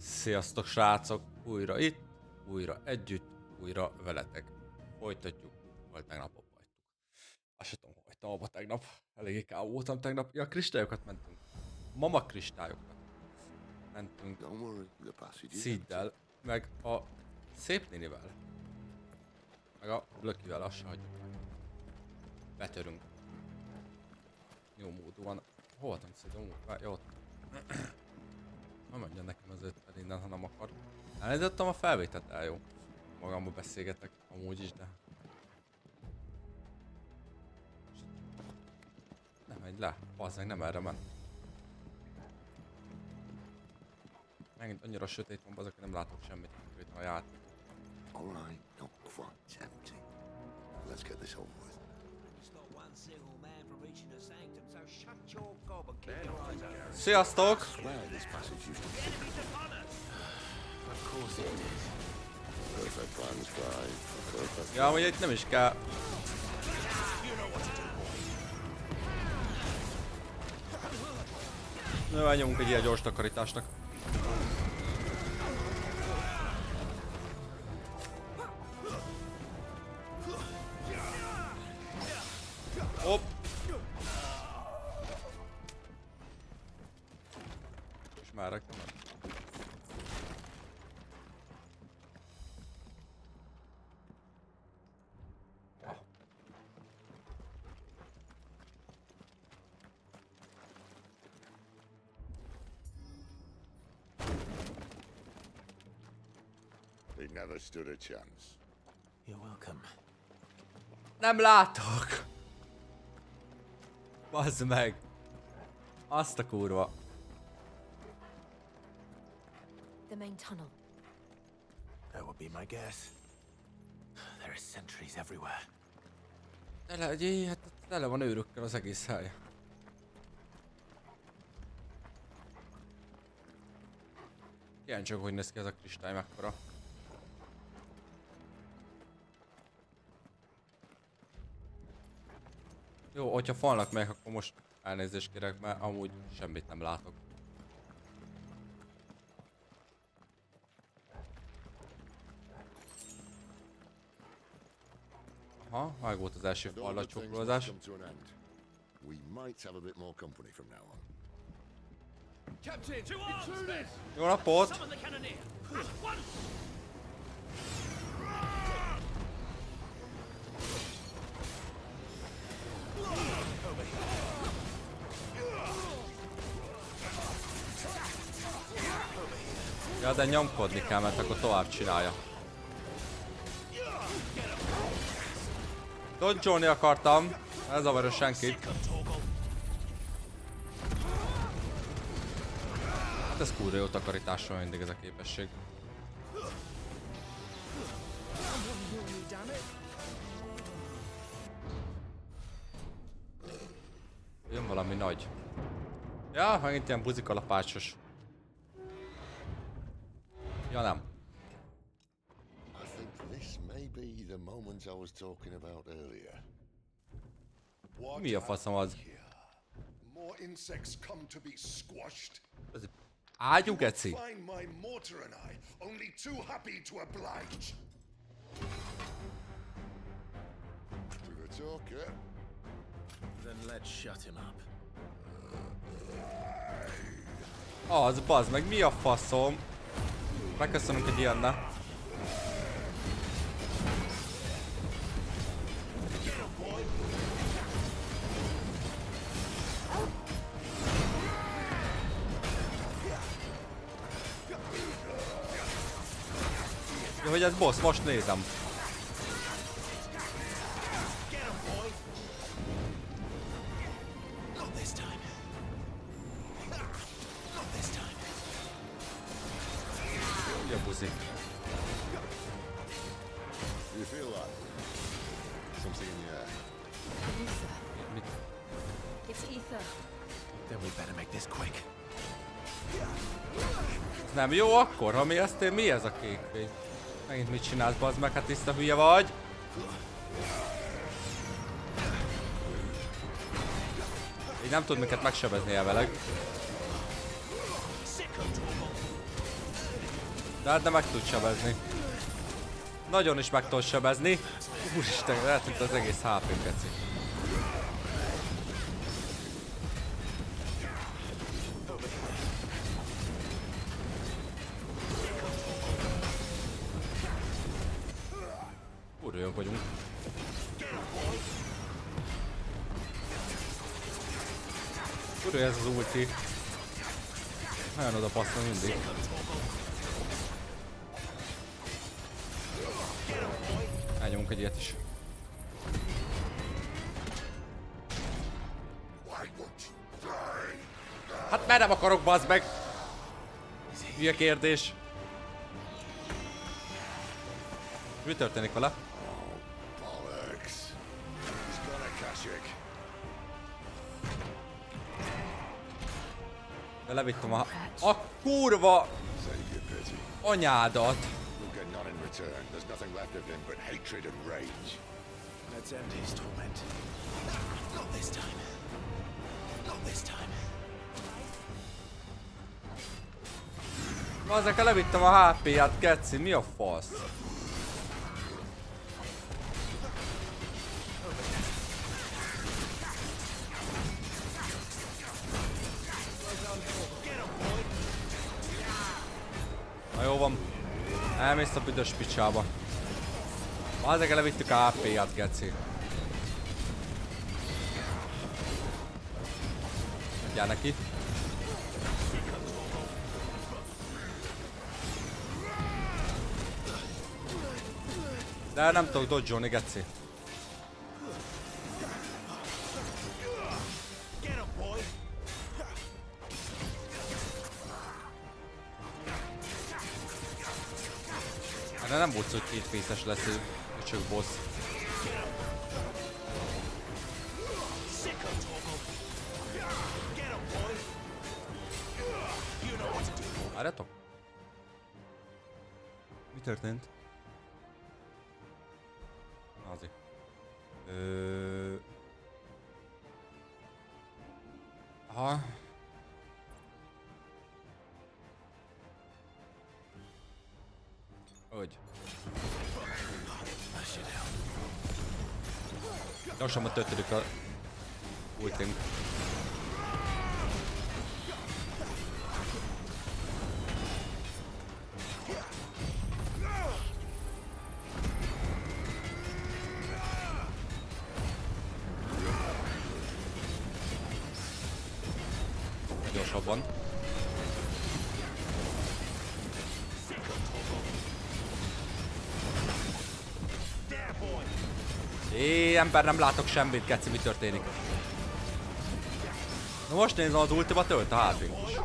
Sziasztok srácok, újra itt, újra együtt, újra veletek. Folytatjuk, hogy tegnap ott vagytuk. Azt sem tudom, hogy hagytam abba tegnap. Eléggé káó voltam tegnap. Ja, kristályokat mentünk. Mama kristályokat. Mentünk Szíddel, meg a szép nénivel. Meg a Blökivel, azt sem hagyjuk meg. Betörünk. Jó módúan. Hol voltam Szíd? Jó, ott. Nem mondja nekem az öttel innen, ha nem akar. Elnézettem a felvételt, el jó. Magamba beszélgetek, amúgy is, de... Nem megy le, bazzeg, nem erre ment. Megint annyira sötét van, bazzeg, hogy nem látok semmit konkrétan a játék. Alright, not quite tempting. Let's get this over with. Sziasztok! Ja, hogy itt nem is kell. Nyomunk egy ilyen gyors takarításnak. Hopp! És már rektem el. They never stood a chance. You're welcome. Nem látok! Bazd meg! Azt a kurva. The main tunnel. That would be my guess. There are sentries everywhere. Hát tele van őrökkel az egész hely. Kíváncsi csak, hogy néz ki ez a kristály mekkora. Jó, hogyha falnak meg, akkor most elnézést kérek, mert amúgy semmit nem látok. Aha, meg volt az első fallal csokkolózás. We might have a bit more company from now on. Captain, to arms! Jó napot! Summon the cannoneer! At once! Ja, de nyomkodni kell, mert akkor tovább csinálja. Dodge-olni akartam, ne zavarja senkit. Hát ez kurva jó takarításra mindig ez a képesség. Jön valami nagy. Ja, megint ilyen buzikalapácsos. Ja nem. I think this may be the moment I was talking about earlier. Mi a faszom az? More insects come to be squashed. Ez ágyú geci. Find my mortar and I only too happy to oblige. To the talk, eh? Then let's shut him up. Az bazd meg, mi a faszom? Megköszönünk egy ilyenne. Jó, hogy ez boss, most nézem. Not this time. Not this time. Mi a buzi? You feel that? Something in the air. Mit? It's ether. Then we better make this quick. Ez nem jó akkor, ha mi ezt én, mi ez a kék fény? Megint mit csinálsz, bazd meg, hát tiszta hülye vagy? Így nem tud minket megsebezni elvileg. De hát de meg tud sebezni. Nagyon is meg tud sebezni. Úristen, eltűnt az egész HP-n, keci. Urjönk vagyunk. Urjön ez az ulti. Nagyon oda passzol mindig. Elnyomunk egy ilyet is. Hát mert nem akarok, bazd meg! Hülye kérdés. Mi történik vele? Bollocks. He's got a Kashyyyk. De levittem a kurva Save your pity. anyádat. You'll get none in return. There's nothing left of him but hatred and rage. Let's end his torment. Not this time. Not this time. Bazzek, levittem a HP-ját, keci, mi a fasz? Na jó van. Elmész a büdös picsába. Bazzek, levittük a HP-ját, keci. Adjál neki. De nem tudok dodge-olni, geci. De nem volt, hogy két fészes lesz egy öcsök boss. Várjatok? Mi történt? Azért. Aha. Hogy? Gyorsan történik a ultink. Gyorsabban. Ember, nem látok semmit, keci, mi történik. Na most nézem, az ultiba tölt a HP-nk is.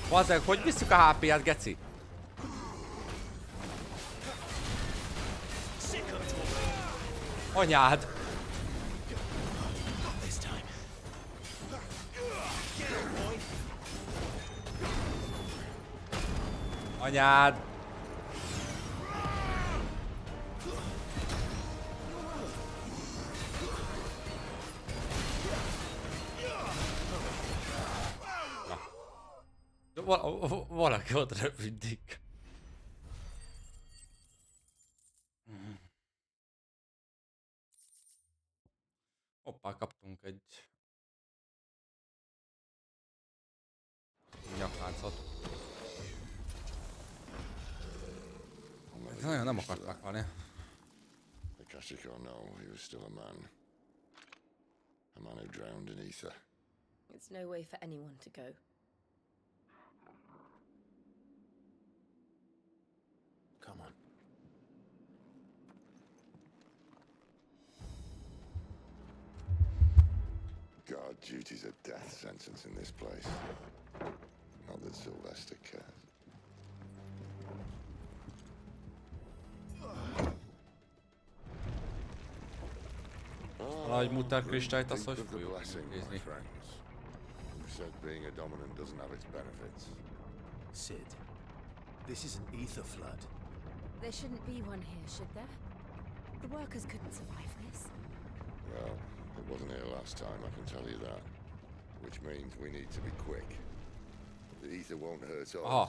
Bazzeg, hogy visszük a HP-ját, geci? Anyád! Anyád! Valaki ott repüdik. Hoppá, kaptunk egy nyakláncot. Nagyon nem akart meghalni. The Kashyyyk or no, he was still a man. A man who drowned in ether. It's no way for anyone to go. Come on. God, duty's a death sentence in this place. Not that Sylvester cares. nagy muter kristályt, azt Think hogy of the fogjuk blessing, my nézni. friends. Who said being a dominant doesn't have its benefits? Sid, this is an ether flood. There shouldn't be one here, should there? The workers couldn't survive this. Well, it wasn't here last time, I can tell you that. Which means we need to be quick. The ether won't hurt us, Aha,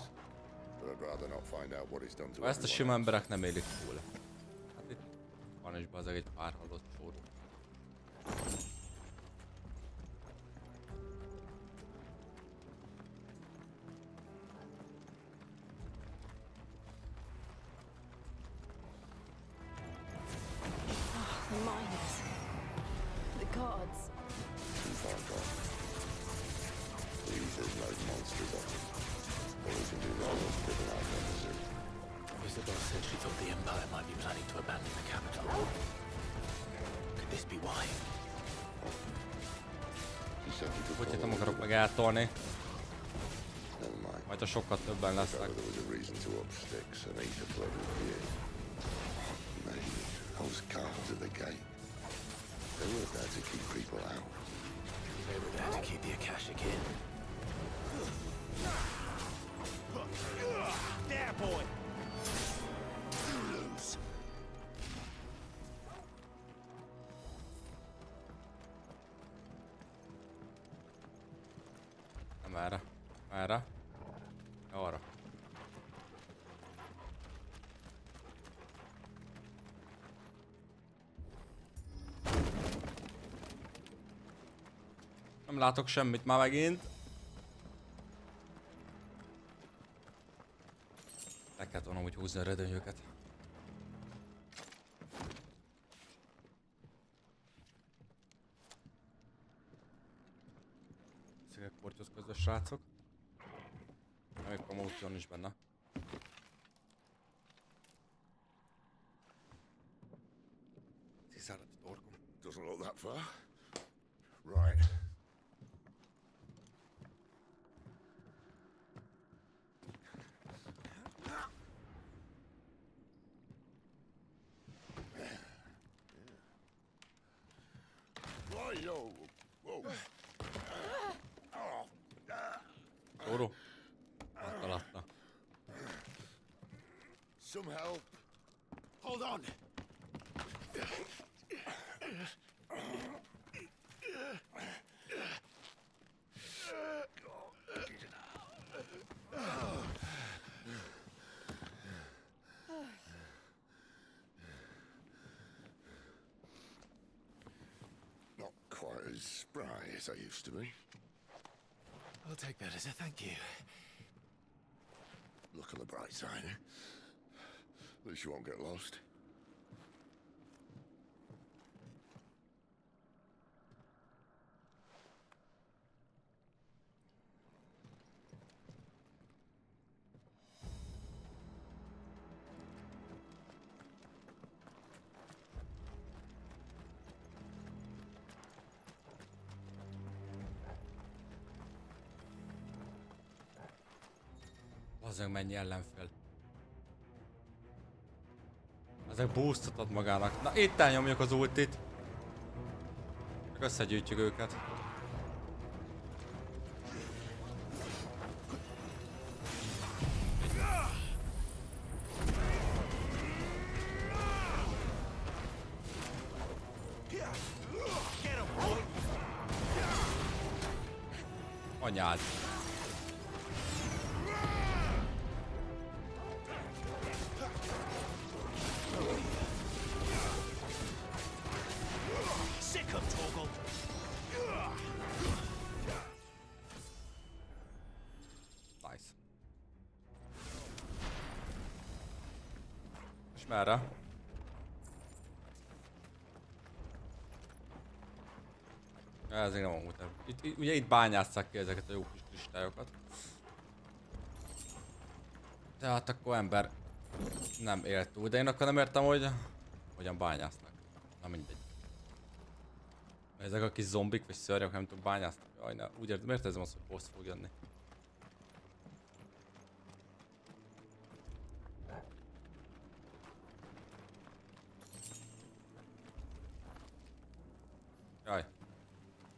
but I'd rather not find out what it's done to ezt a everyone sima else. emberek nem élik túl. Hát itt van is bazeg egy pár halott csóró. The miners. The gods. Too far gone. The ether's made monsters of them. All we can do now is driven out from the zoo. Isabel said she thought the Empire might be planning to abandon the capital. Could this be why? She said we could Úgyhogy follow nem the akarok river. meg eltolni, Never mind. majd a sokkal többen If lesznek. ever there was a reason to up sticks, an ether flood would be it. Maybe those guards at the gate. They were there to keep people out. They were there to keep the Akashic in. There, boy. Nem erre. Erre. Arra. Nem látok semmit már megint. Le kellett volna úgy húzni a redőnyöket. Szegek portyos közös srácok. Még promóción is benne. Kiszáradt a torkom. Doesn't look that far. Right. Right-o. Whoa. Toró. Megtalálta. Some help. Hold on! Not quite as spry as I used to be. I'll take that as a thank you. Look on the bright side. At least you won't get lost. Bazzeg mennyi ellenfél. Ezek boostot ad magának. Na itt elnyomjuk az ultit. Csak összegyűjtjük őket. Get him, boy. Anyád. Sick him, Torgal. Nice. És merre? Ez még nem a múltam. Ugye itt bányásszák ki ezeket a jó kis kristályokat. Tehát akkor ember nem élt túl, de én akkor nem értem, hogy hogyan bányásznak. Na mindegy. Ezek a kis zombik vagy szörnyek nem tudom bányászni. Jaj, ne, úgy értem, miért érzem azt, hogy boss fog jönni. Jaj.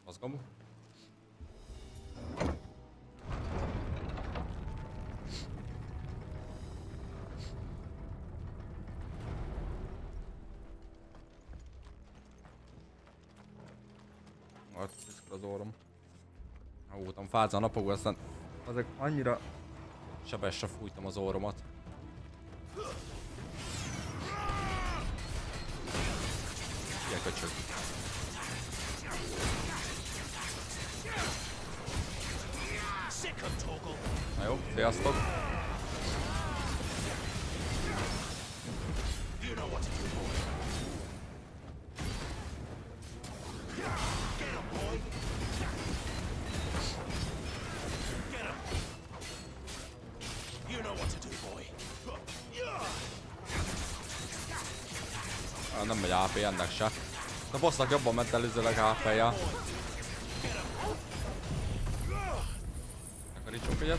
Mozgom. Majd piszkol az orrom. Ha voltam fázva a napokban, aztán azok annyira sebesre fújtam az orromat. Ilyen köcsög. Sick 'em, Torgal. Na jó, sziasztok! You know what to do, boy. Get 'em, boy. Get 'em. You know what to do, boy. Nem megy AP ennek se. A bossnak jobban ment előzőleg AP-ja. Takarítsunk egyet.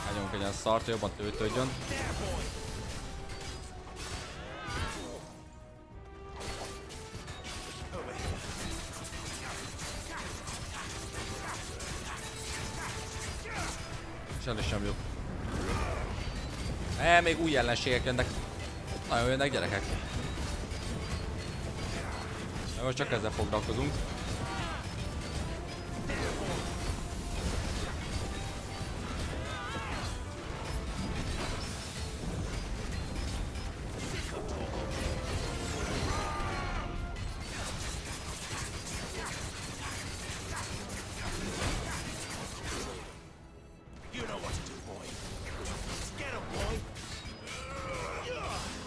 Hagyjunk egy ilyen szart, jobban töltődjön. És el is sem jó. Még új ellenségek jönnek. Nagyon jönnek gyerekek. Na, most csak ezzel foglalkozunk. You know what to do, boy. Get 'em, boy.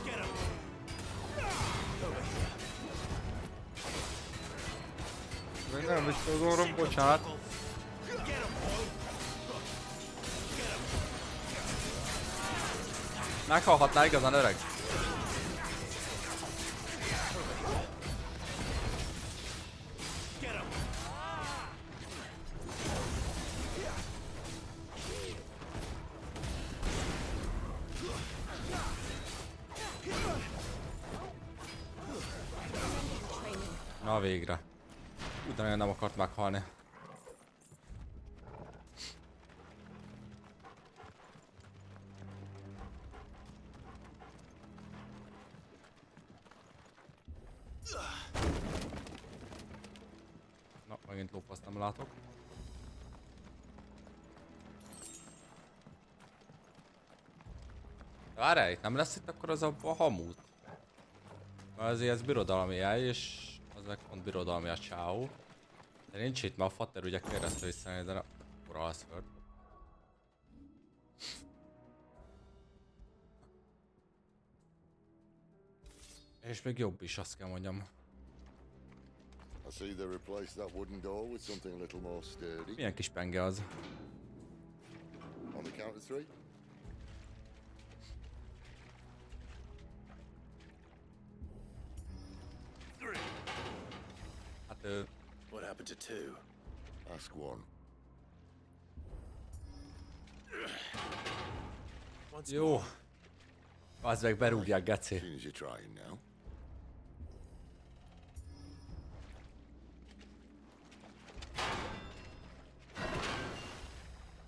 Get 'em. Over here. Még nem vissza az orrom, bocsánat. Get 'em, boy. Meghalhatná igazán öreg? Get 'em. Na végre. Utána nem akart meghalni. Na, megint lófaszt nem látok. Várjál, itt nem lesz itt akkor az a hamut? Mert azért ez birodalmi hely, és az meg pont birodalmi a csáó. De nincs itt, mert a fater ugye kérdezte vissza, de akkor alszföld. És még jobb is, azt kell mondjam. I see they replaced that wooden door with something a little more sturdy. Milyen kis penge az. On the count of three. Hát What happened to two? Ask one. jó. Az meg berúgják, geci. As soon as you're trying now.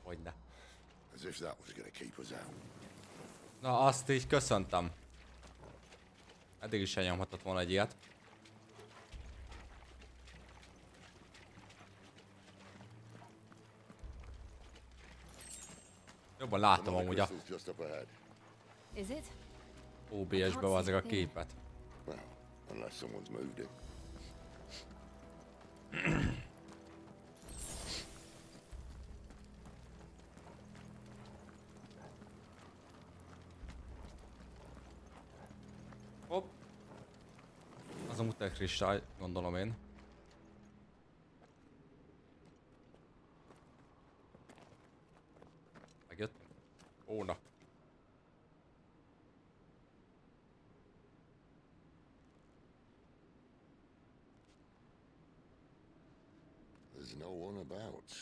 Hogyne. As if that was going to keep us out. Na, azt így köszöntem. Eddig is elnyomhatott volna egy ilyet. Jobban látom Another amúgy a crystal's just up ahead. Is it? OBS-be azok a képet. Well, unless someone's moved it. Hopp. Az a mutek kristály, gondolom én. Megjöttünk? Ó, na. There's no one about.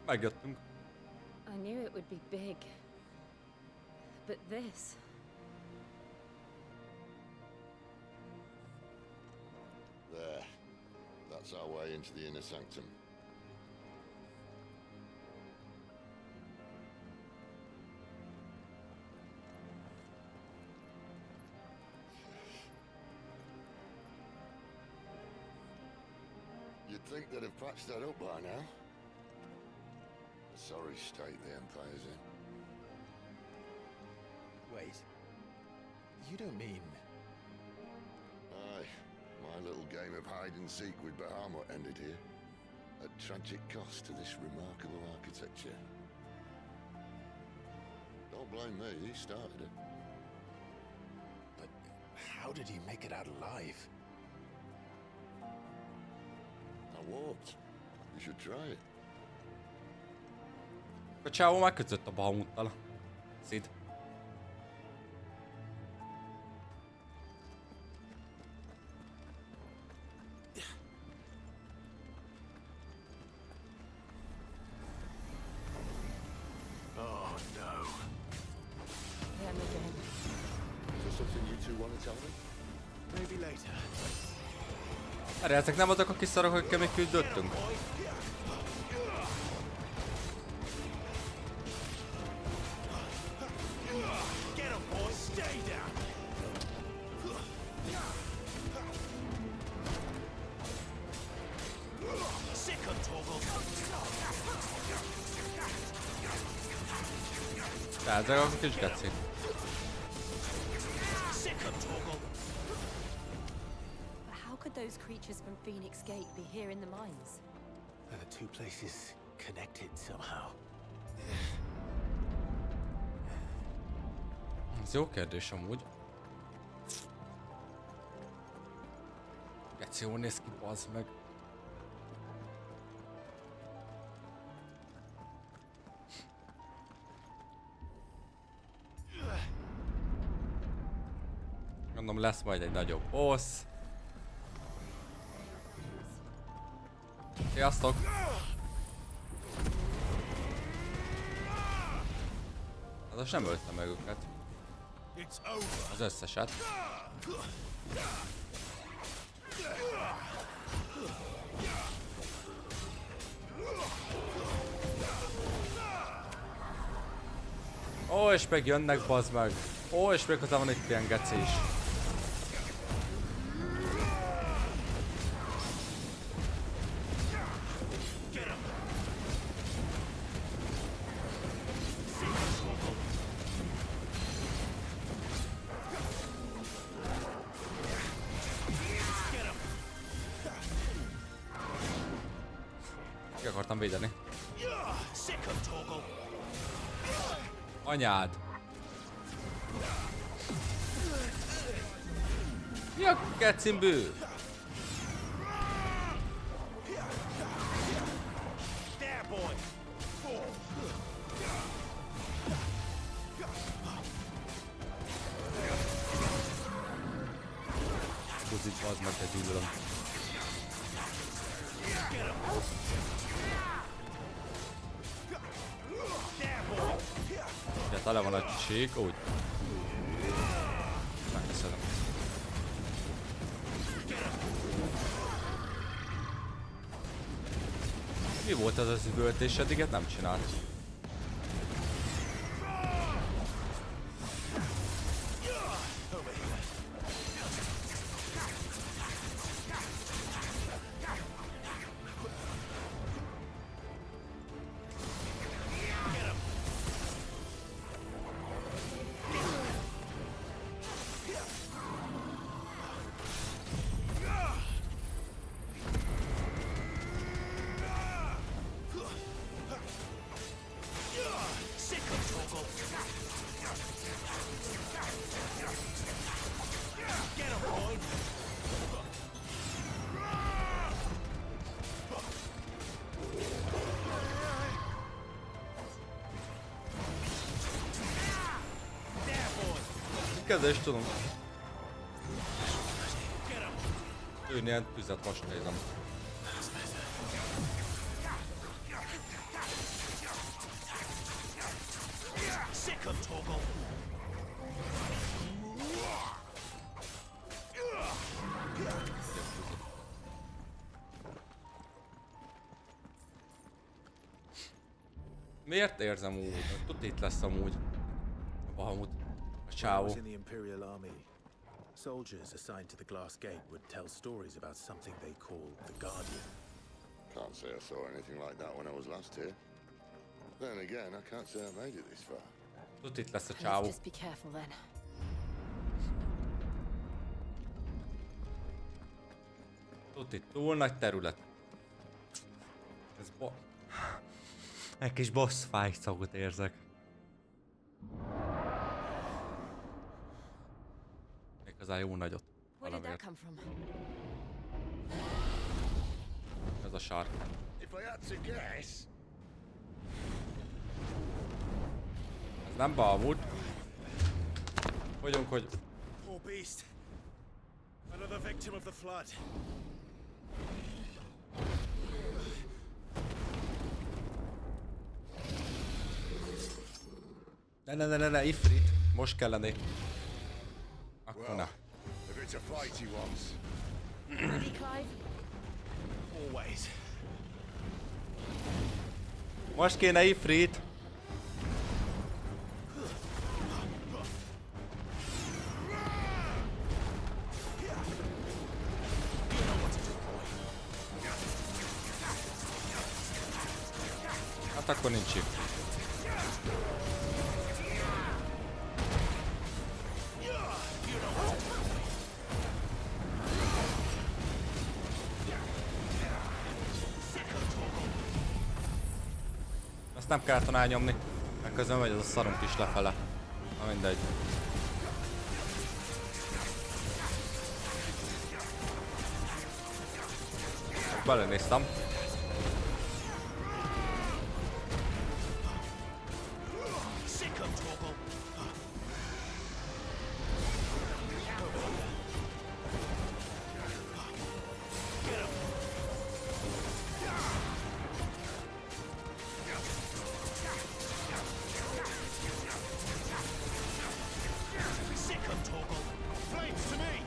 Megjöttünk. I knew it would be big. But this... There. That's our way into the inner sanctum. You'd think they'd have patched that up by now. A sorry state the Empire's in. Wait. You don't mean... Aye. My little game of hide-and-seek with Bahamut ended here. At tragic cost to this remarkable architecture. Don't blame me, he started it. But how did he make it out alive? I walked. You should try it. A csávó megkötött a Bahamuttal. Szid. Oh no. Them again. Is there something you two want to tell me? Maybe later. Erre ezek nem azok a kis szarok, akikkel még küldöttünk? Get him, boy! Stay down! Sick of Toggle! De ezek a kis geci. Sick of Toggle! But how could those creatures from Phoenix Gate be here in the mines? Are the two places connected somehow? Ez jó kérdés amúgy. Geci jól néz ki, bazd meg. Gondolom lesz majd egy nagyobb boss. Sziasztok! Az nem öltem meg őket. It's over! Az összeset. Ó, és meg jönnek, bazd meg. Ó, és még hozzá van itt ilyen geci is. Ki akartam védeni. Sick of Toggle! Anyád! Mi a gecin bő? There, boy! Buzit, bazd meg, de gyűlölöm. Ugye tele van a csík, úgy. Megköszönöm. Mi volt az az üvöltés? Eddiget nem csinált. Sick of Toggle! Get him, boy! There, boy! Kezdve is tudom. Get him! Ő ilyen tüzet most nézem. toggle. Miért érzem úgy? Tud itt lesz amúgy. A Bahamut. A When I csávó. was in the Imperial Army, soldiers assigned to the Glass Gate would tell stories about something they called the Guardian. Can't say I saw anything like that when I was last here. Then again, I can't say I made it this far. Tud itt lesz a Let's csávó. just be careful then. Tud itt túl nagy terület. Ez egy kis boss fight szagot érzek. Igazán jó nagyot. Where did that Valamiért. come from? Ez a sark. If I had to guess, Ez nem Bahamut. Vagyunk, hogy Poor beast. Another victim of the flood. ne, Ifrit. Most kellene. Akkor well, ne. if it's a fight he wants, Ready, Clive? Always. Most kéne Ifrit. Hát akkor nincs itt. Ezt nem kellett volna elnyomni. Meg közben megy az a szarunk is lefele. Na mindegy. Belenéztem. Sick of toggle. Sick of toggle. Flames to me.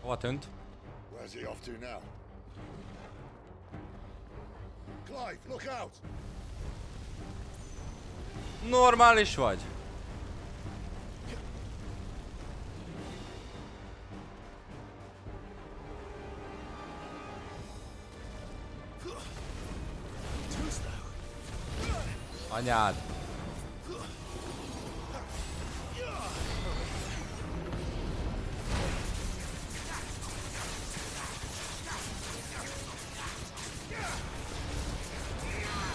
Hova tűnt? where's he off to now? Clive, look out! Normális vagy? Too slow. Anyád.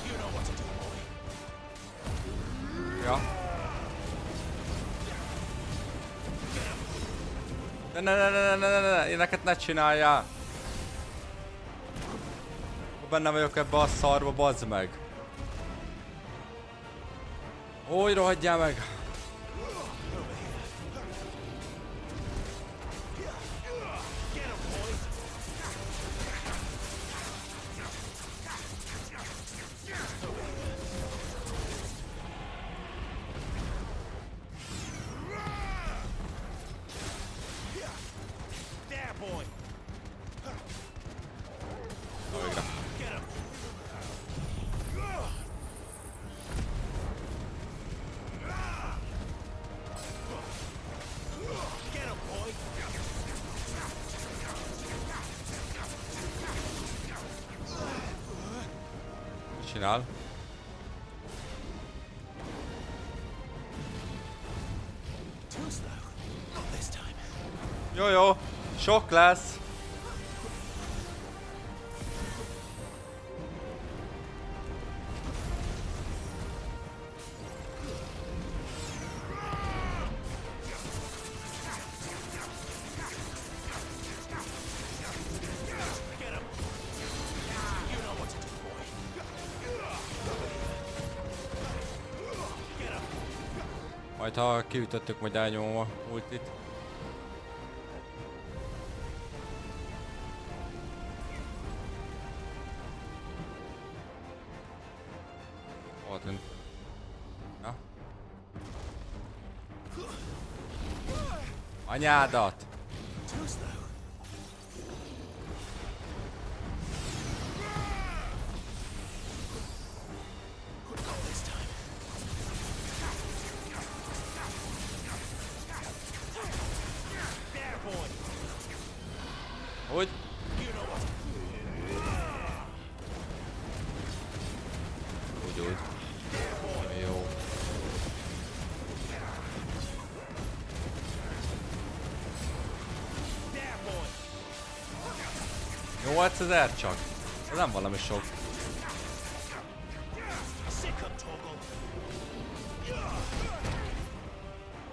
You know what to do, boy. Ja. Ne, ilyeneket ne csináljál! Benne vagyok ebbe a szarba, bazd meg! Hogy rohadjál meg! Get him, boy. There, boy. Na végre. Get him. Get him, boy. Mit csinál? Too slow. Not this time. Jó, sok lesz! Get him. You know what to do, boy. Get him. Majd ha kiütöttük, majd elnyomom a ultit. tűnt. Ja. Anyádat! Too slow. Not this time. There, boy. Úgy? You know what? Úgy. Jó. 8000 csak? Ez nem valami sok.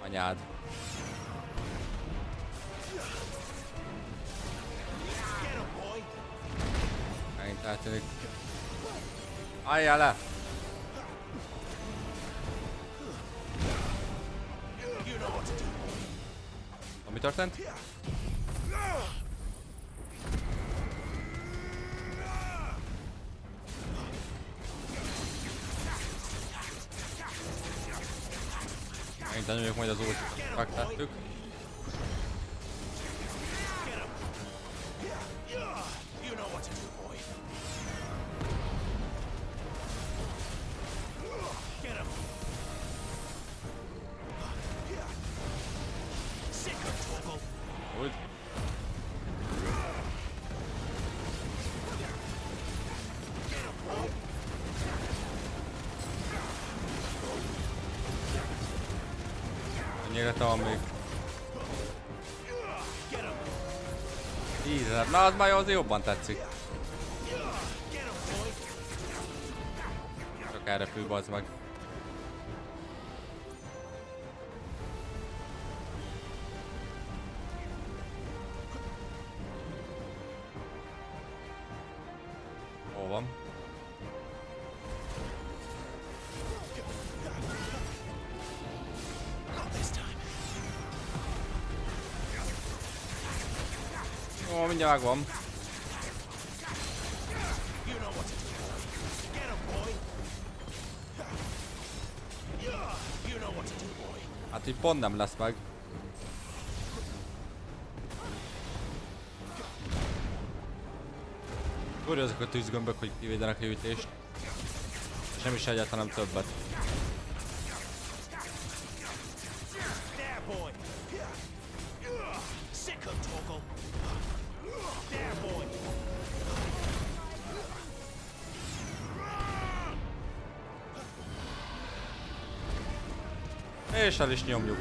Anyád. Megint eltűnik. Álljál le! Mi történt? Megint elnyomjuk majd az út. Megtettük. Úgy. Ennyire van még. 10 000. Na az már azért jobban tetszik. Csak erre fű, bazd meg. Hol van? Ó, mindjárt megvan. Hát így pont nem lesz meg. Úrja ezek a tűzgömbök, hogy kivédenek a ütést. És nem is egyáltalán nem többet. És el is nyomjuk.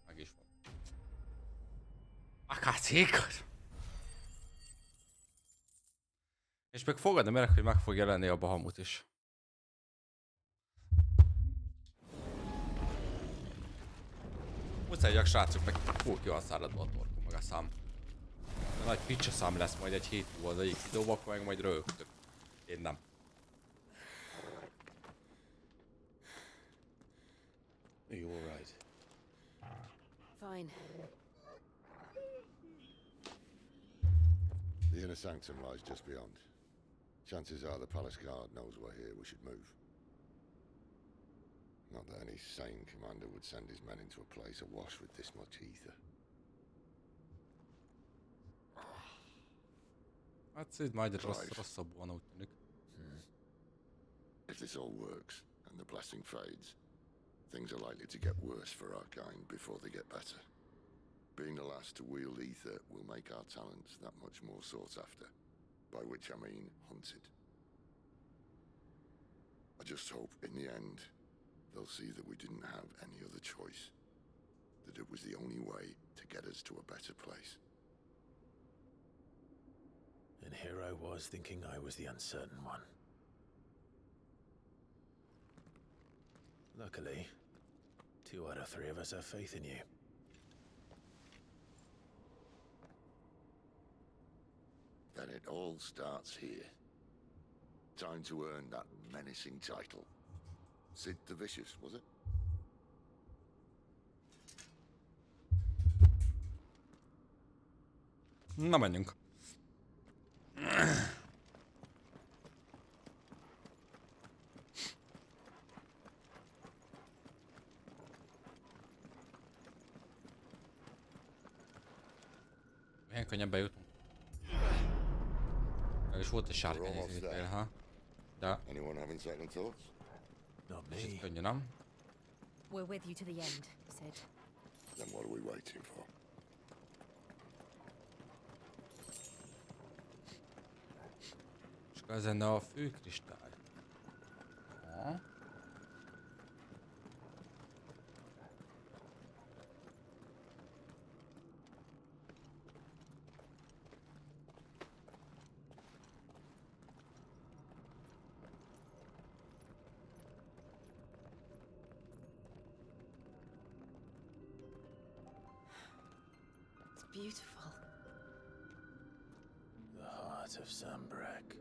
Meg is van. Akácék! És meg fogadni merek, hogy meg fog jelenni a Bahamut is. Muszájjak srácok, meg fú, ki van száradva a torkom, meg a szám. De nagy picsa szám lesz majd egy hét múlva, az egyik videóba, meg majd rögtök. Én nem. Are you all right? Fine. The inner sanctum lies just beyond. Chances are the palace guard knows we're here. We should move. Not that any sane commander would send his men into a place awash with this much ether. Hát ez majd rosszabb úgy tűnik. If this all works and the blessing fades, things are likely to get worse for our kind before they get better. Being the last to wield ether will make our talents that much more sought after, by which I mean hunted. I just hope in the end they'll see that we didn't have any other choice, that it was the only way to get us to a better place. And here I was thinking I was the uncertain one. Luckily, 2 out of 3 of us have faith in you. Then it all starts here. Time to earn that menacing title. Sid the Vicious, was it? Na menjünk. Milyen könnyen bejutunk. És volt egy sárkány az itt, ha? De Anyone having second thoughts? Not ez me. könnyű, nem? We're with you to the end, Sid. Then what are we waiting for? És akkor ez lenne a fő kristály. Ha? It's beautiful. The heart of Sambrek.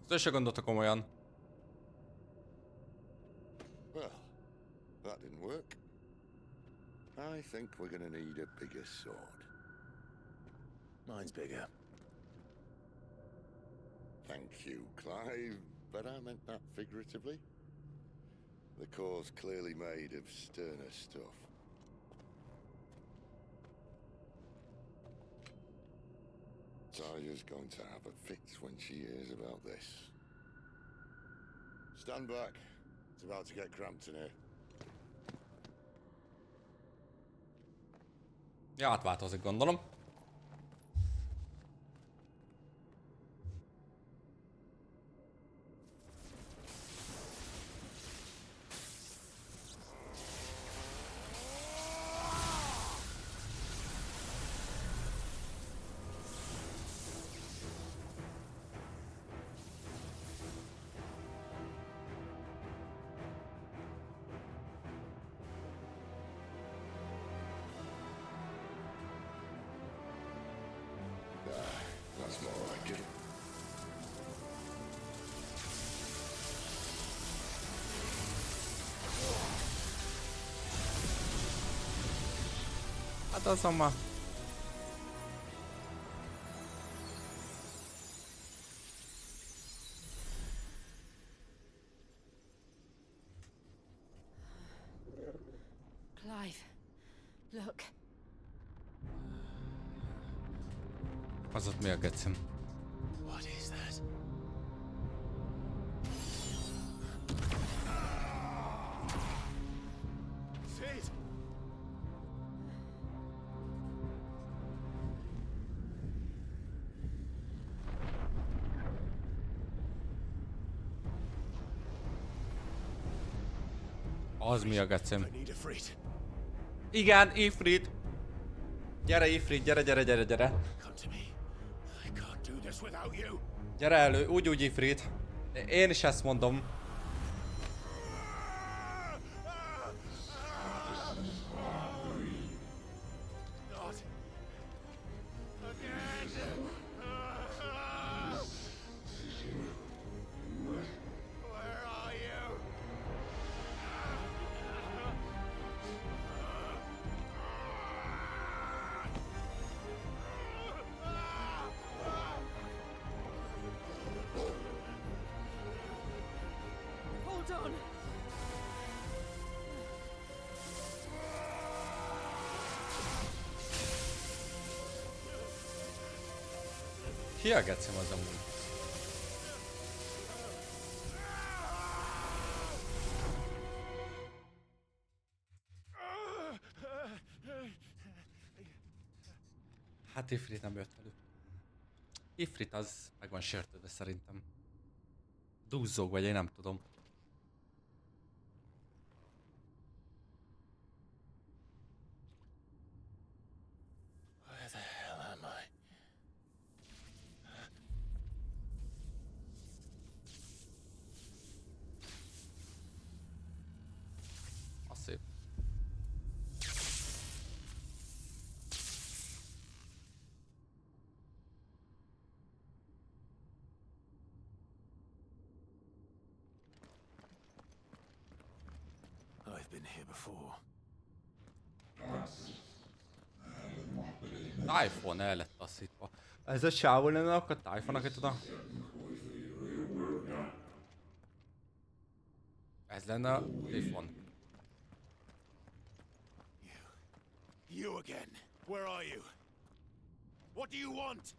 Ezt se gondolta komolyan. Well, that didn't work. I think we're gonna need a bigger sword. Mine's bigger. Thank you, Clive, but I meant that figuratively. The core's clearly made of sterner stuff. Talia's going to have a fit when she hears about this. Stand back. It's about to get cramped in here. Ja, átváltozik, gondolom. That's more like it. Hát azon már. Clive, look. Az ott mi a gecim? What is that? Sid! Az mi a gecim? I need a freight. Igen, Ifrit! Gyere Ifrit, gyere, gyere, gyere, gyere! Come to me. I can't do this without you. Gyere elő, úgy Ifrit! Én is ezt mondom. Not again. Where are you? Hold on. Ki a gecim az amúgy? Hát Ifrit nem jött elő. Ifrit az meg van sértődve szerintem. Duzzog vagy, én nem tudom. Where the hell am I? Az szép. been here before. Typhon el lett taszítva. Ez a sávol lenne, akkor Typhon, aki tudom. Ez lenne a Typhon. You again. Where are you? What do you want?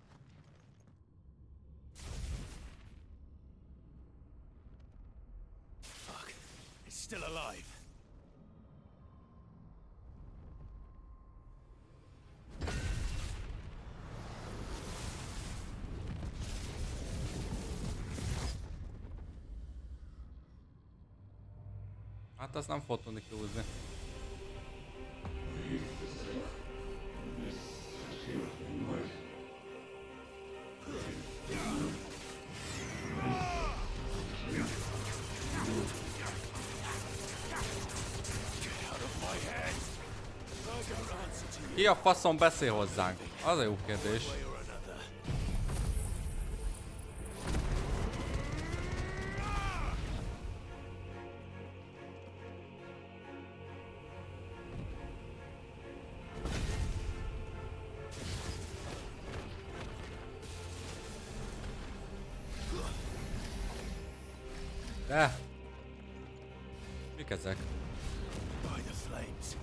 Fuck. It's still alive. Hát azt nem fog tudni kiúzni. Ki a faszon beszél hozzánk? Az a jó kérdés. De! Mik ezek? By the flames.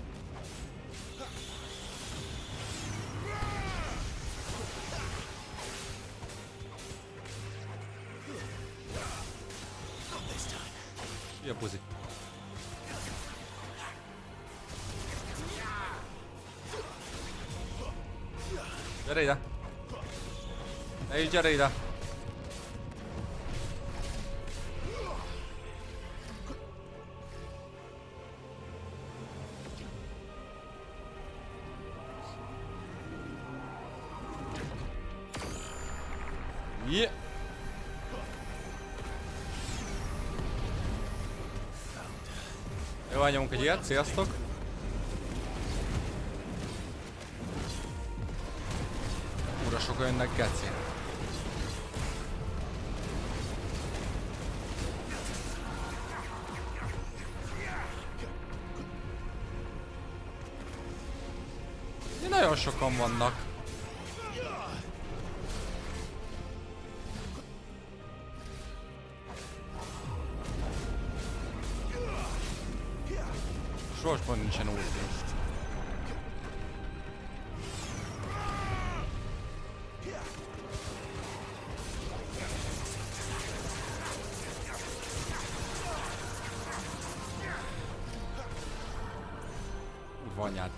Not this time. Mi a buzi? Gyere ide! Ne is gyere ide! Yeah. Jó, nyomunk egy ilyet, sziasztok! Ura, sokan jönnek, geci. Nagyon sokan vannak. Sorsban nincsen ulti. Vanyát.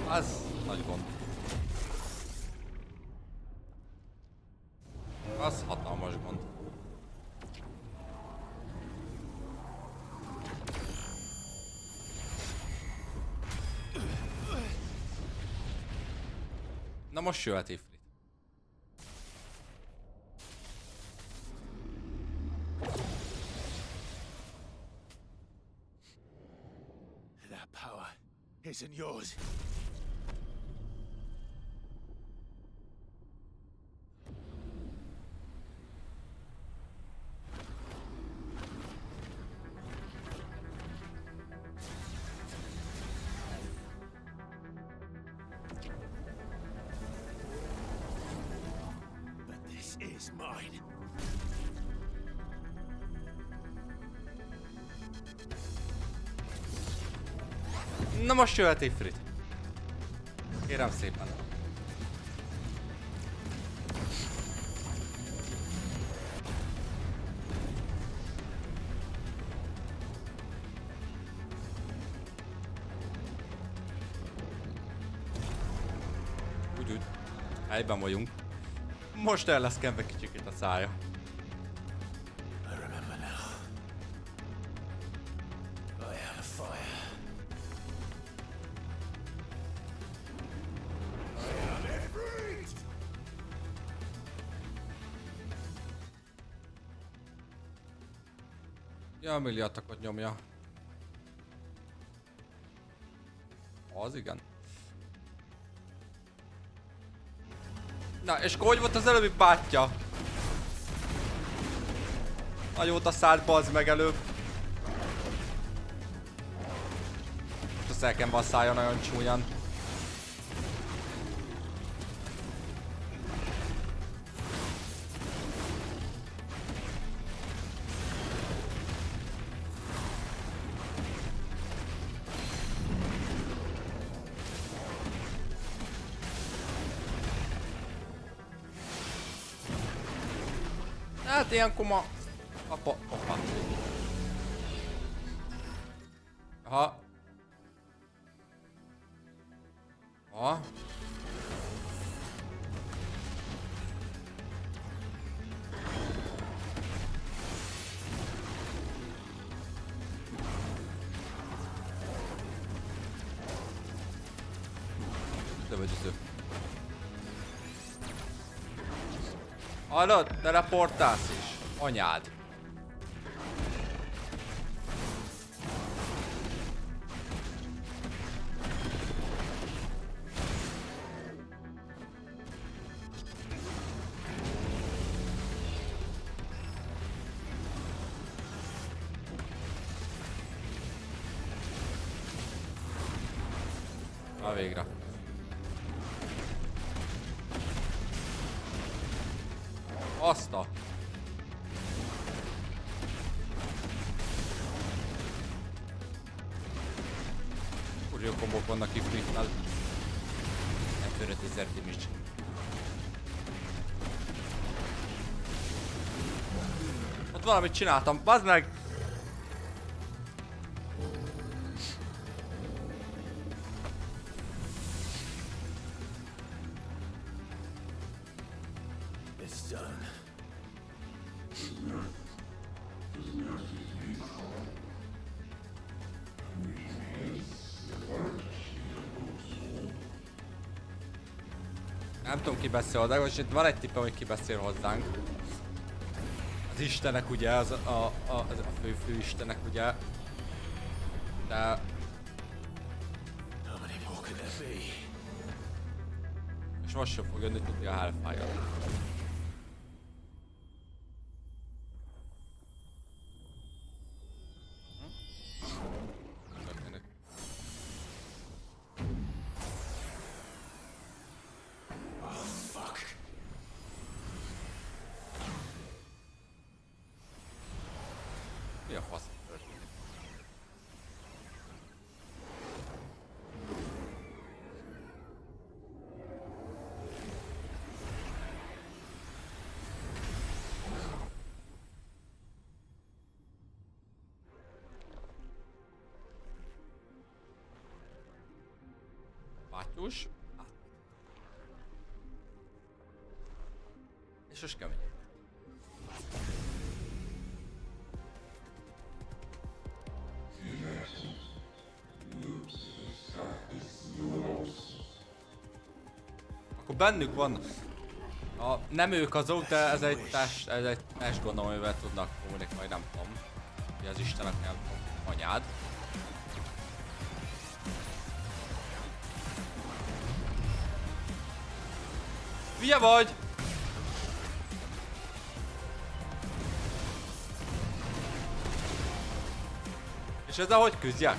Az nagy gond. Az hatalmas gond. Na most jöhet Ifrit. That power isn't yours. But this is mine. Na most jöhet Ifrit. Kérem szépen. Úgy. Helyben vagyunk. Most el lesz kenve kicsikét a szája. I remember now. I am a fire. I am a freak. Ja, a milliatakot nyomja. Az igen. Na, és hogy volt az előbbi bátyja? Nagyóta szállt bazd meg előbb. Most a szelken van szája nagyon csúnyan. Hát ilyenkor ma... Apa... Opa. Aha. Aha. Lövöldöző. Hallod? Teleportálsz is. Anyád. Na végre. Azt a... Kurva kombók vannak ifritnál. 5000 damage. Ott valamit csináltam, bazd meg! It's done. Nem tudom ki beszél hozzánk, most itt van egy tippem, hogy ki beszél hozzánk. Az istenek ugye, az a fő istenek ugye. De... How many more could there be? És most sem fog jönni tudni a Hellfire. Mi a fasz? Bátyus. És most kemény. Akkor bennük van. Nem ők azok, de ez egy test gondolom, amivel tudnak kommunikálni, majd nem tudom. Ugye az istenek nem tudom. Anyád. Hülye vagy? És ezzel hogy küzdjek?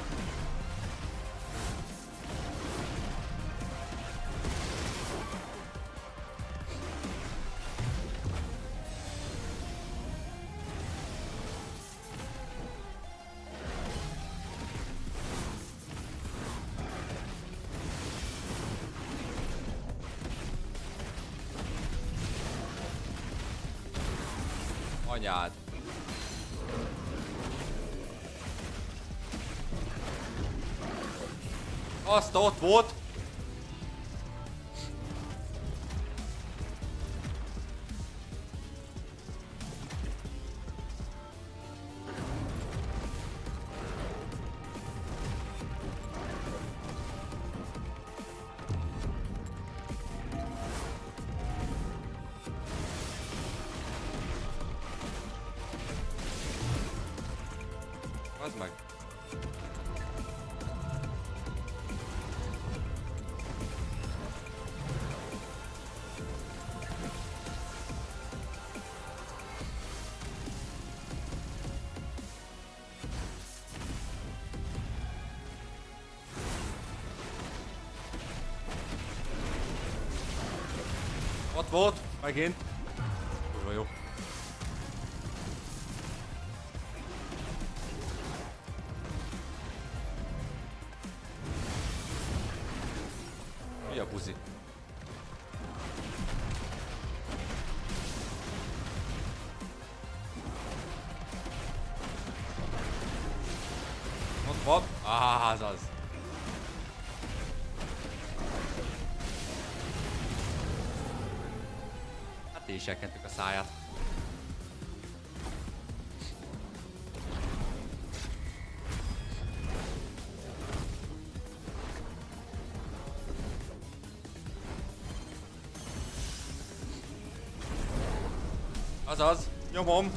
Anyád. Azt ott volt. Az meg. Ott volt, megint. Kurva jó. Mi a buzi? Ott van. Az az. Hát ti is elkentük a száját. Azaz, nyomom.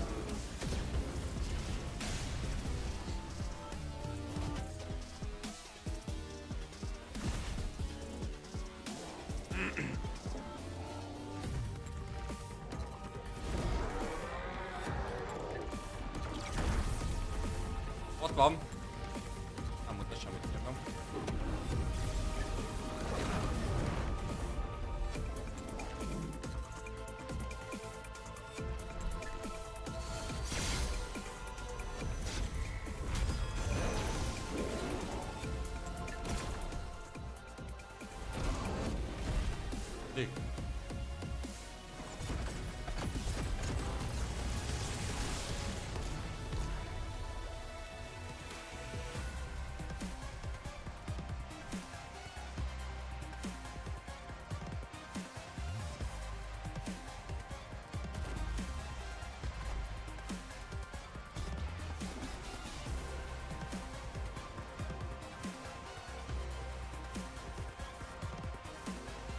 Ott van. Nem mutat semmit, nyomom. Dig.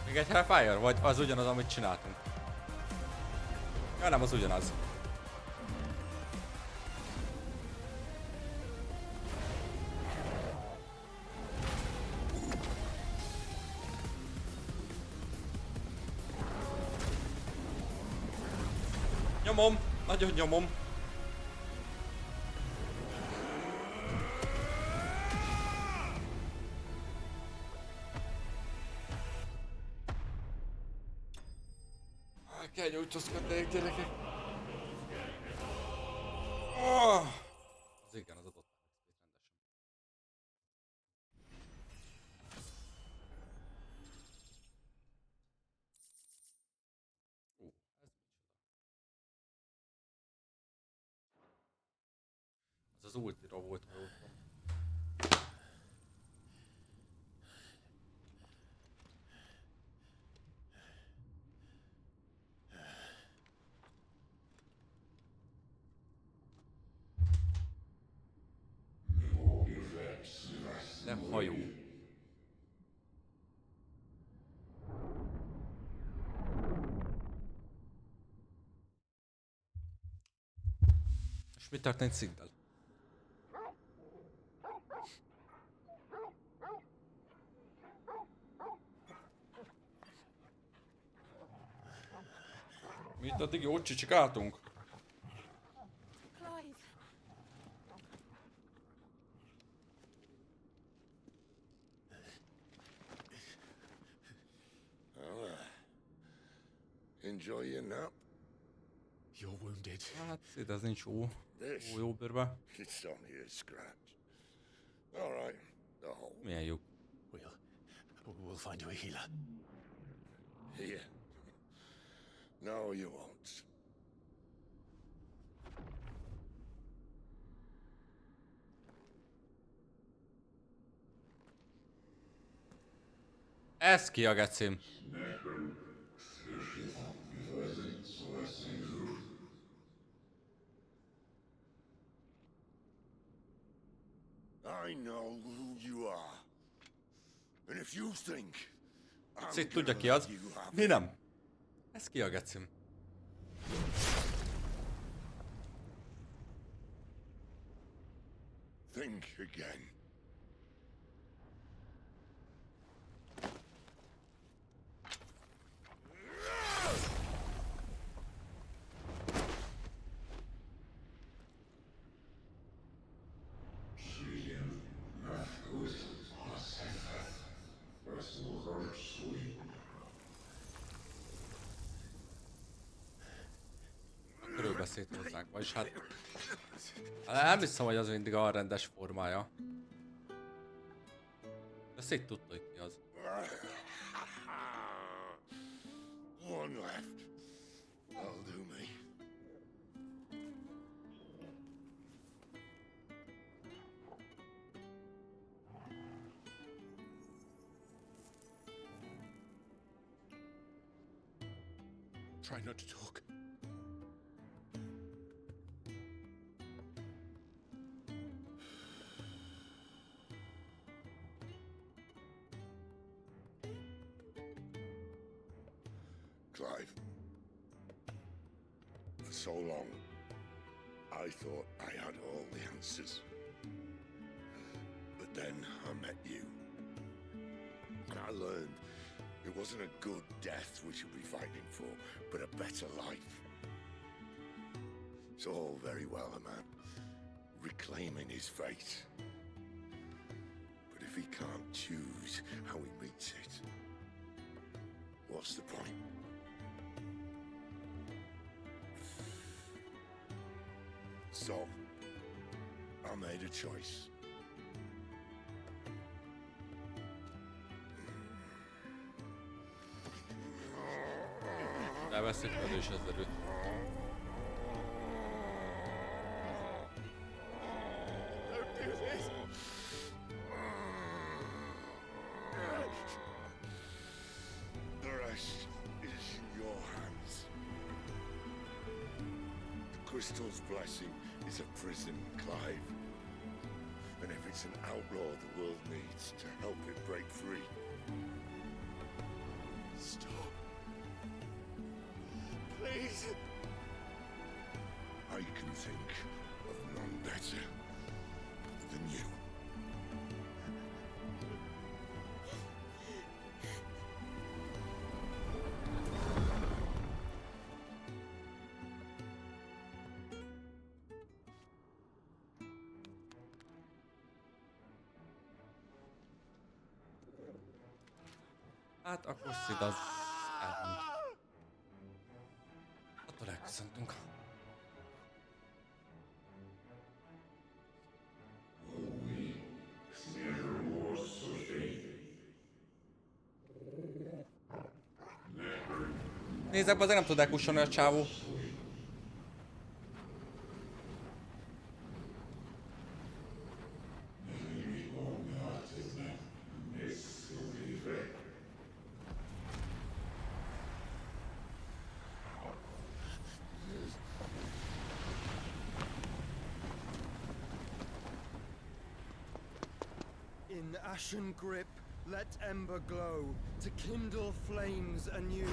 Még egy Hellfire? Vagy az ugyanaz, amit csináltunk? Ja, nem, az ugyanaz. Nyomom! Nagyon nyomom! Kell nyújtózkodni, gyerekek. Az igen, az adott rendesen. Ez micsoda? Az ultira volt, ha jól tudom. De hajó. És mi történt Sziddel? Mi itt addig jót csicsikáltunk? Clive. Enjoy your nap. You're wounded. Hát, Sid, ez nincs jó. This, Jó bőrbe. it's only a scratch. All right, the hole. Milyen jó. We'll find you a healer. Here. No, you won't. Ez ki a gecim? I know who you are. And if you think I'm Szét gonna tudja ki let az. you have Mi nem? Ez ki a gecim? Think again. Körülbeszélt hozzánk, vagyis hát... Nem hiszem, hogy az mindig a rendes formája. De szét tudta, hogy ki az. One left. That'll do me. Try not to talk. Clive, for so long, I thought I had all the answers. But then I met you. And I learned it wasn't a good death we should be fighting for, but a better life. It's all very well, a man reclaiming his fate. But if he can't choose how he meets it, what's the point? So, I made a choice. Elveszik fel is az erőt. Don't do this! The rest is in your hands. The crystal's blessing is a prison, Clive. And if it's an outlaw the world needs to help it break free, Stop. Please. I can think of none better than you. Hát akkor Sid az elment. Attól elköszöntünk. Nézzek, azért nem tud elkussolni a csávó. In ashen grip, let ember glow, to kindle flames anew.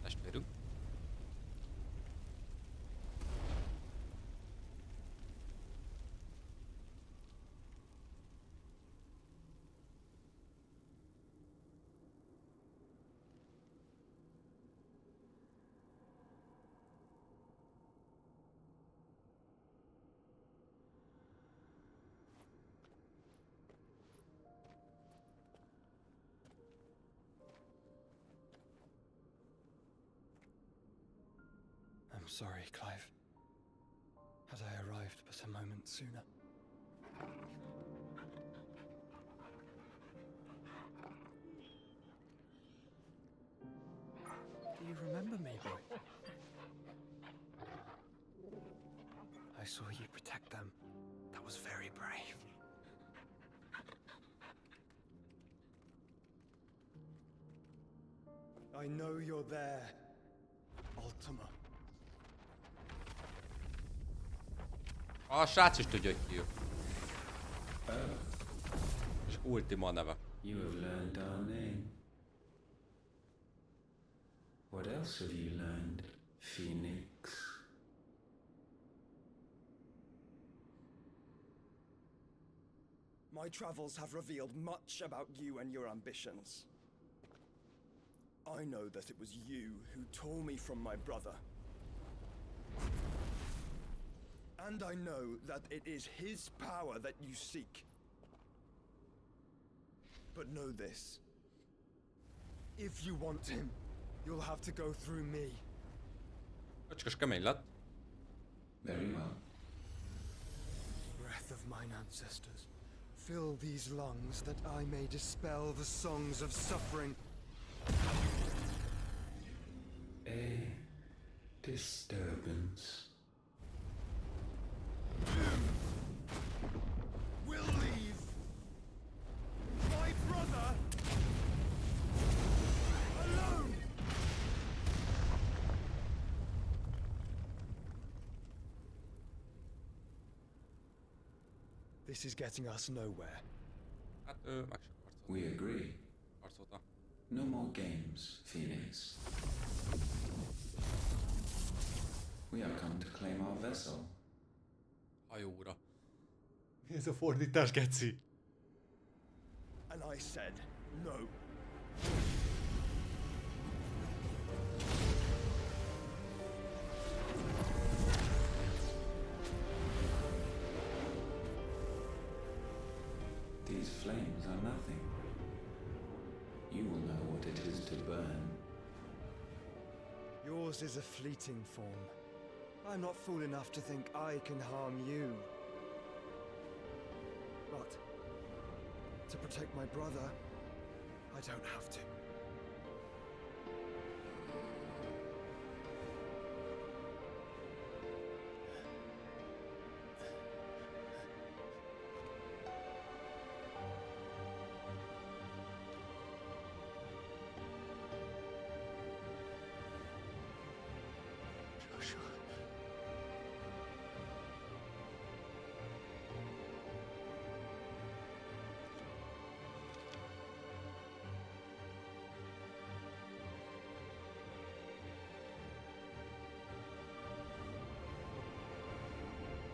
Testvérünk. I'm sorry, Clive. Had I arrived but a moment sooner. Do you remember me, boy? I saw you protect them. That was very brave. I know you're there, Ultima. A srác is tudja, hogy ki ő. És Ultima neve. You have learned our name. What else have you learned, Phoenix? My travels have revealed much about you and your ambitions. I know that it was you who tore me from my brother. And I know that it is his power that you seek. But know this. If you want him, you'll have to go through me. Öcskös kemény lett. Very well. Breath of mine ancestors, fill these lungs that I may dispel the songs of suffering. A disturbance. Will leave my brother alone. This is getting us nowhere. Hát ő meg se karcolt. We agree. Karcolta. No more games, Phoenix. We have come to claim our vessel. Hajóra. Mi ez a fordítás, geci? And I said no. These flames are nothing. You will know what it is to burn. Yours is a fleeting form. I'm not fool enough to think I can harm you. But to protect my brother, I don't have to. Joshua.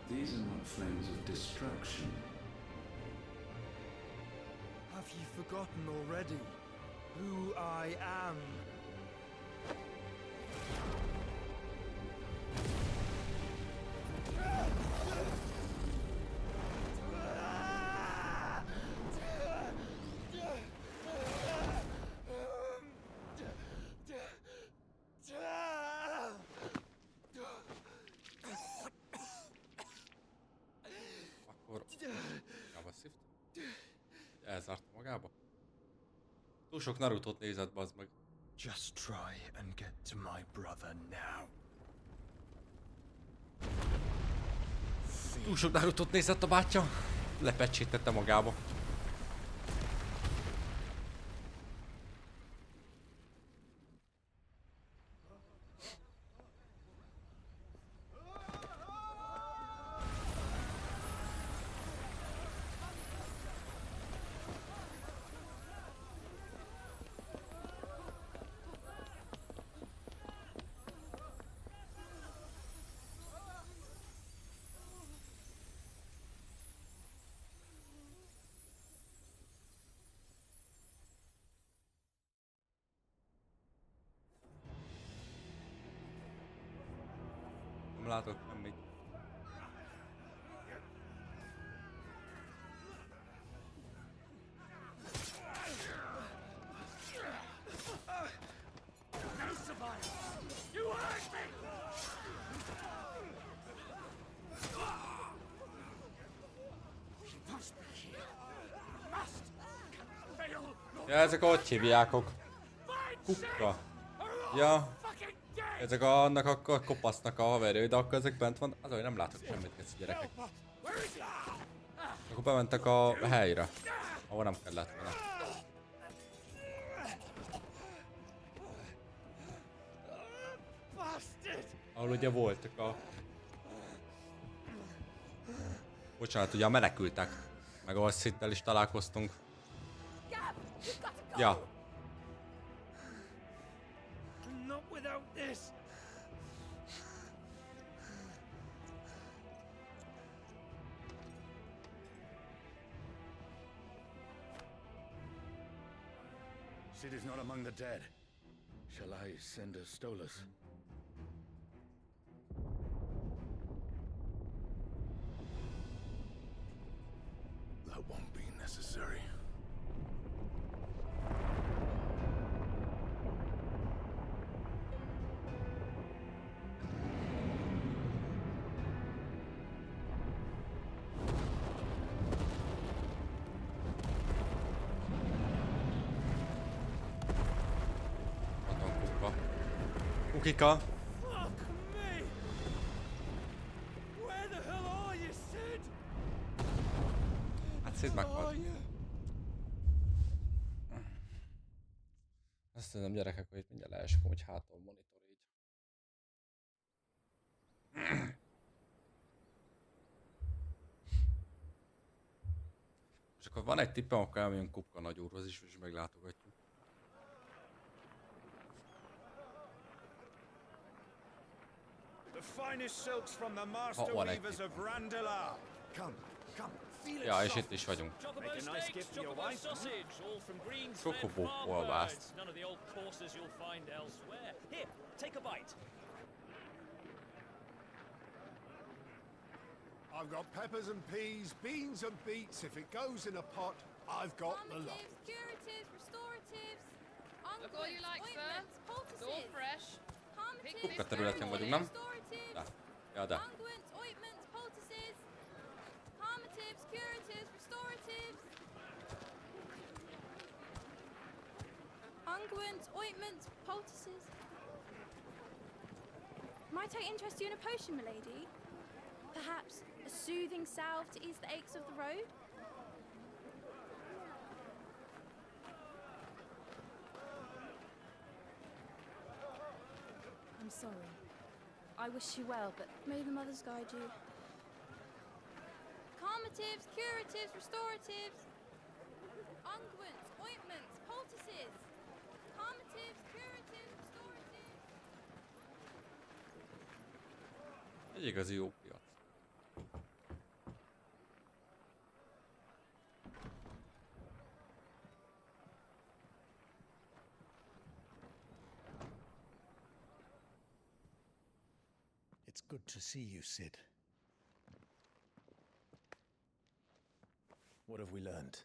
These are not flames of destruction. Have you forgotten already who I am? Akkor magába szívta. Elzárta magába. Túl sok Narutót nézett, bazd meg. Just try and get to my brother now. Túl sok Narutót nézett a bátyja. Lepecsétette magába. Nem látok semmit. Ja, ezek ott hívjákok. Kukka. Ja. Ezek annak a kopasznak a haverjai, de akkor ezek bent van. Az, hogy nem látok semmit, keci gyerekek. Akkor bementek a helyre, ahol nem kellett volna. Ahol ugye voltak a... Bocsánat, ugye a menekültek. Meg ahol Szittel is találkoztunk. Ja. without this. Sid is not among the dead. Shall I send a Stolas? That won't be necessary. Katon kukka. Kukika. Fuck me! Where the hell are you, Sid? Hát Sid Where meghalt. are you? Azt mondom, gyerekek, hogy itt mindjárt leesik, hogy hátul monitor így. És akkor van egy tippem, akkor elmegyünk Kupka nagyúrhoz is, és meglátogatjuk. The finest silks from the master van egy weavers of tippem. Randalar. Come, come, feel it Ja, és soft. itt is vagyunk. Make a nice gift for your wife. Sausage, all from green Chocobo kolbászt. None of the old courses you'll find elsewhere. Here, take a bite. I've got peppers and peas, beans and beets. If it goes in a pot, I've got the lot. Calmatives, curatives, restoratives, Look all you unguents, like, sir. ointments, It's all poultices. fresh. Calmatives, Kupka területen vagyunk, nem? restoratives, De. Ja, de. unguents, ointments, poultices. Calmatives, curatives, restoratives. Unguents, ointments, poultices. Might I interest you in a potion, milady? Perhaps a soothing salve to ease the aches of the road? I'm sorry. I wish you well, but may the mothers guide you. Calmatives, curatives, restoratives. Unguents, ointments, poultices. Calmatives, curatives, restoratives. Egy igazi jó piac. It's good to see you, Sid. What have we learned?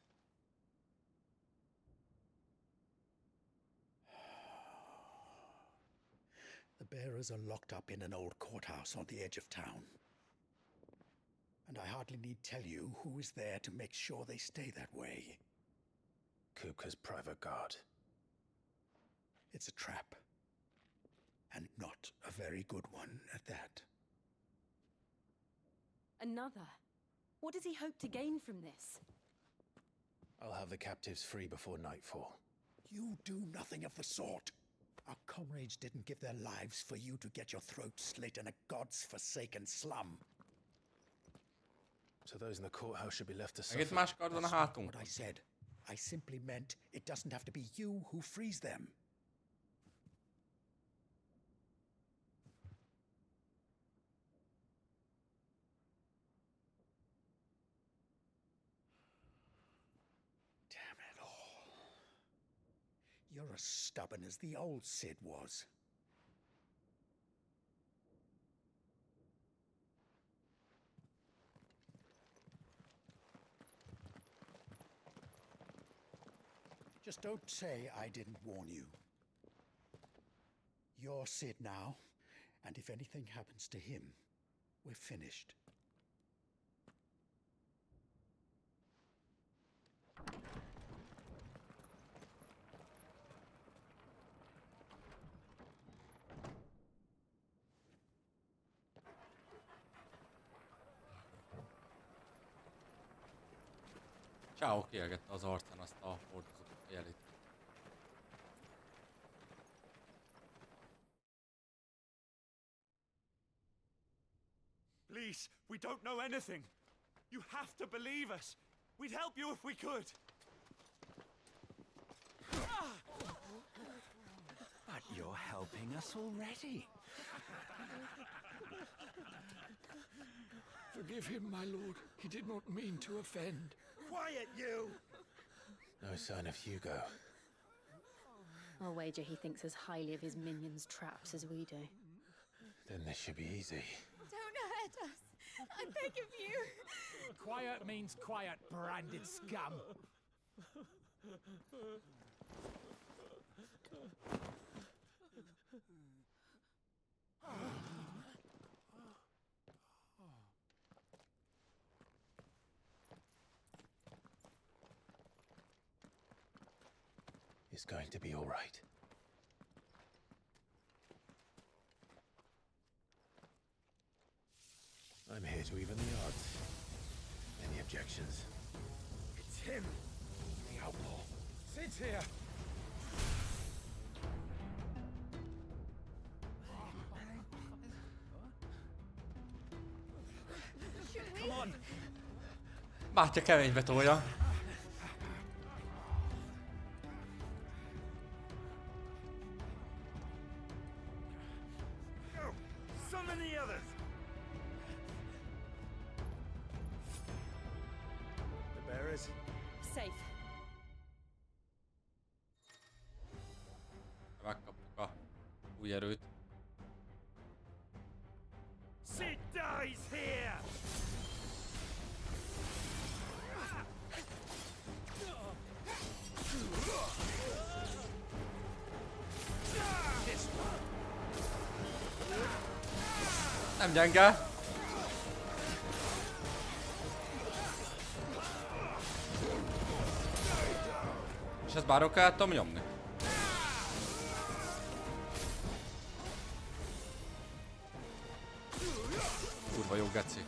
The bearers are locked up in an old courthouse on the edge of town. And I hardly need tell you who is there to make sure they stay that way. Kupka's private guard. It's a trap. And not a very good one at that. Another? What does he hope to gain from this? I'll have the captives free before nightfall. You do nothing of the sort. Our comrades didn't give their lives for you to get your throat slit in a god's-forsaken slum. So those in the courthouse should be left to Meg itt suffer. más kard van a That's not hátunk. what I said. I simply meant it doesn't have to be you who frees them. Damn it all. You're as stubborn as the old Sid was. Just don't say I didn't warn you. You're Sid now, and if anything happens to him, we're finished. Ciao, kielgette az arcán azt a hordozót a jelét. Please, we don't know anything. You have to believe us. We'd help you if we could. But you're helping us already. Forgive him, my lord. He did not mean to offend. Quiet, you! No sign of Hugo. I'll wager he thinks as highly of his minions' traps as we do. Then this should be easy. Don't hurt us. I beg of you. Quiet means quiet, branded scum. It's going to be all right. I'm here to even the odds. Any objections? It's him, the outlaw. Sit here. Come on! Bátya keménybe tolja. Go! Summon the others! The bearers? Safe. Megkaptuk a új erőt. Sid dies here! Nem gyenge. És ezt bárokká át tudom nyomni. Kurva jó geci.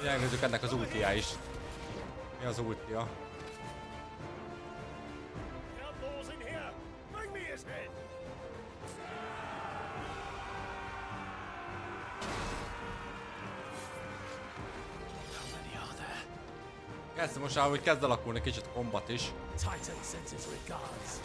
Megnézzük ennek az ultijá is. Mi az ultija? Outlaws in here! Bring me his head! How many are there? Kezd most már, hogy kezd alakulni kicsit a kombat is. Titan sends his regards.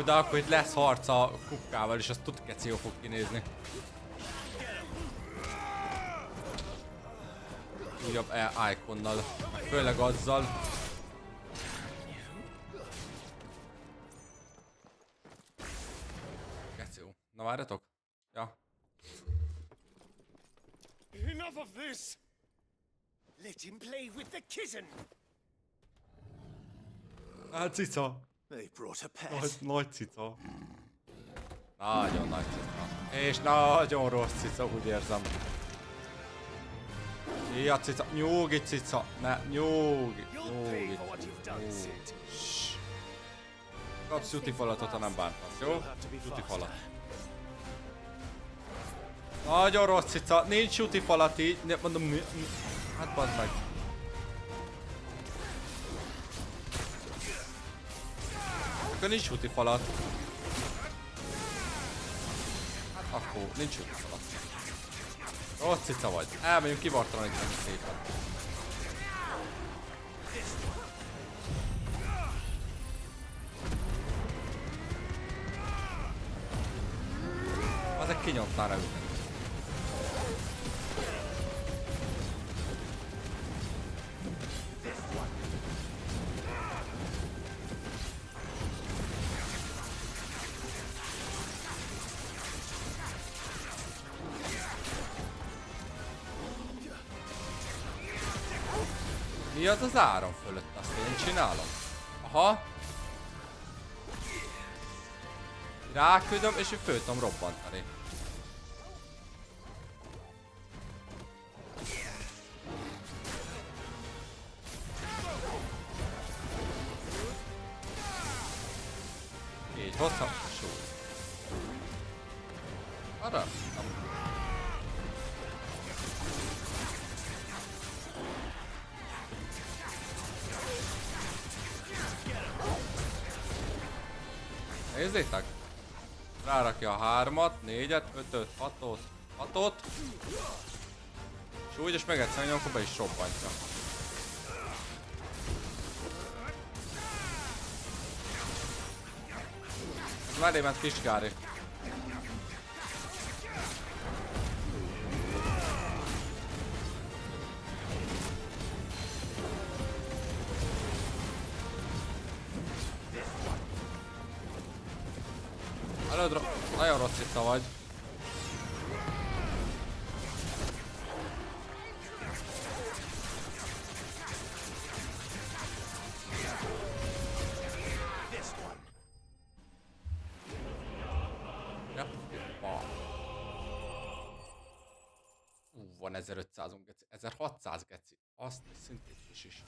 De akkor itt lesz harc a kukkával, és az tud keci jó fog kinézni. Újabb iconnal, főleg azzal. Keci jó. Na várjatok? Ja. Enough of this! Let him play with the kitten! Hát cica. They brought a pet. Nagy cica. Nagyon nagy cica. És nagyon rossz cica, úgy érzem. Szia cica, nyugi cica, ne, nyugi. Kapsz jutifalatot, ha nem bántasz, jó? Jutifalat. Nagyon rossz cica, nincs jutifalat így, mondom, hát bazd meg. Akkor nincs jutifalat. Hát akkor nincs jutifalat. Rossz cica vagy. Elmegyünk kivartalanítani szépen. Azek kinyomtál rá őket. Mi az az áram fölött? Azt én csinálom. Aha. Ráküldöm, és ő föl tudom robbantani. Hoztam. Arra? Nézzétek! Rárakja a 3-at, 4-et, 5-öt, 6-ot, és úgy, és meg egyszer nyomkor be is robbantja. Ez mellé ment Kiskári. Nagyon rossz itt vagy. Ja, van 1500 geci, 1600 geci. Azt szintén is.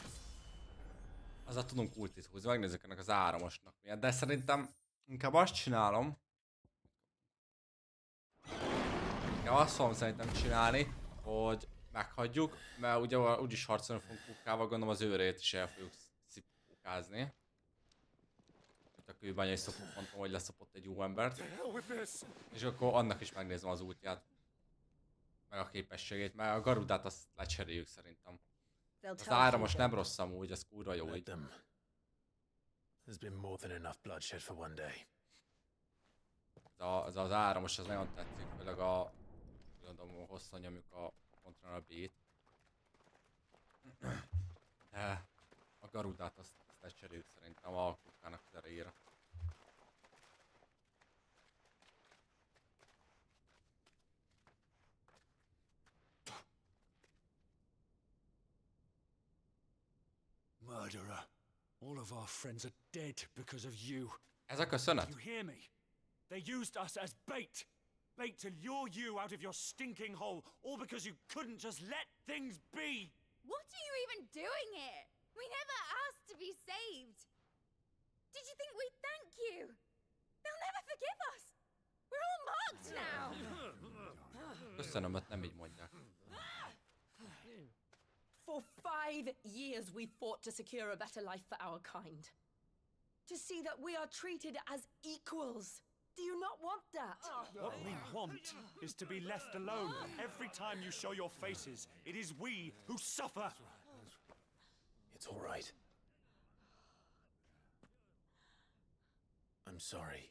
Azzal tudunk ultit húzni, megnézzük ennek az áramosnak milyen, de szerintem inkább azt csinálom. Azt fogom szerintem csinálni, hogy meghagyjuk, mert ugye úgyis harcolni fogunk kukkával, gondolom az őrét is el fogjuk szipókázni. Itt a kőbányai szopók mondtam, hogy leszopott egy jó embert. És akkor annak is megnézem az útját. Meg a képességét, mert a garudát azt lecseréljük szerintem. Az áramos nem rossz amúgy, ez kurva jó így. There's been more than enough bloodshed for one day. Az áramos az nagyon tetszik, főleg a gondolom hosszan nyomjuk a Control B-t. De a garudát azt lecseréljük szerintem a kukkának az erejére. Murderer. All of our friends are dead because of you. Ez a köszönet? You hear me? They used us as bait. Bait to lure you out of your stinking hole, all because you couldn't just let things be. What are you even doing here? We never asked to be saved. Did you think we'd thank you? They'll never forgive us. We're all marked now. Köszönöm, hogy nem így mondják. For 5 years we fought to secure a better life for our kind. To see that we are treated as equals. Do you not want that? What we want is to be left alone. Every time you show your faces, it is we who suffer. It's all right. I'm sorry.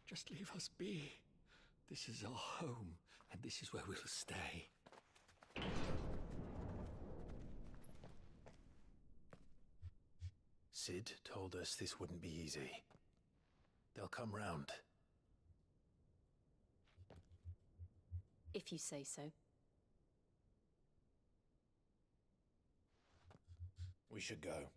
Just leave us be. This is our home, and this is where we'll stay. Sid told us this wouldn't be easy. They'll come round. If you say so. We should go.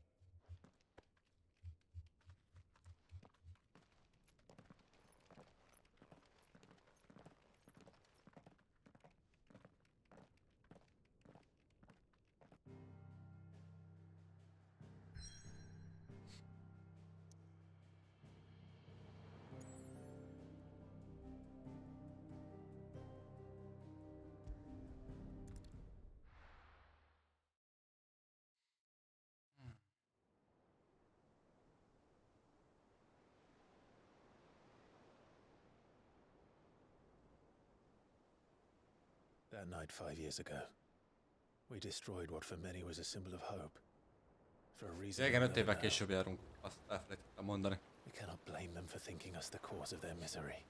That night 5 years ago, we destroyed what for many was a symbol of hope. For a reason igen, 5 évvel később járunk, azt elfelejtettem mondani. We cannot blame them for thinking us the cause of their misery.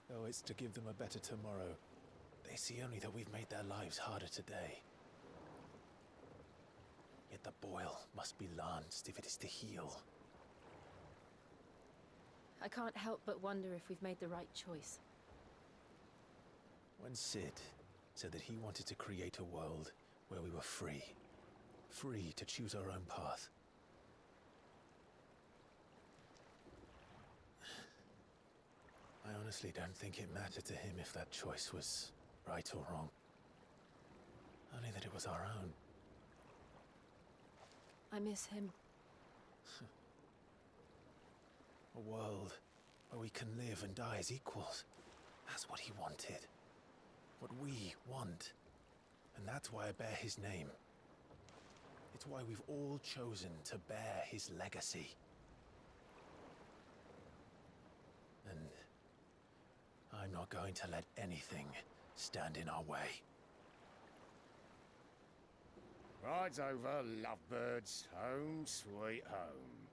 Though it's to give them a better tomorrow, they see only that we've made their lives harder today. Yet the boil must be lanced if it is to heal. I can't help but wonder if we've made the right choice. When Sid said that he wanted to create a world where we were free to choose our own path, I honestly don't think it mattered to him if that choice was right or wrong. Only that it was our own. I miss him. A world where we can live and die as equals. That's what he wanted. What we want. And that's why I bear his name. It's why we've all chosen to bear his legacy. And I'm not going to let anything stand in our way. Rides over, lovebirds, home sweet home.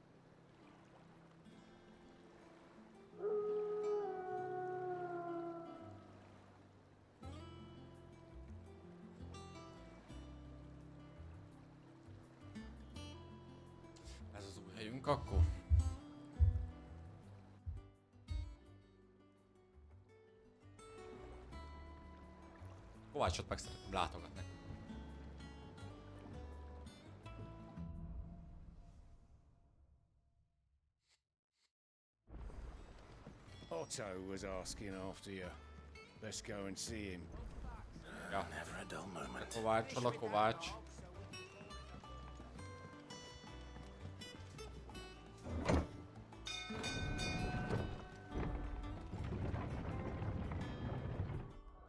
Ez az új helyünk akkor. Kovácsot meg szeretném látogatni. Otto was asking after you. Let's go and see him. Ja. Never a dull moment. Kovács, hol a Kovács?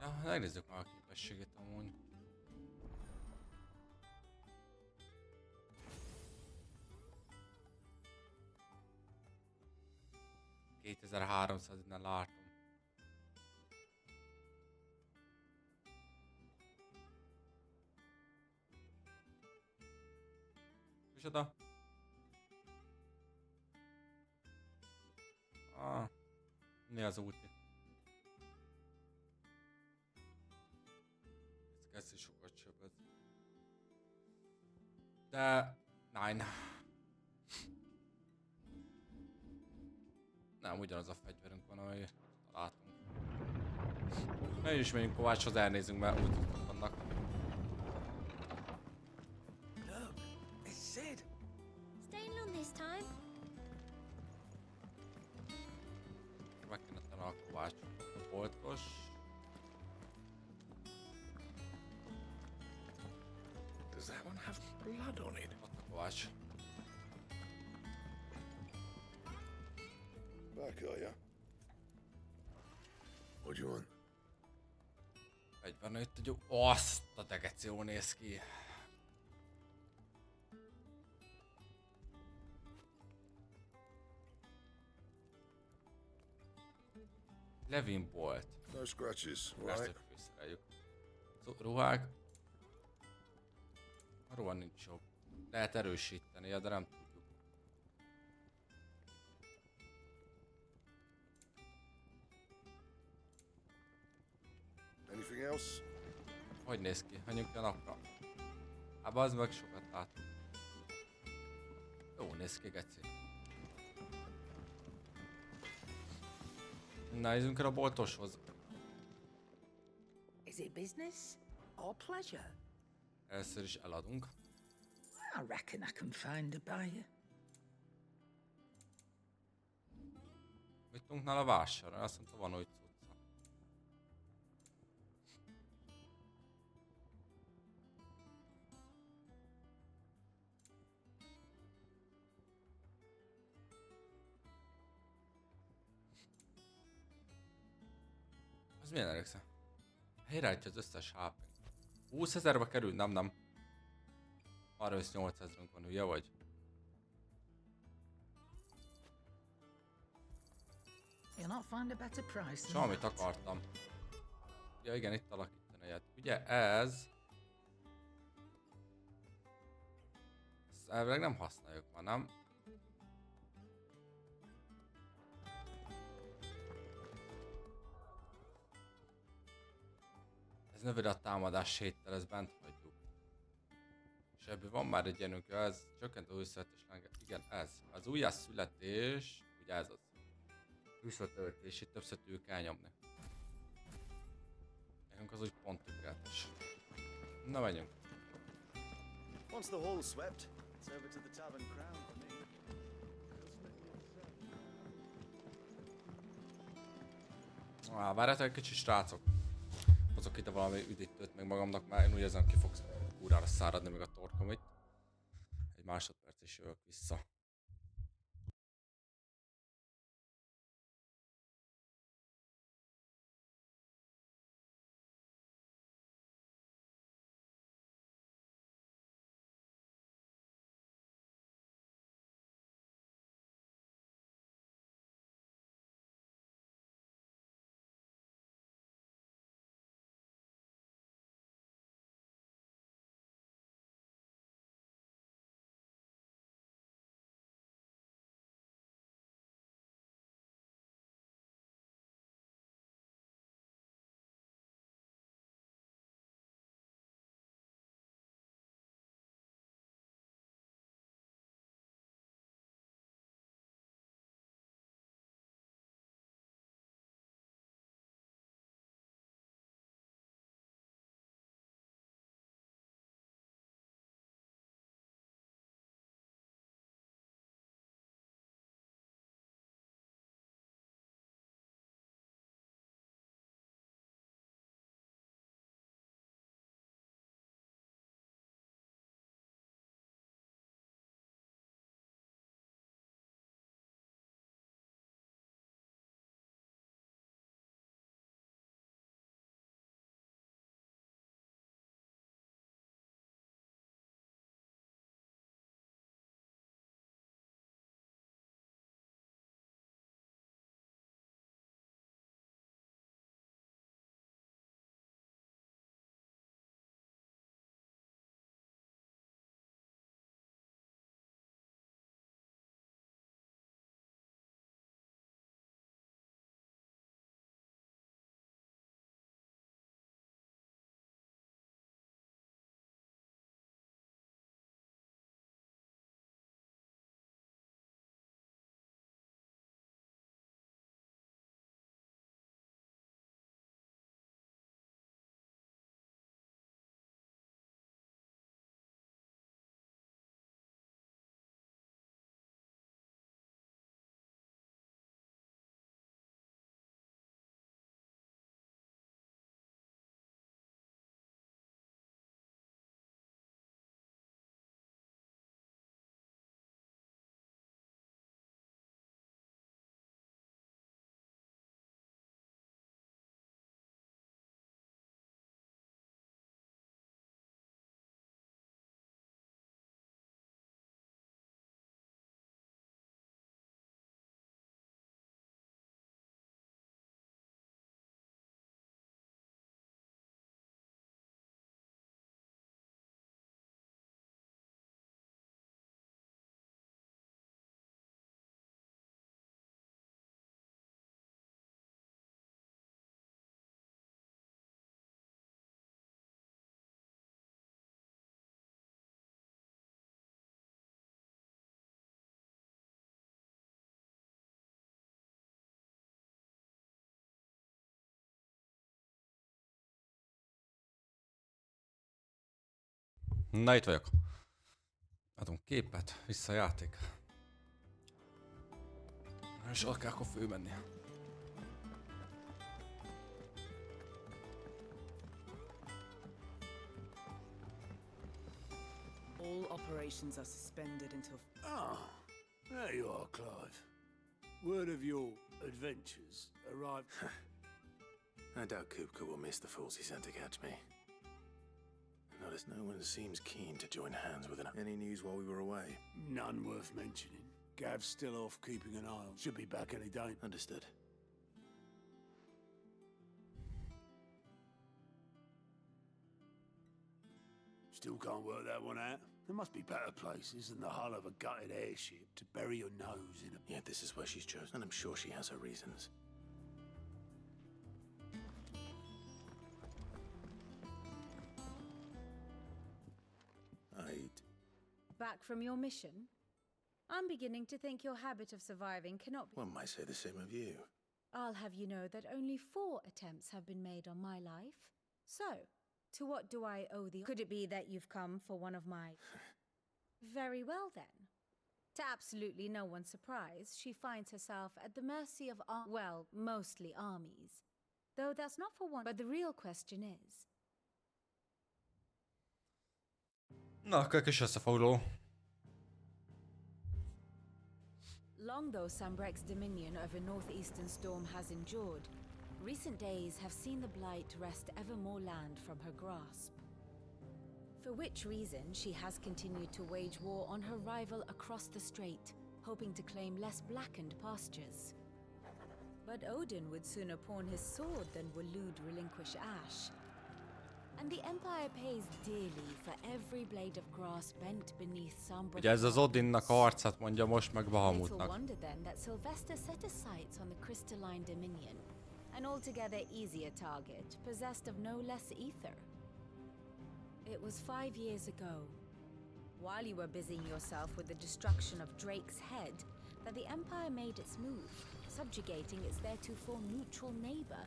Ja, megnézzük már a képességét amúgy. $2300 innen látom. Micsoda? Ah, mi az úti? Ez kezdi sokat csöpöd. De... Nein. Nem, ugyanaz a fegyverünk van, ahogy találtunk. Mi is megyünk Kovácshoz, elnézünk, mert úgy tudtok vannak. Look, it's Sid. Staying long this time? Meg kéne tenni a Kovácsot, a boltos. Does that one have blood on it? Ott a Kovács. Back, are ya? What do you want? Egyben itt egy jó... Azt a degeci jól néz ki. Levin Bolt. No scratches, Ezt right? főszereljük. Ruhák. A ruha nincs jobb. Lehet erősíteni, de nem tudjuk. Anything else? Hogy néz ki? Menjünk ki a napra. Hát az meg sokat látunk. Jó néz ki, geci. Na, nézzünk el a boltoshoz. Is it business or pleasure? Először is eladunk. I reckon I can find a buyer. Mit tudunk nála vásárolni? Azt mondta, van úgy cucca. Az milyen elégsze? Helyreállítja az összes HP-nk. 20 000-be kerül? Nem. Arra össze 8000-ünk van, ugye vagy? You'll not find a better price Csak than amit that. akartam. Ja igen, itt alakítani egyet. Ugye ez... Ezt elvileg nem használjuk már, nem? Ez növeli a támadás héttel, ezt bent hagyjuk. És ebből van már egy ilyenünk, ez csökkent a újszületés lenge. Igen, ez. Az újjászületés, ugye ez az. Újszületés, itt többször tudjuk elnyomni. Nekünk az úgy pont tökéletes. Na menjünk. Once the hall's swept, it's over to the Tavern Crown for me. Várjátok egy kicsit, srácok. Hozok ide valami üdítőt meg magamnak, mert én úgy érzem, ki fog úrára száradni meg a torkom itt. Egy másodperc is jövök vissza. Na, itt vagyok. Adunk képet, vissza a játék. És ott kell akkor fölmenni. All operations are suspended until... Ah, there you are, Clive. Word of your adventures arrived... I doubt Kupka will miss the fools he sent to catch me. Notice no one seems keen to join hands with an... Any news while we were away? None worth mentioning. Gav's still off keeping an eye on. Should be back any day. Understood. Still can't work that one out. There must be better places than the hull of a gutted airship to bury your nose in a... Yet this is where she's chosen, and I'm sure she has her reasons. Back from your mission? I'm beginning to think your habit of surviving cannot be... One might say the same of you. I'll have you know that only 4 attempts have been made on my life. So, to what do I owe the... Could it be that you've come for one of my... Very well then. To absolutely no one's surprise, she finds herself at the mercy of well, mostly armies. Though that's not for one, but the real question is... Na, akkor kis összefoglaló. Long though Sambrek's dominion over northeastern Storm has endured, recent days have seen the Blight wrest ever more land from her grasp. For which reason she has continued to wage war on her rival across the strait, hoping to claim less blackened pastures. But Odin would sooner pawn his sword than Waloed relinquish Ash. And the Empire pays dearly for every blade of grass bent beneath Sambrek's. Ugye ez az Odinnak a arcát mondja most meg Bahamutnak. Little wonder then that Sylvester set his sights on the crystalline dominion, an altogether easier target, possessed of no less ether. It was 5 years ago, while you were busying yourself with the destruction of Drake's head, that the Empire made its move, subjugating its theretofore neutral neighbor.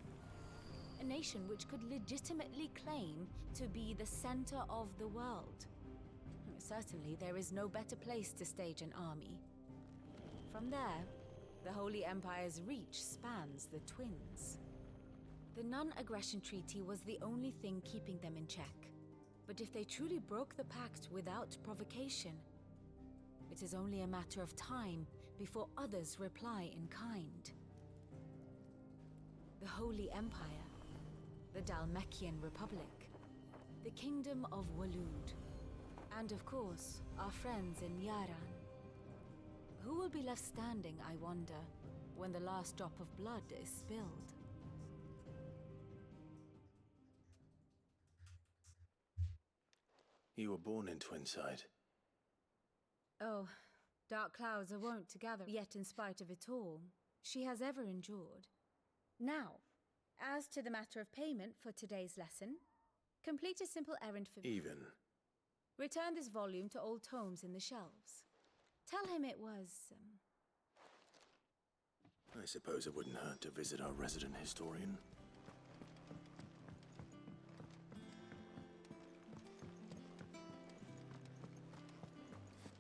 A nation which could legitimately claim to be the center of the world. Certainly, there is no better place to stage an army. From there, the Holy Empire's reach spans the Twins. The non-aggression treaty was the only thing keeping them in check. But if they truly broke the pact without provocation, it is only a matter of time before others reply in kind. The Holy Empire, the Dalmekian Republic, the Kingdom of Waloed, and of course, our friends in Yaran. Who will be left standing, I wonder, when the last drop of blood is spilled? You were born in Twinside. Oh, dark clouds are wont to gather, yet in spite of it all, she has ever endured. Now, as to the matter of payment for today's lesson, complete a simple errand for me. Even. Return this volume to old tomes in the shelves. Tell him it was, I suppose it wouldn't hurt to visit our resident historian.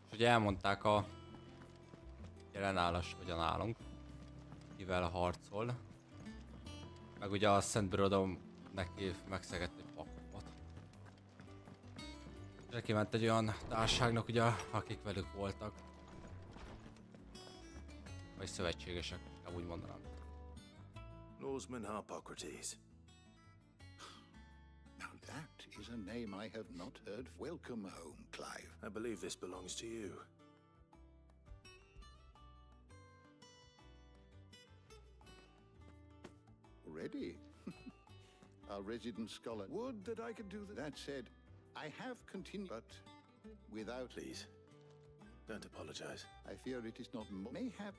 És ugye elmondták a jelenállás, hogyan állunk, kivel harcol. Meg ugye a Szent Birodalom neki megszegett egy paktumot. És kiment egy olyan társaságnak, ugye, akik velük voltak. Vagy szövetségesek, inkább úgy mondanám. Norseman Harpocrates. Now that is a name I have not heard. Welcome home, Clive. I believe this belongs to you. Ready? Our resident scholar. Would that I could do that. That said, I have continued, but without... Please, don't apologize. I fear it is not... Mayhap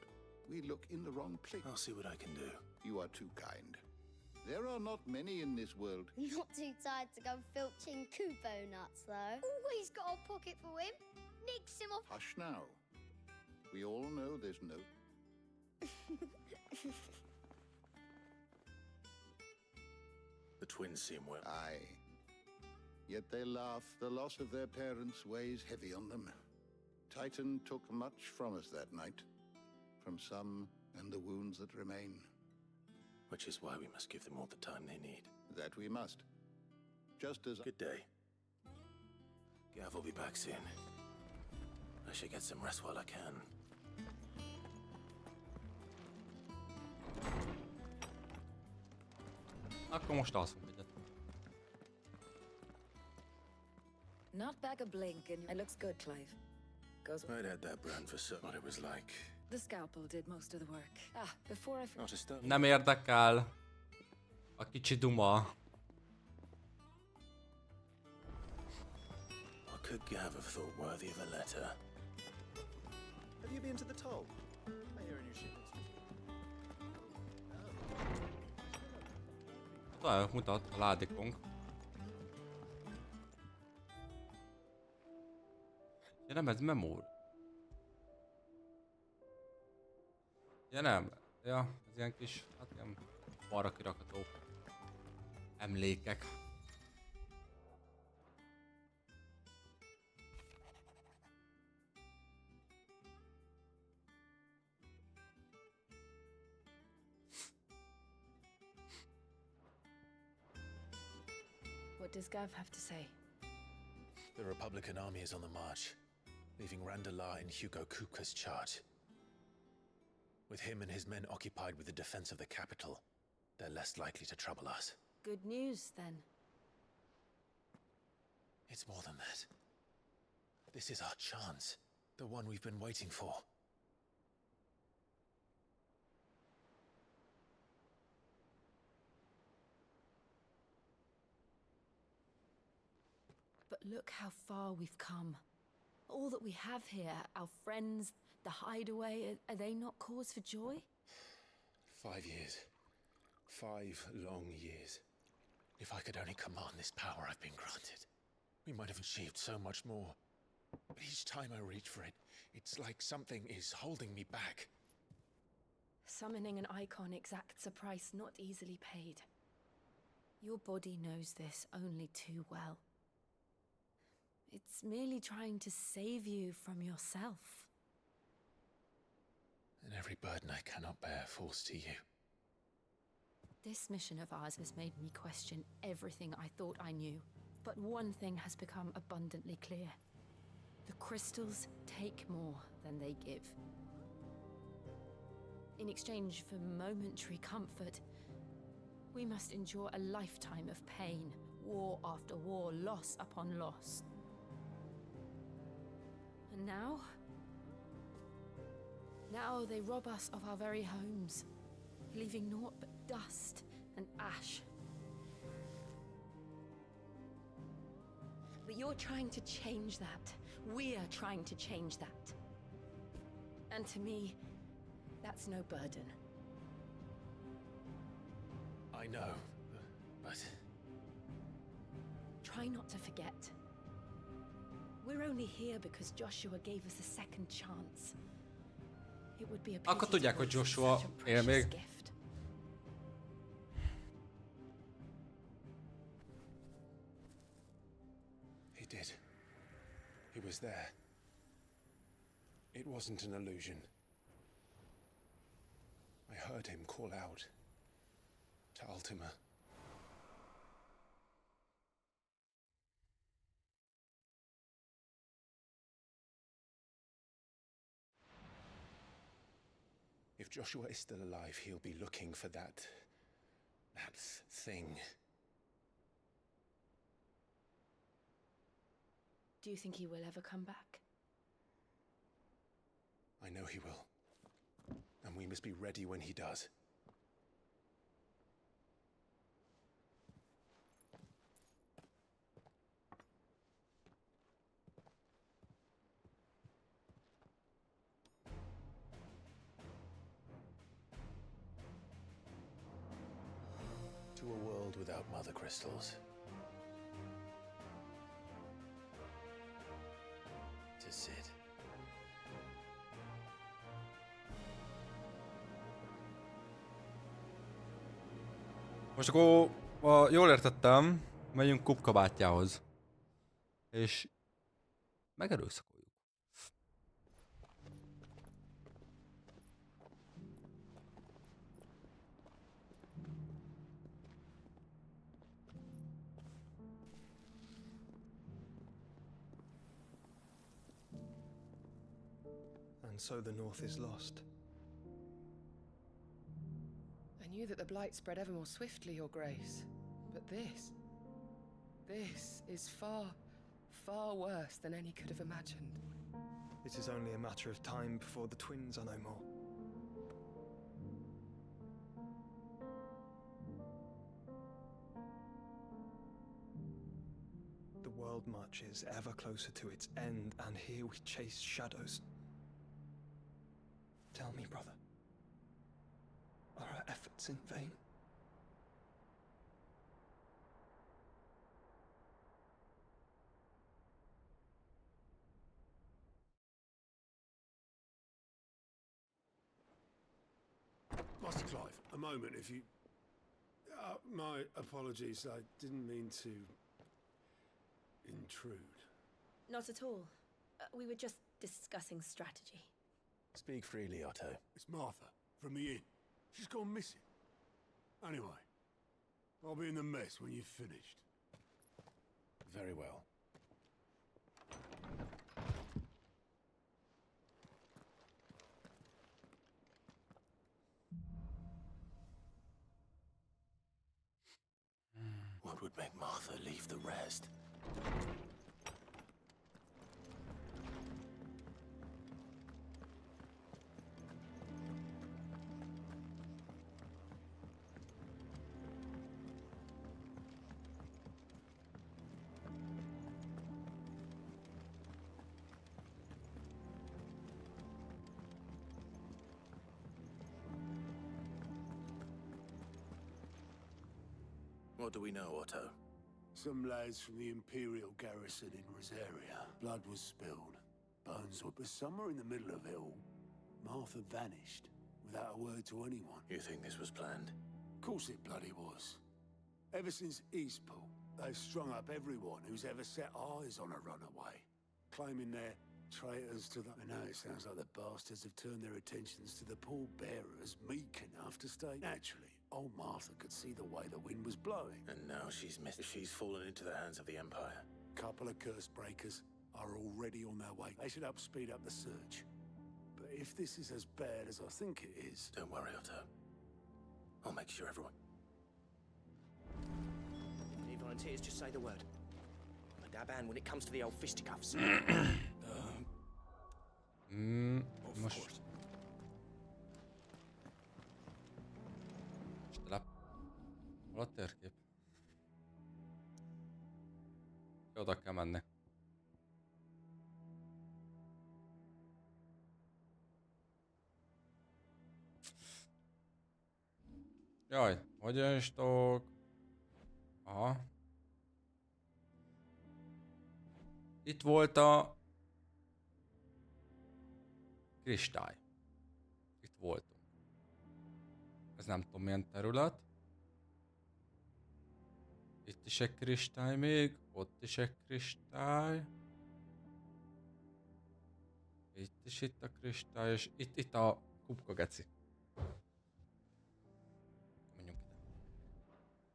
we look in the wrong place. I'll see what I can do. You are too kind. There are not many in this world. Not too tired to go filching Kubo nuts, though. Always got a pocket for him. Nicks him off. Hush now. We all know there's no... The twins seem well. Aye. Yet they laugh. The loss of their parents weighs heavy on them. Titan took much from us that night. From some and the wounds that remain. Which is why we must give them all the time they need. That we must. Just as... Good day. Gav will be back soon. I should get some rest while I can. Akkor most alszunk egyet. Not back a blink, and it looks good, Clive. Goes. I'd had that burn for so what it was like. The scalpel did most of the work. Ah, before I Not a stone. Nem érdekel. A kicsi duma. What could Gav have thought worthy of a letter? Have you been to the toll? I hear a new shipment. Mutat a ládikunk. Ja nem, ez memór. Ja nem. Ja, ez ilyen kis, hát ilyen balra kirakható emlékek. What does Gav have to say? The Republican army is on the march, leaving Randalar in Hugo Kupka's charge. With him and his men occupied with the defense of the capital, they're less likely to trouble us. Good news, then. It's more than that. This is our chance, the one we've been waiting for. But look how far we've come. All that we have here, our friends, the hideaway, are they not cause for joy? 5 years. 5 long years. If I could only command this power I've been granted, we might have achieved so much more. But each time I reach for it, it's like something is holding me back. Summoning an icon exacts a price not easily paid. Your body knows this only too well. It's merely trying to save you from yourself. And every burden I cannot bear falls to you. This mission of ours has made me question everything I thought I knew. But one thing has become abundantly clear. The crystals take more than they give. In exchange for momentary comfort, we must endure a lifetime of pain, war after war, loss upon loss. And now they rob us of our very homes, leaving naught but dust and ash. But you're trying to change that. We're trying to change that. And to me, that's no burden. I know, but... Try not to forget. We're only here because Joshua gave us a second chance. It would be a pity Akkor tudják, to hogy waste Joshua such a él precious még. gift. He did. He was there. It wasn't an illusion. I heard him call out to Ultima. If Joshua is still alive, he'll be looking for that thing. Do you think he will ever come back? I know he will. And we must be ready when he does. To a world without mother crystals. To Sid. Most akkor, ha jól értettem, megyünk Kupkabátyjához. És megerőszakoljuk. And so the North is lost. I knew that the Blight spread ever more swiftly, Your Grace. But this is far, far worse than any could have imagined. It is only a matter of time before the twins are no more. The world marches ever closer to its end, and here we chase shadows. Tell me, brother, are our efforts in vain? Master Clive, a moment, if you... my apologies, I didn't mean to... intrude. Not at all. We were just discussing strategy. Speak freely, Otto. It's Martha, from the inn. She's gone missing. Anyway, I'll be in the mess when you've finished. Very well. What would make Martha leave the rest? What do we know, Otto? Some lads from the Imperial garrison in Rosaria. Blood was spilled. Bones were... But somewhere in the middle of it all, Martha vanished without a word to anyone. You think this was planned? Of course it bloody was. Ever since Eastpool, they've strung up everyone who's ever set eyes on a runaway, claiming they're traitors to the... I know it sounds like the bastards have turned their attentions to the pallbearers meek enough to stay. Naturally, old Martha could see the way the wind was blowing. And now she's missed. She's fallen into the hands of the Empire. Couple of curse breakers are already on their way. They should speed up the search. But if this is as bad as I think it is... Don't worry, Otto. I'll make sure everyone... Any volunteers, just say the word. I'm a dab hand when it comes to the old fisticuffs. Most... Hol a térkép? Oda kell menni. Jaj, hogyan is tudok? Aha. Itt volt a kristály. Itt voltunk. Ez nem tudom milyen terület. Itt is egy kristály még, ott is egy kristály. Itt a kristály, és itt a kupka geci. Menjünk ide.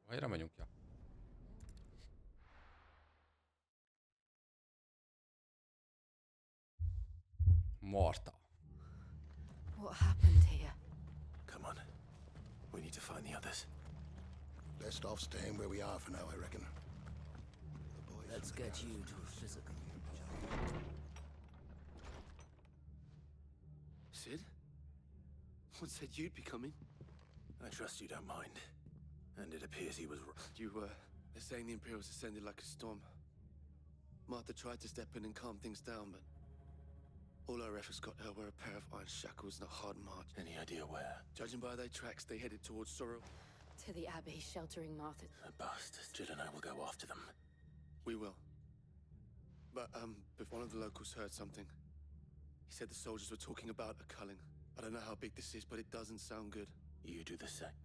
Helyre menjünk, ja. Marta. What happened here? Come on. We need to find the others. Best off staying where we are for now, I reckon. Let's get you to a physical. Sid? What said you'd be coming? I trust you don't mind. And it appears he was... You were. They're saying the Imperials ascended like a storm. Martha tried to step in and calm things down, but... all our efforts got her were a pair of iron shackles and a hard march. Any idea where? Judging by their tracks, they headed towards Sorrow. To the Abbey, sheltering Martha. The bastards. Jill and I will go after them. We will. But, if one of the locals heard something, he said the soldiers were talking about a culling. I don't know how big this is, but it doesn't sound good. You do the same.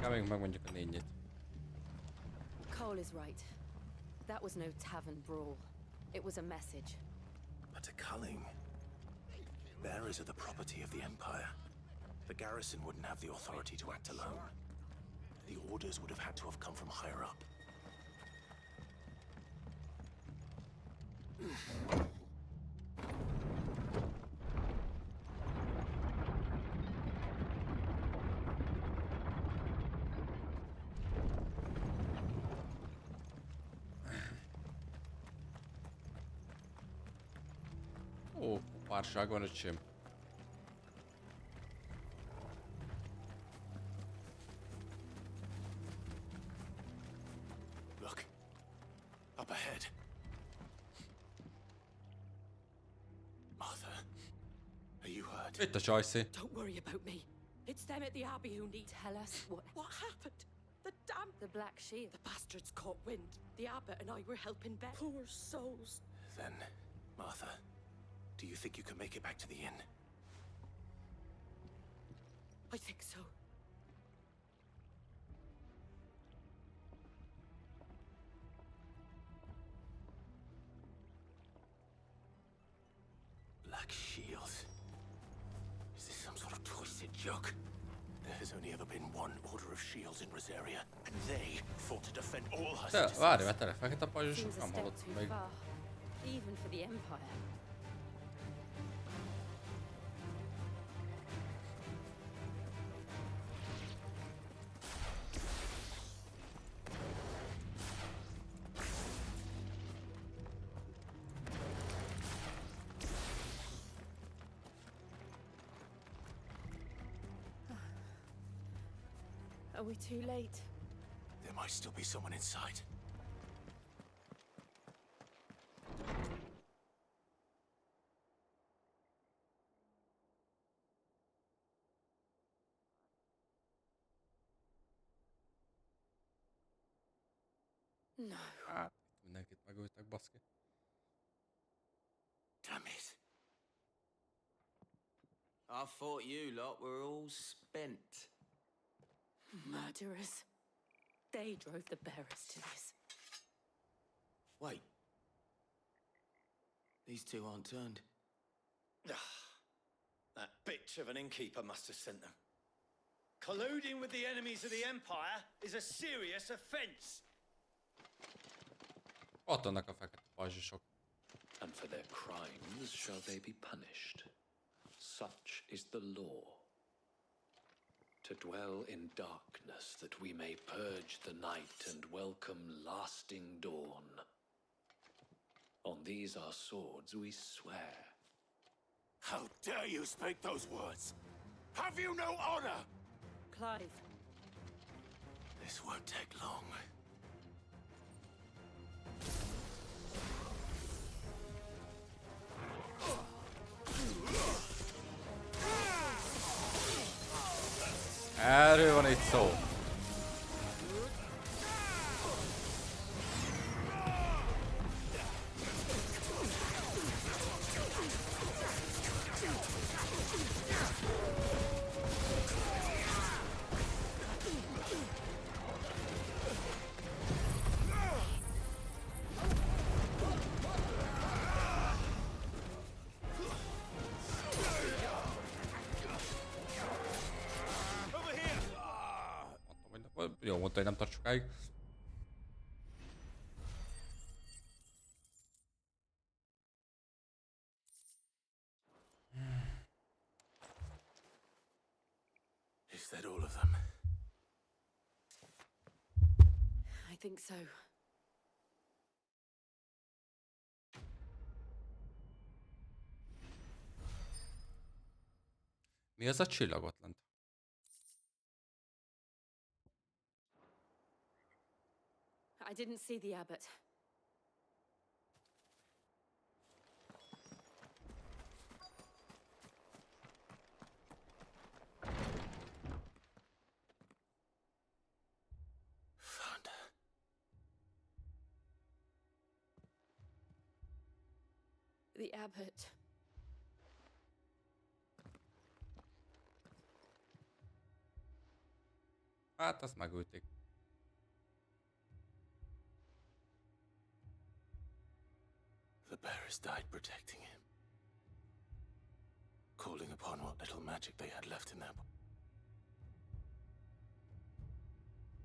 Kevünk meg mondjuk a négyet. Cole is right. That was no tavern brawl. It was a message. But a culling. Bearers are the property of the Empire. The garrison wouldn't have the authority to act alone. The orders would have had to have come from higher up. Ó, párság van, öcsém. Look. Up ahead. Martha. Are you hurt? Itt a csajszé. Don't worry about me. It's them at the Abbey who need... Tell us what happened. The damn... The Black Shield. The bastards caught wind. The abbot and I were helping Beth. Poor souls. Then, Martha, do you think you can make it back to the inn? I think so. Black Shield. Is this some sort of twisted joke? There has only ever been one Order of Shields in Rosaria, and they fought to defend all her De, citizens. várj, mert tényleg fekete pajzsosok Seems a nem step hallottam too még. far, even for the Empire. Are we too late? There might still be someone inside. No. Hát, mindenkit megöltek, baszki. Damn it. I thought you lot were all spent. Murderers. They drove the bearers to this. Wait. These two aren't turned. That bitch of an innkeeper must have sent them. Colluding with the enemies of the Empire is a serious offense. Ott vannak a fekete pajzsosok. And for their crimes shall they be punished. Such is the law. To dwell in darkness that we may purge the night and welcome lasting dawn. On these our swords we swear. How dare you speak those words? Have you no honor? Clive. This won't take long. Erről van itt szó. Jó, mondta, hogy nem tart sokáig. Is that all of them? I think so. Mi az a csillag ott lent? I didn't see the abbot. Found her. The abbot. Hát, azt megülték. The bearers died protecting him. Calling upon what little magic they had left in them.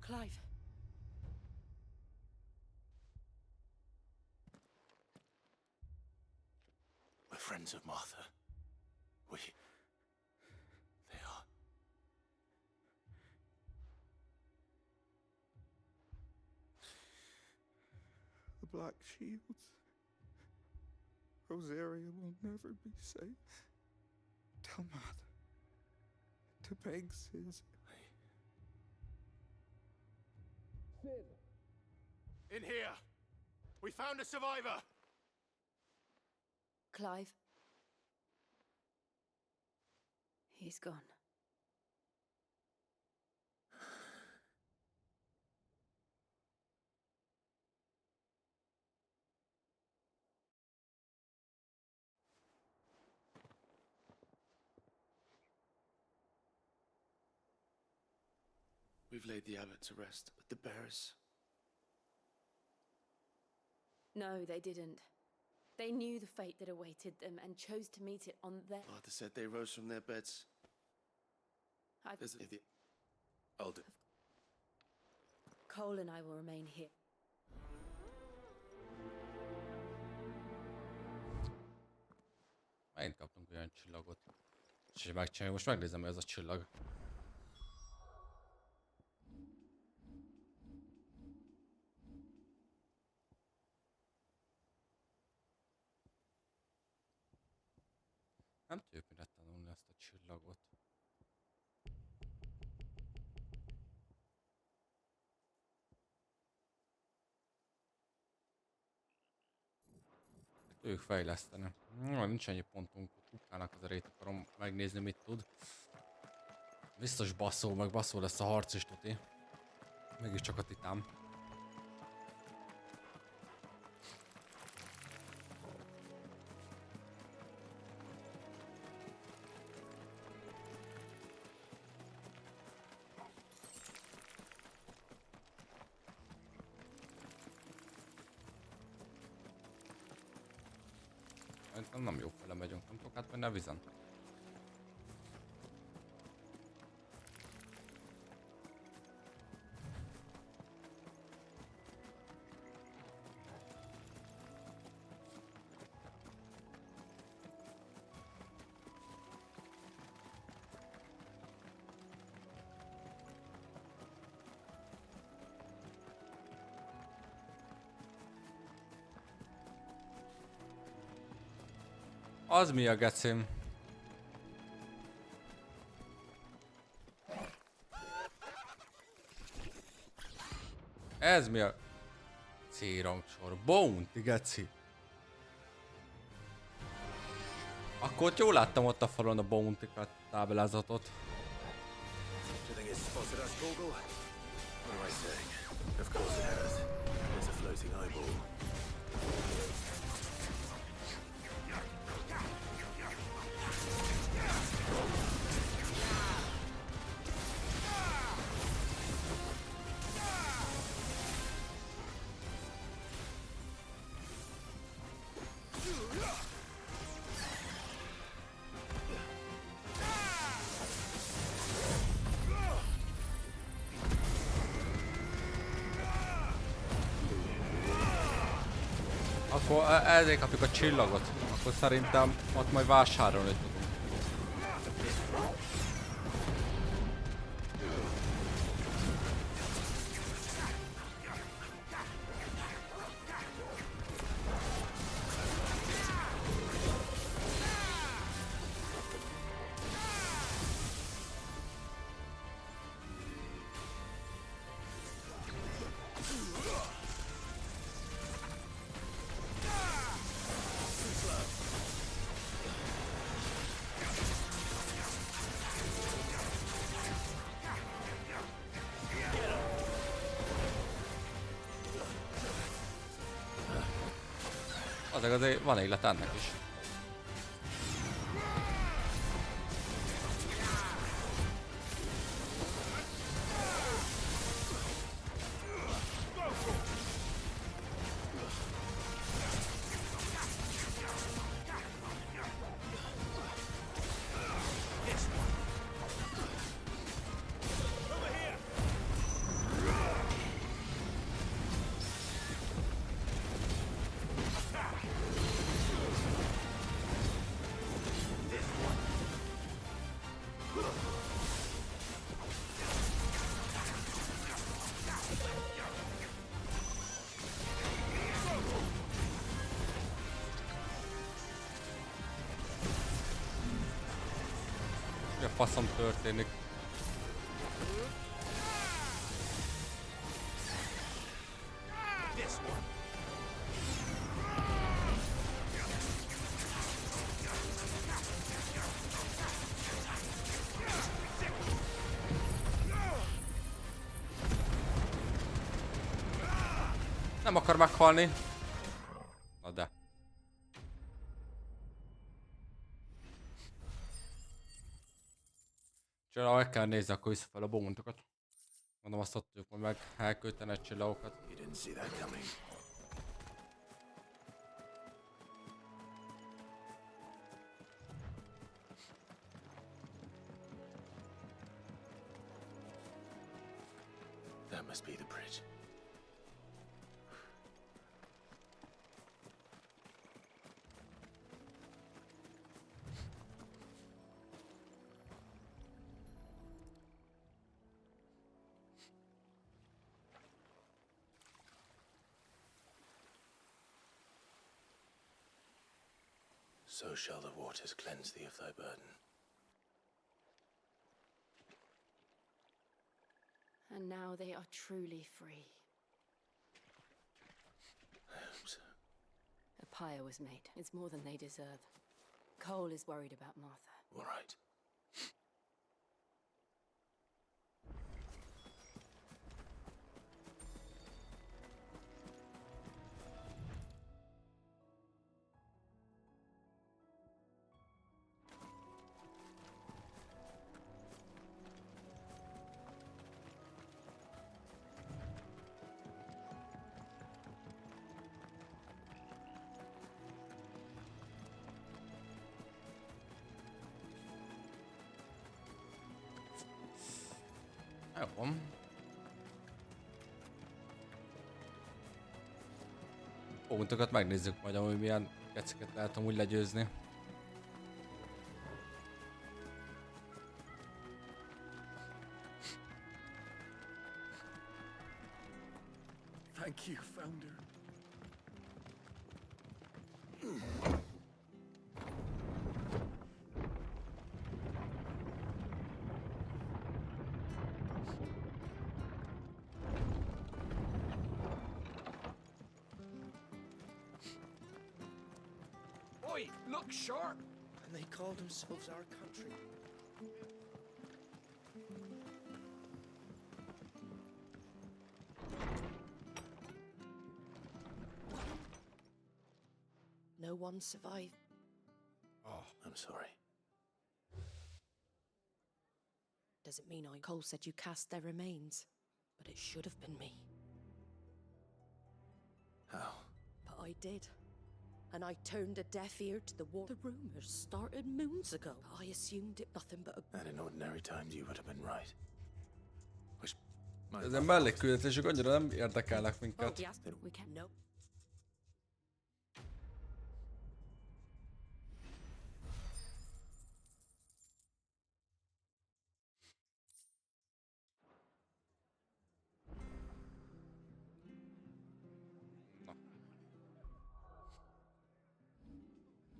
Clive. We're friends of Martha. They are. The Black Shields. Rosaria will never be safe. Tell Martha to beg Sis. In here! We found a survivor! Clive. He's gone. We've laid the abbot to rest, but the bearers... No, they didn't. They knew the fate that awaited them and chose to meet it on their... Martha said they rose from their beds. I've... There's I'll do. Cole and I will remain here. Megint kaptunk olyan csillagot. És megcsináljuk, most megnézem, hogy ez a csillag. Nem tudjuk mire tanulni ezt a csillagot. Tudjuk fejleszteni. Nincs ennyi pontunk. Kukának az erejét akarom megnézni, mit tud. Biztos basszó, meg basszó lesz a harc is, tuti. Mégiscsak a titán. Nem jó fele megyünk, nem tudok átmenni a vizen. Az mi a gecim? Ez mi a... C-rangsor. Bounty, geci. Akkor ott jól láttam ott a falon a bounty-kat, táblázatot. Do you think it's spotted us, Google? What am I saying? Of course it has. There's a floating eyeball. Akkor ezért kapjuk a csillagot. Akkor szerintem ott majd vásárolni tudunk. Azért van élet ennek is. Mi a faszom történik? Nem akar meghalni. Na de. Csak meg kell nézni, akkor vissza fel a bountokat. Mondom, azt ott tudjuk majd meg elkölteni egy csillagokat. That must be the bridge. So shall the waters cleanse thee of thy burden. And now they are truly free. I hope so. A pyre was made. It's more than they deserve. Cole is worried about Martha. All right. Jó. Pontokat megnézzük majd, hogy milyen keceket lehet amúgy legyőzni. Thank you, Founder. Oi, look sharp! And they call themselves our country. No one survived. Oh, I'm sorry. Doesn't mean Cole said you cast their remains, but it should have been me. How? But I did. And I turned a deaf ear to the war. The rumors started moons ago. I assumed it nothing but a... And in ordinary times you would have been right. Which... Ezen mellékküldetések annyira nem érdekelnek minket. We can... No.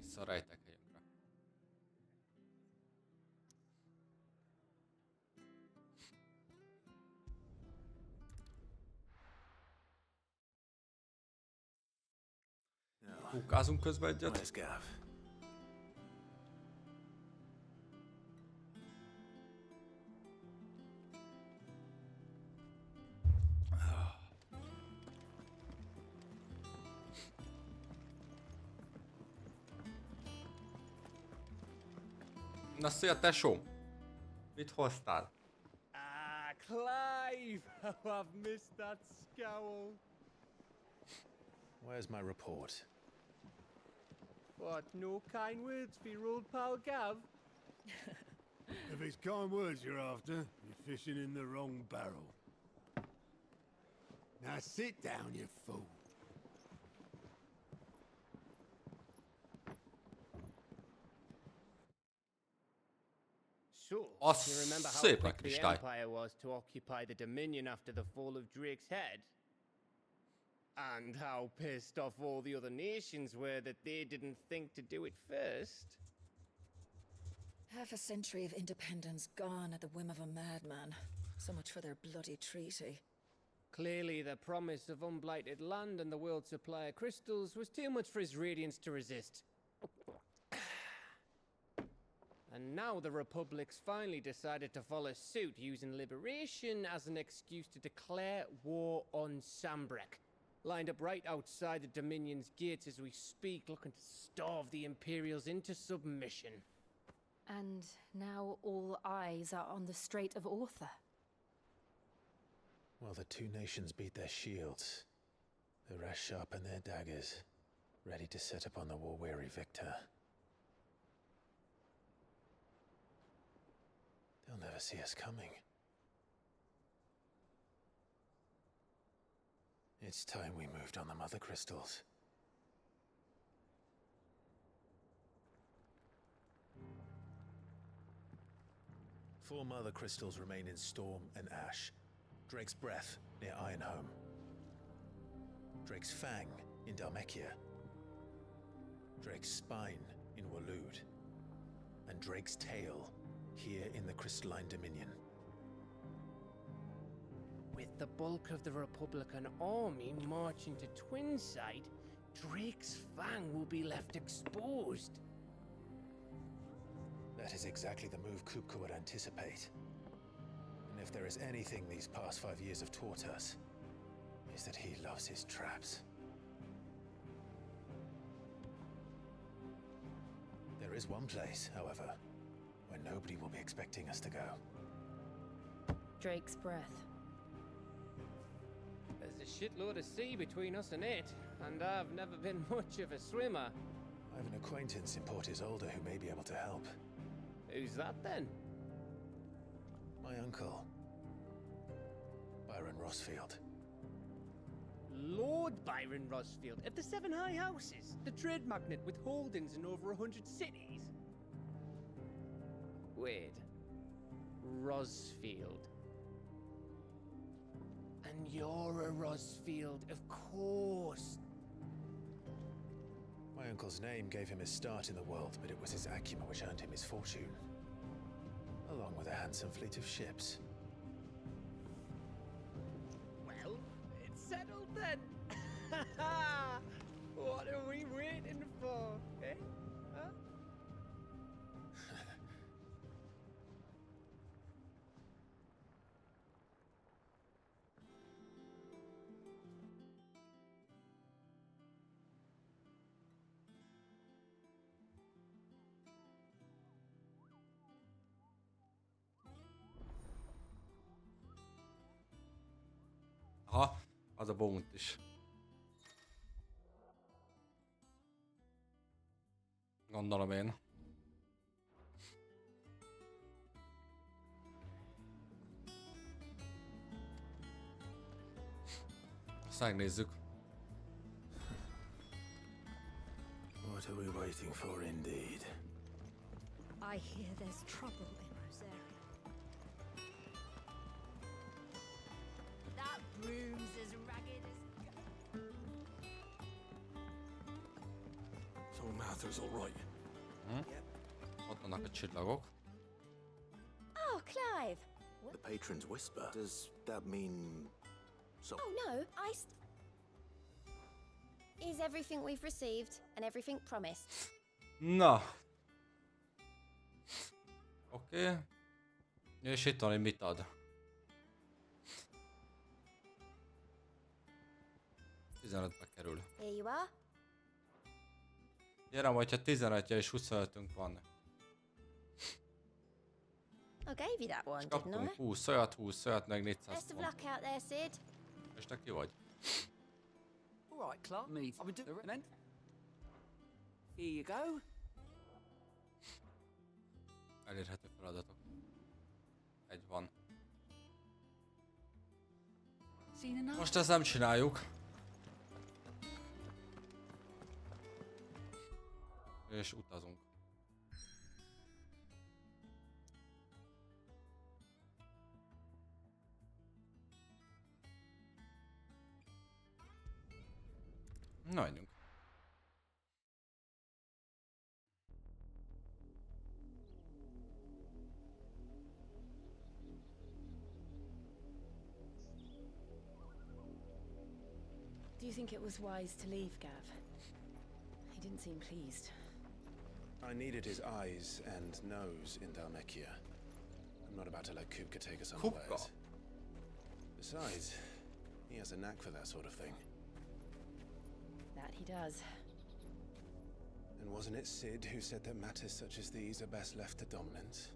Vissza a rejtekhelyünkre. Húkázunk közben egyet. Where's Gav? Na szia tesó! Mit hoztál? Ah, Clive! How I've missed that scowl. Where's my report? What, no kind words for your old pal Gav? If it's kind words you're after, you're fishing in the wrong barrel. Now sit down, you fool. So, Az you remember how szép quick nagy the kristály. Empire was to occupy the Dominion after the fall of Drake's head? And how pissed off all the other nations were that they didn't think to do it first? Half a century of independence gone at the whim of a madman. So much for their bloody treaty. Clearly, the promise of unblighted land and the world's supply of crystals was too much for his radiance to resist. And now the Republic's finally decided to follow suit, using liberation as an excuse to declare war on Sambrek. Lined up right outside the Dominion's gates as we speak, looking to starve the Imperials into submission. And now all eyes are on the Strait of Author. Well, the two nations beat their shields. The rest sharpen their daggers, ready to set upon the war-weary victor. They'll never see us coming. It's time we moved on the Mother Crystals. Four Mother Crystals remain in Storm and Ash. Drake's Breath near Ironhome. Drake's Fang in Dhalmekia. Drake's Spine in Waloed. And Drake's Tail here in the Crystalline Dominion. With the bulk of the Republican army marching to Twinside, Drake's Fang will be left exposed. That is exactly the move Kupka would anticipate. And if there is anything these past 5 years have taught us, is that he loves his traps. There is one place, however, where nobody will be expecting us to go. Drake's Breath. There's a shitload of sea between us and it, and I've never been much of a swimmer. I have an acquaintance in Port Isolde who may be able to help. Who's that then? My uncle, Byron Rosfield. Lord Byron Rosfield of the Seven High Houses, the trade magnate with holdings in over 100 cities. Wait, Rosfield. And you're a Rosfield, of course. My uncle's name gave him his start in the world, but it was his acumen which earned him his fortune, along with a handsome fleet of ships. Well, it's settled then. What are we waiting for, eh? Huh? Aha, az a bónt is. Gondolom én. Azt megnézzük. What are we waiting for, indeed? I hear there's trouble in Rosaria. That broom's as ragged as... So Martha's all right. Ott vannak a csillagok. Oh, Clive! The patron's whisper. Does that mean so? Oh, no, Is everything we've received and everything promised? Na. Oké. És itt van, hogy mit ad. 15-be kerül. Here you are. Gyere, hogyha 15-je és 25-ünk van. I gave you that one, És didn't kaptunk I? 20 olyat, meg 400 Best of pont. luck out there, Sid. És te ki vagy? All right, Clark. I've been doing then. Here you go. Elérhető feladatok. Egy van. Seen enough? Most ezt nem csináljuk. És utazunk. Na, menjünk. Do you think it was wise to leave, Gav? He didn't seem pleased. I needed his eyes and nose in Dhalmekia. I'm not about to let Kupka take us unawares. Besides, he has a knack for that sort of thing. That he does. And wasn't it Sid who said that matters such as these are best left to dominance?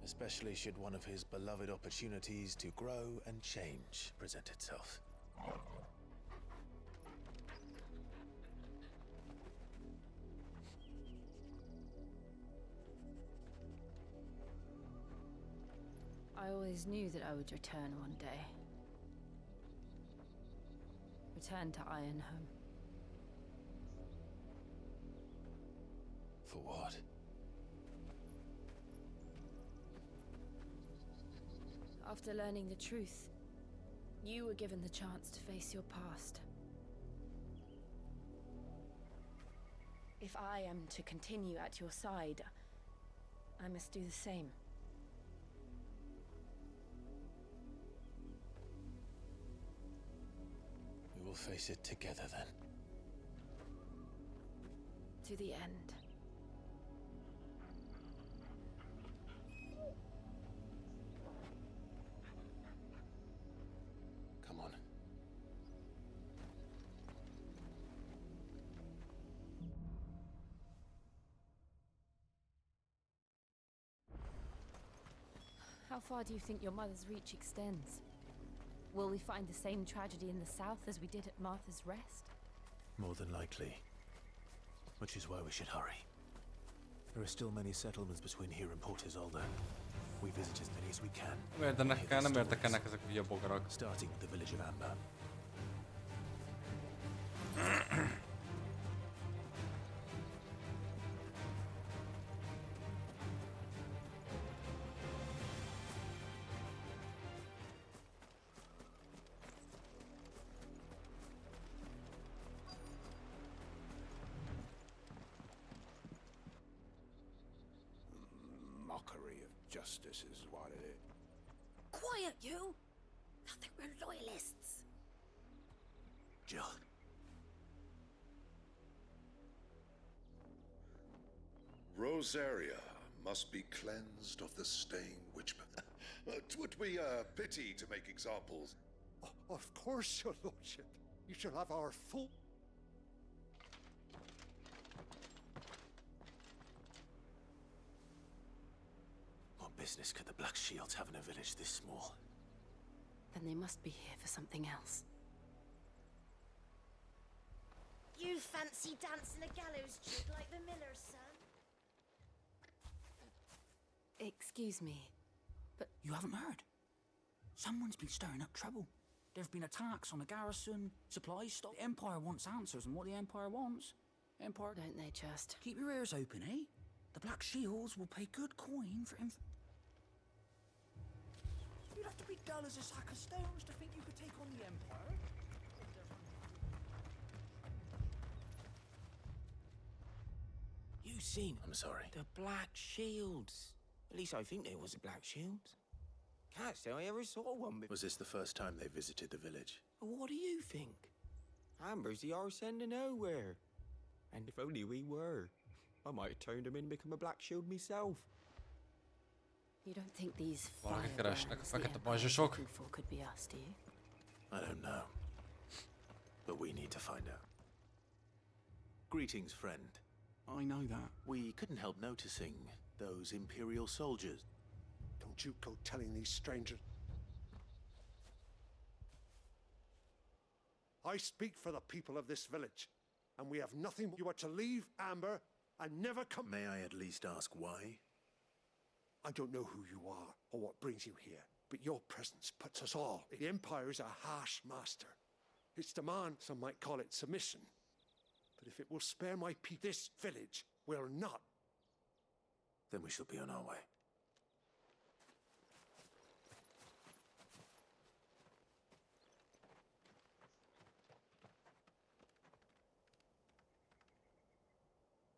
Especially should one of his beloved opportunities to grow and change present itself. I always knew that I would return one day. return to Ironhome. For what? After learning the truth, you were given the chance to face your past. If I am to continue at your side, I must do the same. We will face it together then. To the end. Come on. How far do you think your mother's reach extends? Will we find the same tragedy in the south as we did at Martha's Rest? More than likely. Which is why we should hurry. There are still many settlements between here and Port Isolde. We visit as many as we can. Nem érdekelnek ezek a hülye bogarak. Starting with the village of Amber. Mockery of justice is what it is. Quiet, you! I think we're loyalists. Jill. Rosaria must be cleansed of the stain which... 'Twould be a pity to make examples. Of course, your lordship. You shall have our full... What business could the Black Shields have in a village this small? Then they must be here for something else. You fancy dancing a gallows jig like the miller's son? Excuse me, but... You haven't heard? Someone's been stirring up trouble. There have been attacks on the garrison, supplies stopped. The Empire wants answers, and what the Empire wants... Empire... Don't they just... Keep your ears open, eh? The Black Shields will pay good coin for You'd have to be dull as a sack of stones to think you could take on the Empire. You seen? I'm sorry. The Black Shields. At least I think there was a Black Shields. Can't say I ever saw one before. Was this the first time they visited the village? What do you think? Amber's the arse end of nowhere. And if only we were. I might have turned him in and become a Black Shield myself. You don't think these Valakit keresnek a firebrands the fekete Empire's pajzsosok? looking for could be us, do you? I don't know. But we need to find out. Greetings, friend. I know that. We couldn't help noticing those Imperial soldiers. Don't you go telling these strangers. I speak for the people of this village, and we have nothing. You are to leave Amber and never come. May I at least ask why? I don't know who you are or what brings you here, but your presence puts us all. The Empire is a harsh master. Its demand, some might call it submission. But if it will spare my people, this village will not. Then we shall be on our way.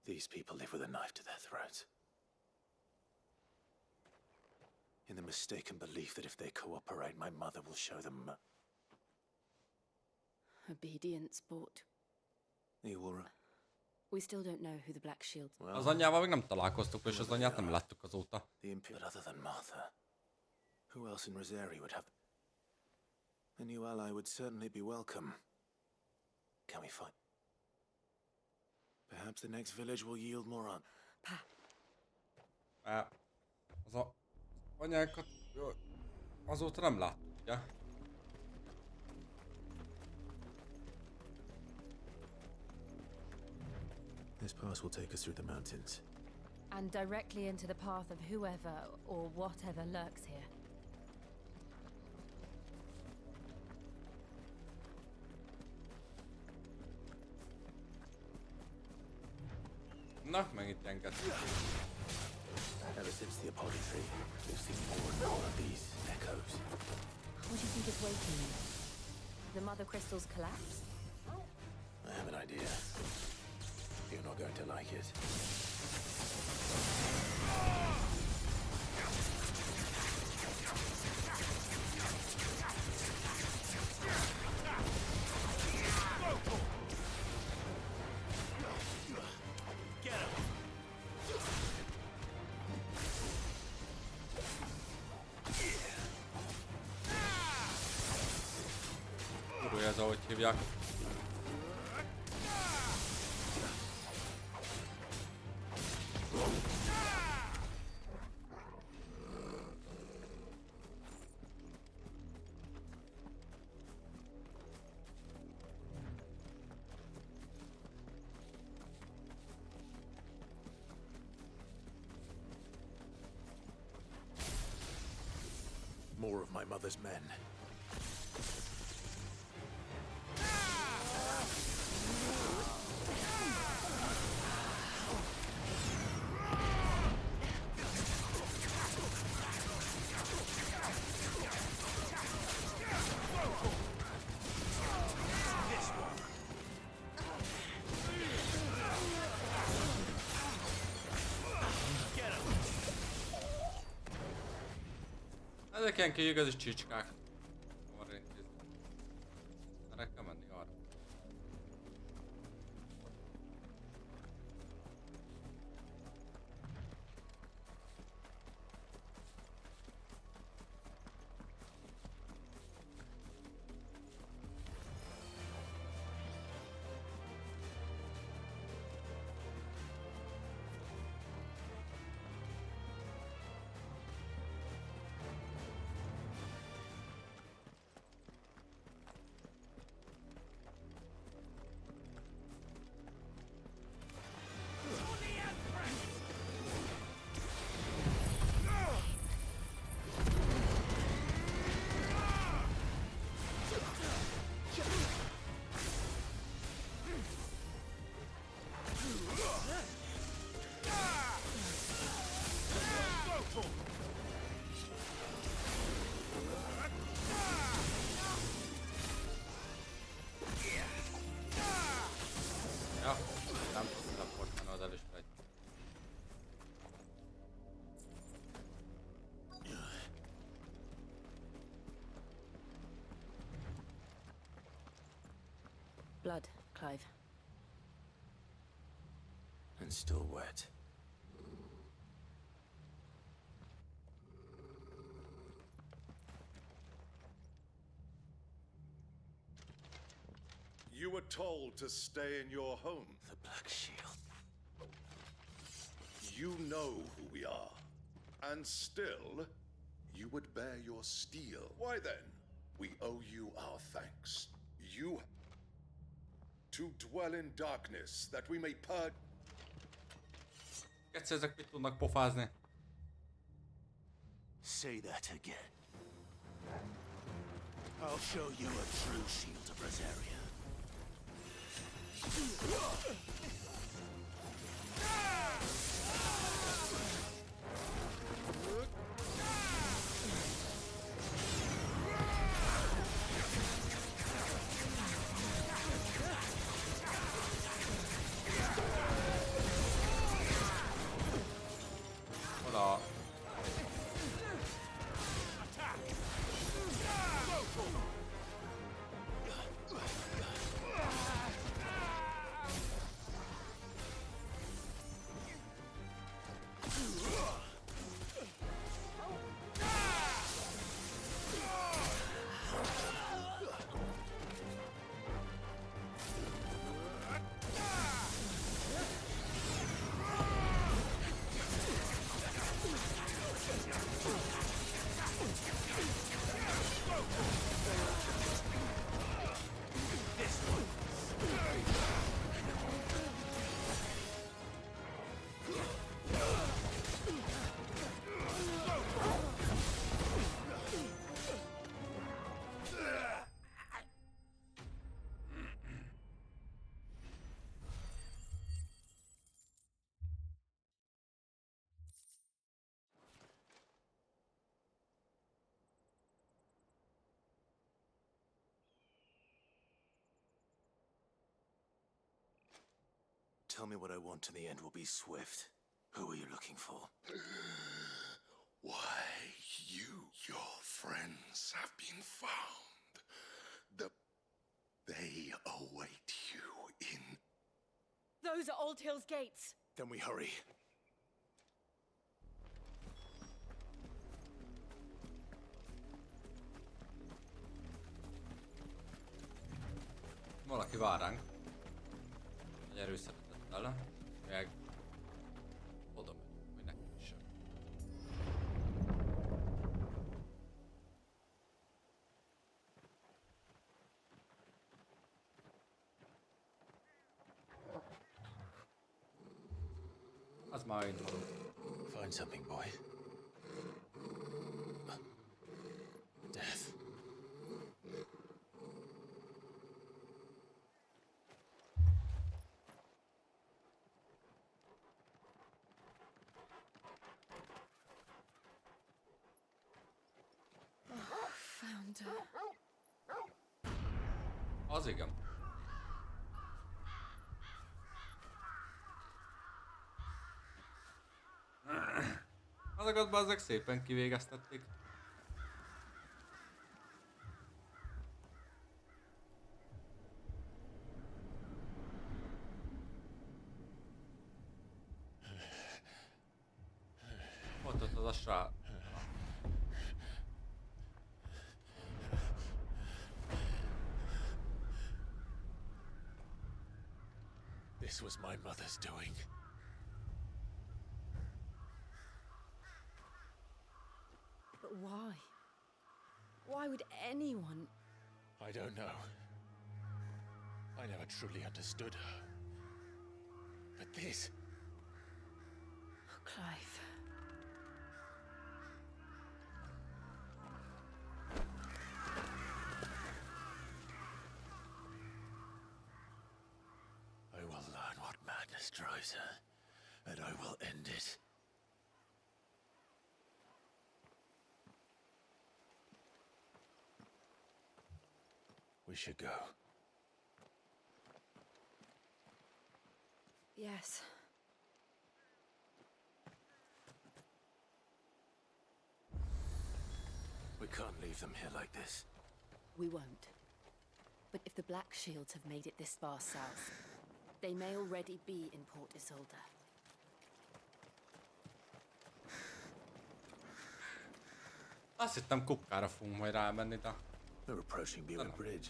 These people live with a knife to their throats. In the mistaken belief that if they cooperate, my mother will show them... Obedience bought. You will... We still don't know who the Black Shield... Az anyjával még nem találkoztuk, és az anyját nem láttuk azóta. But other than Martha, who else in Rosaria would have... A new ally would certainly be welcome. Can we find... Perhaps the next village will yield more on. Az anyákat azóta nem láttuk, ugye? This pass will take us through the mountains. And directly into the path of whoever or whatever lurks here. vannak, megint ilyen kettő. Ever since the apology, we've seen more and more of these echoes. What do you think is waking me? The mother crystals collapse? I have an idea. You're not going to like it. Kurva ez, ahogy hívják. More of my mother's men. Ezek ilyen kis igazi csicskák. Arra intézni. Erre kell menni arra. Ja, nem teleportálna az elős megy. Blood, Clive. And still wet. You were told to stay in your home. The Black Shield. You know who we are. And still, you would bear your steel. Why then? We owe you our thanks. You to dwell in darkness, that we may purge. Egyszer ezek mit tudnak pofázni? Say that again. I'll show you a true shield of Rosaria. Oda. tell me what I want and the end will be swift. Who are you looking for? Why, your friends have been found. They await you in... Those are Old Hill's gates. Then we hurry. Valaki vár ránk. Egy erős szeretettel. Meg oda megyünk, hogy nekem is jön. Az már itt van. Find something, boy. Death. Found her. Az igen. Azokat bazzak szépen kivégeztették. Ott az a srác. This was my mother's doing. But why? Why would anyone... I don't know. I never truly understood her. But this... Oh, Clive. I will learn what madness drives her, and I will end it. We should go. Yes. We can't leave them here like this. We won't. But if the Black Shields have made it this far south, they may already be in Port Isolde. Azt hittem kukkára fogunk majd rámenni, de... We're approaching Buick Bridge.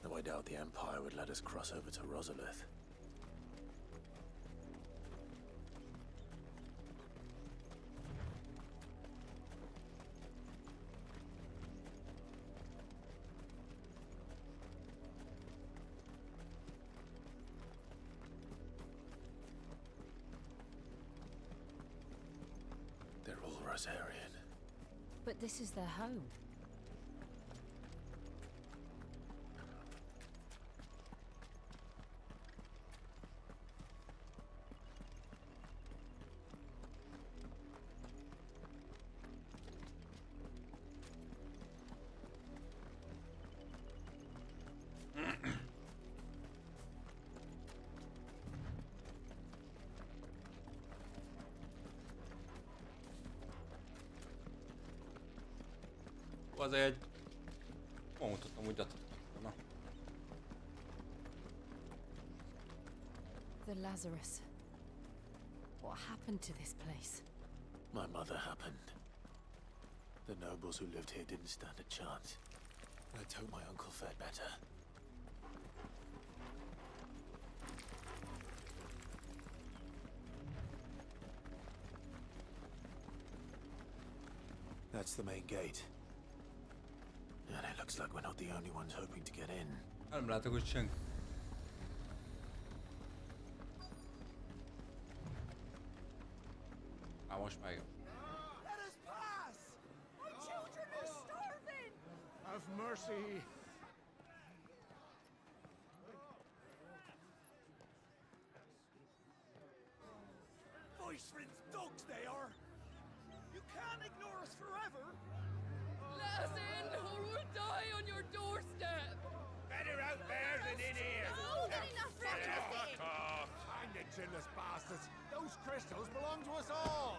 Though I doubt the Empire would let us cross over to Rosalith. They're all Rosarian. But this is their home. Azért egy pontot úgy adhatnak. Na. The Lazarus. What happened to this place? My mother happened. The nobles who lived here didn't stand a chance. Let's hope my uncle fared better. That's the main gate. And it looks like we're not the only ones hoping to get in. Nem látok, hogy senki. Most meg. Let us pass! My children are starving! Have mercy! Voice-rinsed dogs they are! You can't ignore us forever! Let us in, or we'll die on your doorstep! Better out there than in here! More than enough for everything! chinless bastards! Those crystals belong to us all!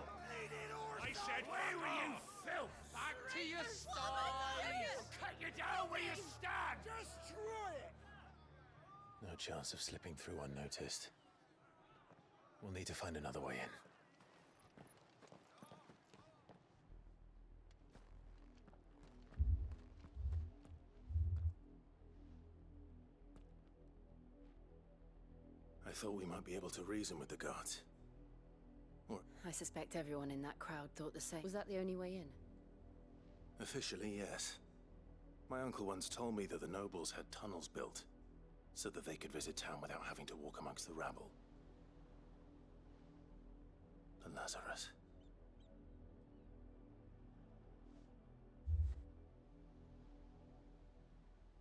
I said, where were you, filth? Back to your sties! I'll cut you down where you stand! Destroy it! No chance of slipping through unnoticed. We'll need to find another way in. I thought we might be able to reason with the guards. I suspect everyone in that crowd thought the same. Was that the only way in? Officially, yes. My uncle once told me that the nobles had tunnels built, so that they could visit town without having to walk amongst the rabble. The Lazarus.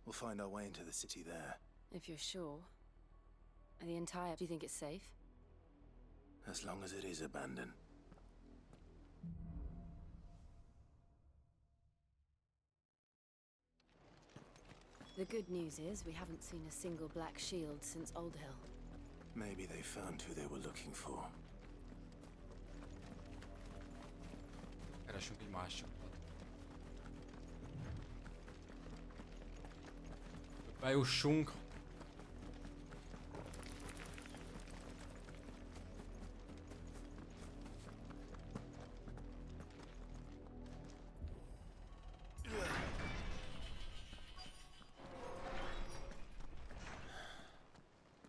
We'll find our way into the city there. If you're sure. And the entire... Do you think it's safe? As long as it is abandoned. The good news is we haven't seen a single black shield since Old Hill. Maybe they found who they were looking for. Keresünk egy más csapatot. Bejussunk.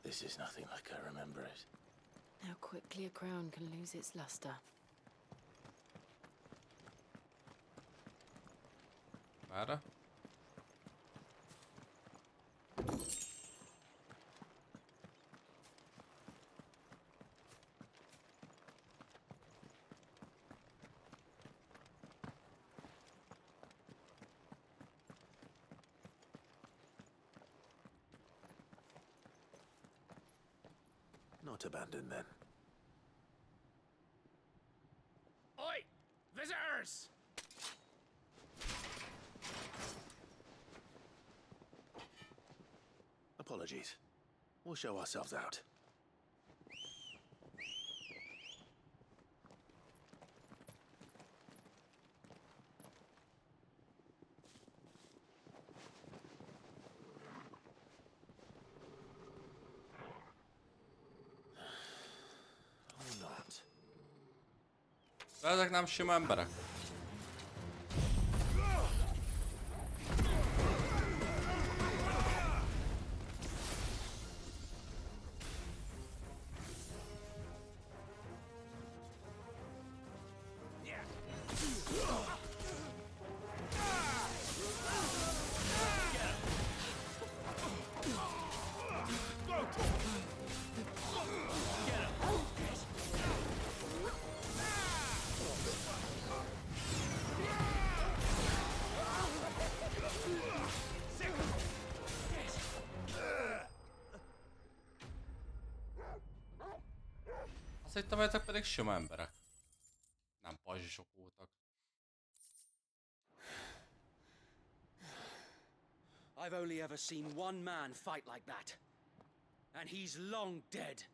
This is nothing like I remember it. How quickly a crown can lose its luster. Merre? Not abandoned then. Oi! Visitors! Apologies. We'll show ourselves out. De ezek nem sima emberek. Azt hittem, ezek pedig sima emberek. Nem pajzsisok voltak. I've only ever seen one man fight like that. And he's long dead.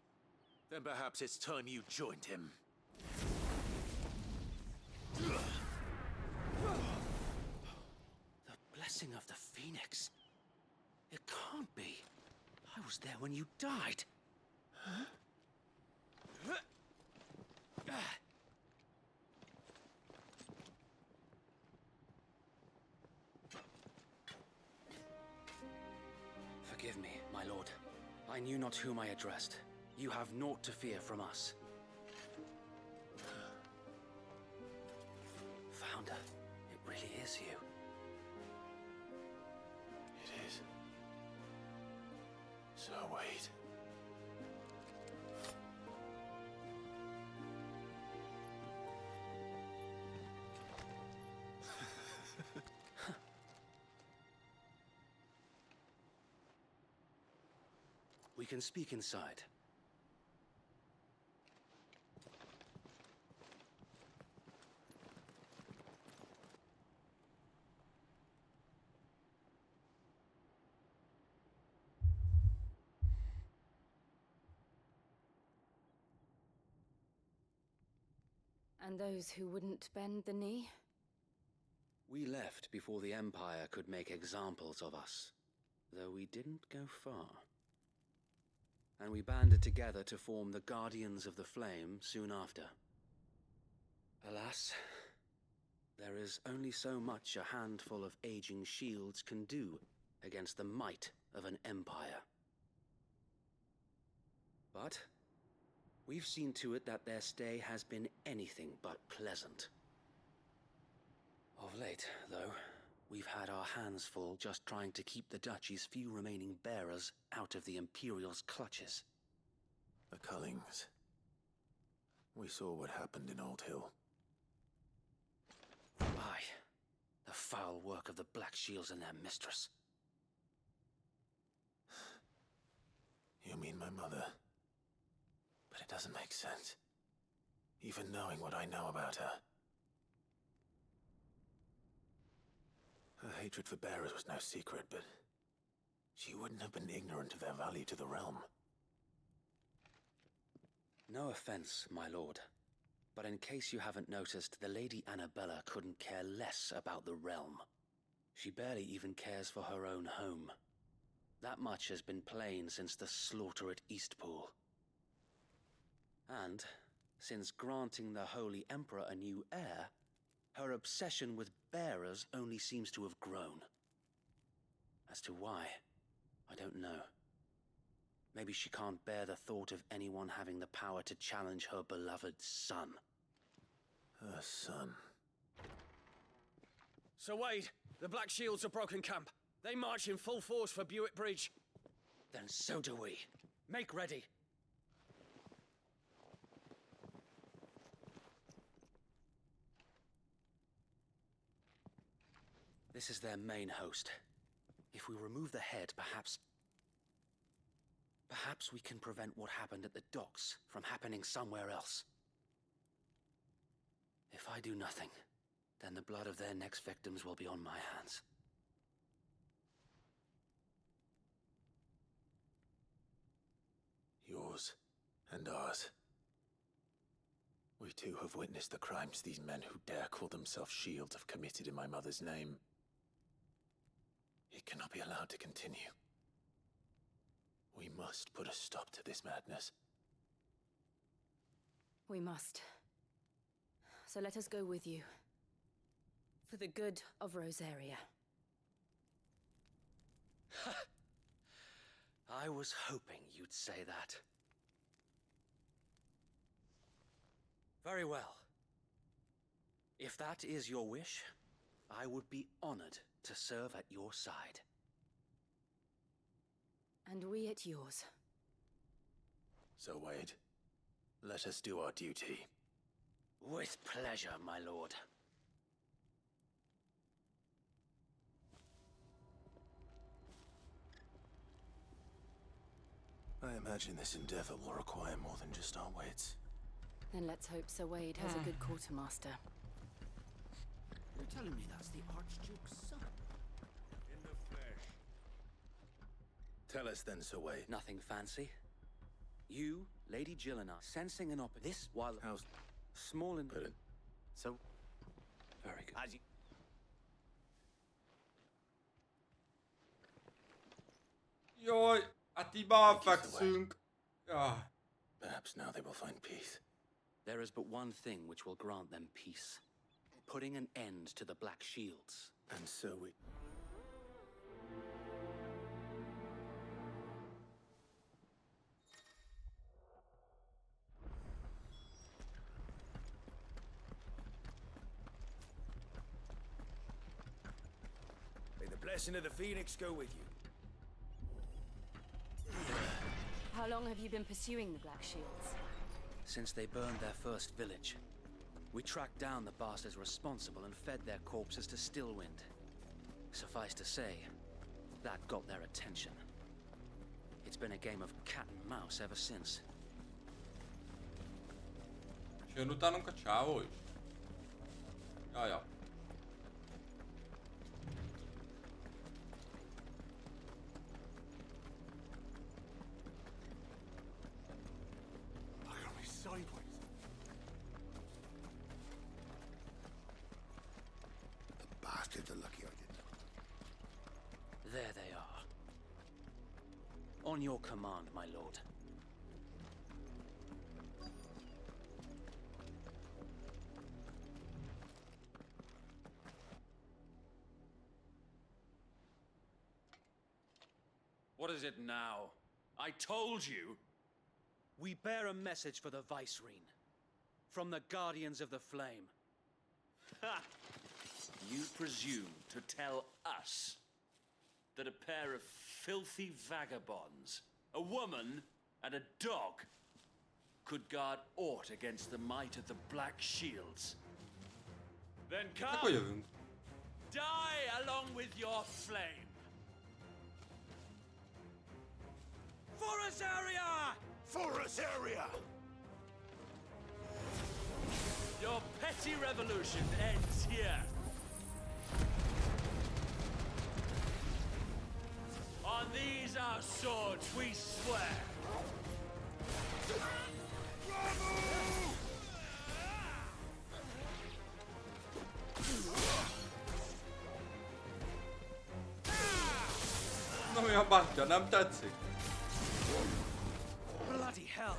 Then perhaps it's time you joined him. The blessing of the Phoenix. It can't be. I was there when you died. Huh? Forgive me, my lord. I knew not whom I addressed. You have naught to fear from us. Founder, it really is you. It is. So wait. We can speak inside. And those who wouldn't bend the knee? We left before the Empire could make examples of us, though we didn't go far. And we banded together to form the Guardians of the Flame soon after. Alas, there is only so much a handful of aging shields can do against the might of an empire. But we've seen to it that their stay has been anything but pleasant. Of late, though, we've had our hands full just trying to keep the Duchy's few remaining bearers out of the Imperial's clutches. The Cullings. We saw what happened in Old Hill. Aye, the foul work of the Black Shields and their mistress. You mean my mother? But it doesn't make sense. Even knowing what I know about her. Her hatred for bearers was no secret, but she wouldn't have been ignorant of their value to the realm. No offense, my lord, but in case you haven't noticed, the Lady Annabella couldn't care less about the realm. She barely even cares for her own home. That much has been plain since the slaughter at Eastpool. And, since granting the Holy Emperor a new heir, her obsession with bearers only seems to have grown. As to why, I don't know. Maybe she can't bear the thought of anyone having the power to challenge her beloved son. Her son. Sir Wade, the Black Shields have broken camp. They march in full force for Buick Bridge. Then so do we. Make ready. This is their main host. If we remove the head, perhaps we can prevent what happened at the docks from happening somewhere else. If I do nothing, then the blood of their next victims will be on my hands. Yours and ours. We too have witnessed the crimes these men who dare call themselves shields have committed in my mother's name. It cannot be allowed to continue. We must put a stop to this madness. We must. So let us go with you. For the good of Rosaria. I was hoping you'd say that. Very well. If that is your wish, I would be honored to serve at your side. And we at yours. So, Wade, let us do our duty. With pleasure, my lord. I imagine this endeavor will require more than just our wits. Then let's hope Sir Wade has a good quartermaster. You're telling me that's the Archduke's son? In the flesh. Tell us then, Sir Wade. Nothing fancy. You, Lady Jill and I, sensing an this while How's small and Put it. so very good. As you... Jaj, hát így befekszünk. Ja. Perhaps now they will find peace. There is but one thing which will grant them peace. Putting an end to the Black Shields. And so we... May the blessing of the Phoenix go with you. How long have you been pursuing the Black Shields? Since they burned their first village. We tracked down the bastards responsible and fed their corpses to Stillwind. Suffice to say, that got their attention. It's been a game of cat and mouse ever since. És jön utánunk a csávó is. Jaja. Look at me sideways. There they are. On your command, my lord. What is it now? I told you! We bear a message for the Vicereine. From the Guardians of the Flame. Ha! You presume to tell us that a pair of filthy vagabonds, a woman and a dog, could guard aught against the might of the Black Shields? Then come! Die along with your flame! For Azaria! For Azaria! Your petty revolution ends here. On these our swords we swear. Na mi a bátyja, nem tetszik? Bloody hell!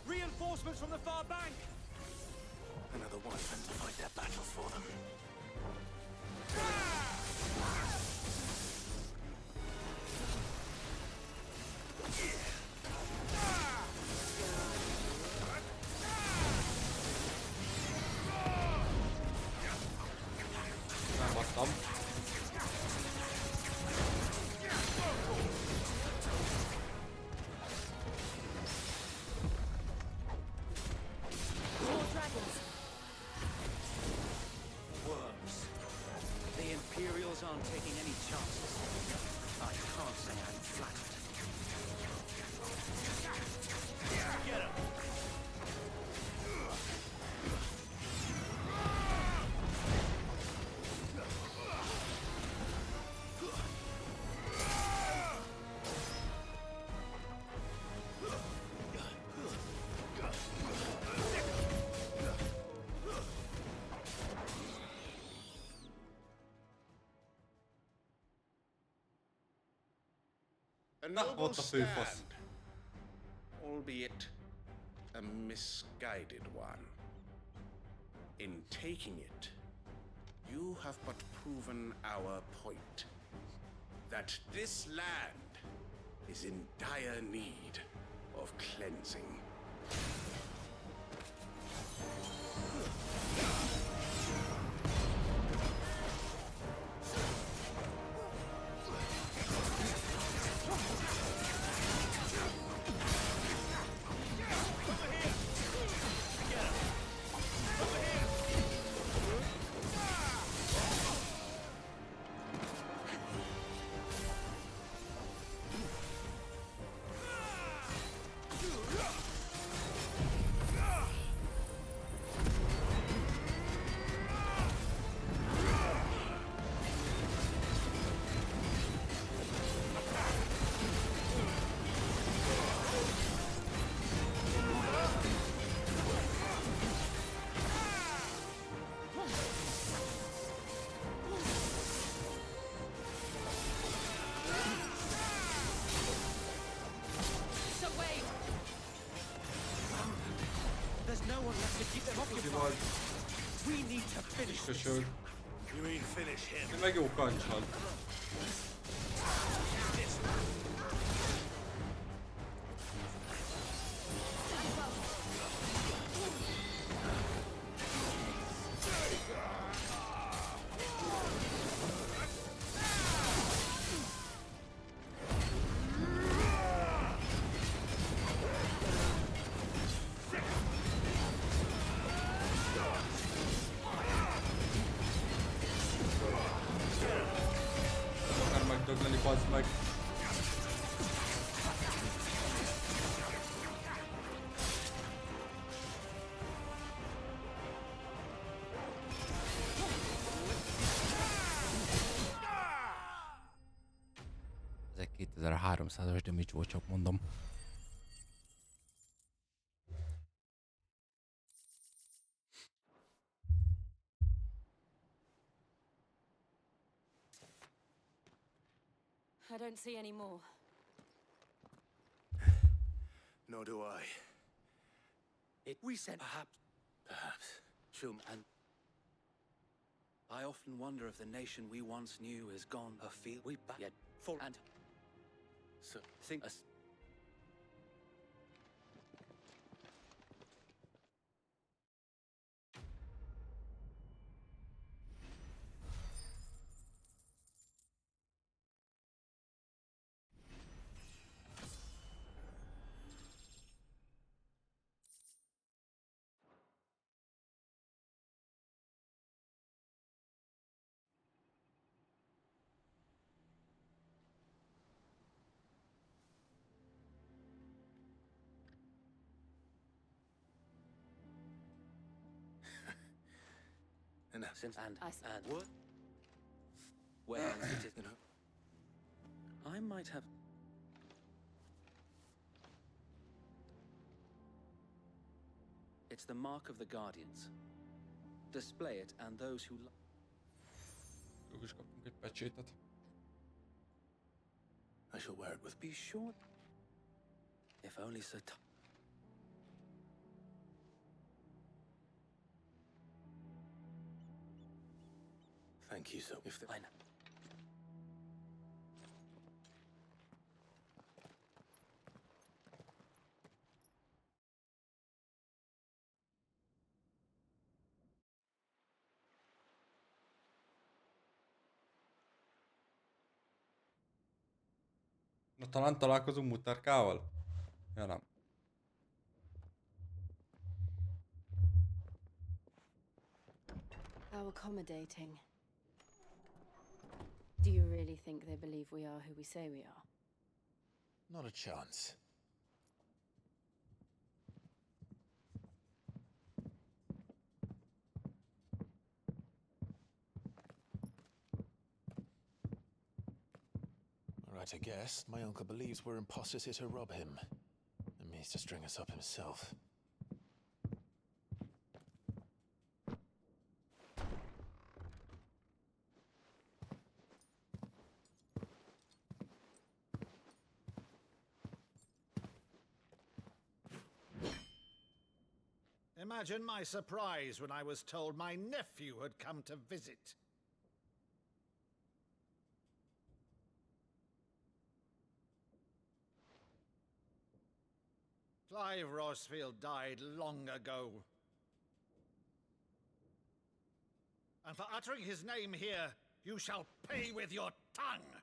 Reinforcements from the far bank! Another one of them to fight their battle for them. Megbasszam. Worms. The Imperials aren't taking any chances. I can't say I'm flattered. Get him! A Na, noble ott a főfasz. stand, albeit a misguided one. In taking it, you have but proven our point. That this land is in dire need of cleansing. No one left to keep them occupied. We need to finish this. Kösög. You mean finish him? Én meg jó kancsal. Akar megdögleni, bazd meg. Ez egy 2300-as damage volt, csak mondom. I don't see any more. Nor do I. We said perhaps. Shum, and I often wonder if the nation we once knew is gone afield. We back yet for and so think us. And Since and I see. and what? Where it is, you know. I might have. It's the mark of the Guardians. Display it, and those who. Ők is kapunk egy pecsétet. I shall wear it with. Be sure. If only Sir. Thank you, so if the... I know. Na talán találkozunk Mutárkával? Ja nem. How accommodating. Do you really think they believe we are who we say we are? Not a chance. Right, I guess. My uncle believes we're imposters here to rob him. And means to string us up himself. Imagine my surprise when I was told my nephew had come to visit. Clive Rosfield died long ago. And for uttering his name here, you shall pay with your tongue!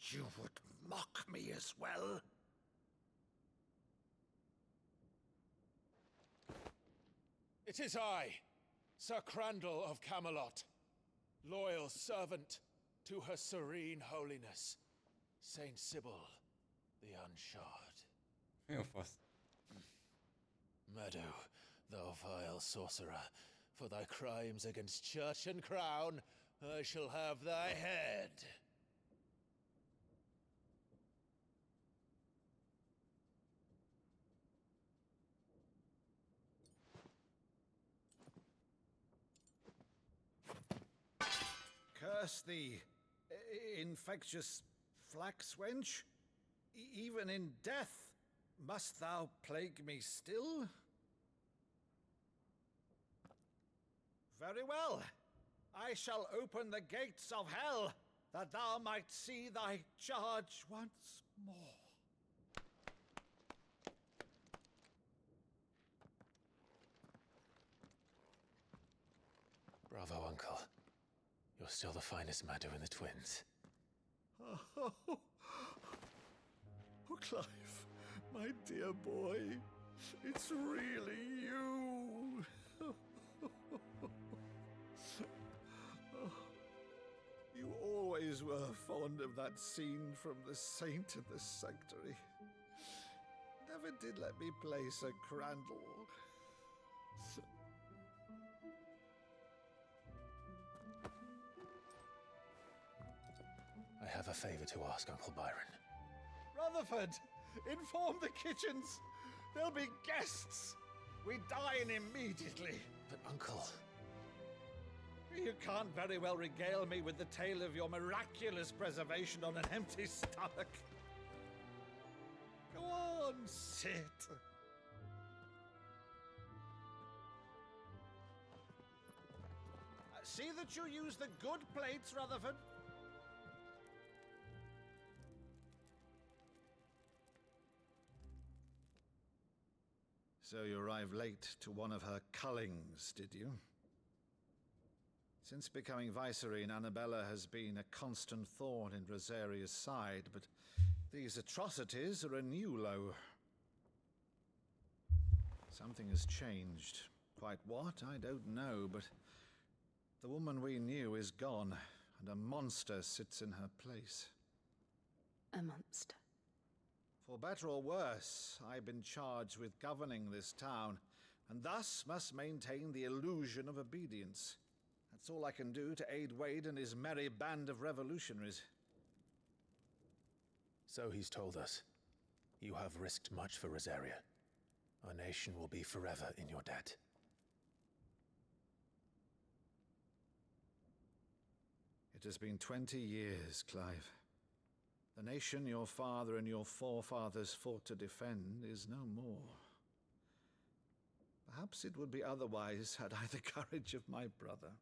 You would mock me as well? It is I, Sir Crandall of Camelot, loyal servant to Her Serene Holiness, Saint Sybil the Unshod. Mi a fasz? Meadow, thou vile sorcerer, for thy crimes against church and crown, I shall have thy head. Curse thee, infectious flax wench. Even in death, must thou plague me still? Very well. I shall open the gates of hell, that thou might see thy charge once more. Bravo, Uncle. You're still the finest Meadow in the twins. Oh, Clive, my dear boy, it's really you. You always were fond of that scene from The Saint in the Sanctuary. Never did let me play Sir Crandall. I have a favor to ask, Uncle Byron. Rutherford, inform the kitchens. There'll be guests. We dine immediately. But, Uncle... You can't very well regale me with the tale of your miraculous preservation on an empty stomach. Go on, sit. See that you use the good plates, Rutherford. So you arrived late to one of her cullings, did you? Since becoming Vicereine, Annabella has been a constant thorn in Rosaria's side, but these atrocities are a new low. Something has changed. Quite what, I don't know, but the woman we knew is gone, and a monster sits in her place. A monster. For better or worse, I've been charged with governing this town, and thus must maintain the illusion of obedience. That's all I can do to aid Wade and his merry band of revolutionaries. So he's told us. You have risked much for Rosaria. Our nation will be forever in your debt. It has been 20 years, Clive. The nation your father and your forefathers fought to defend is no more. Perhaps it would be otherwise had I the courage of my brother.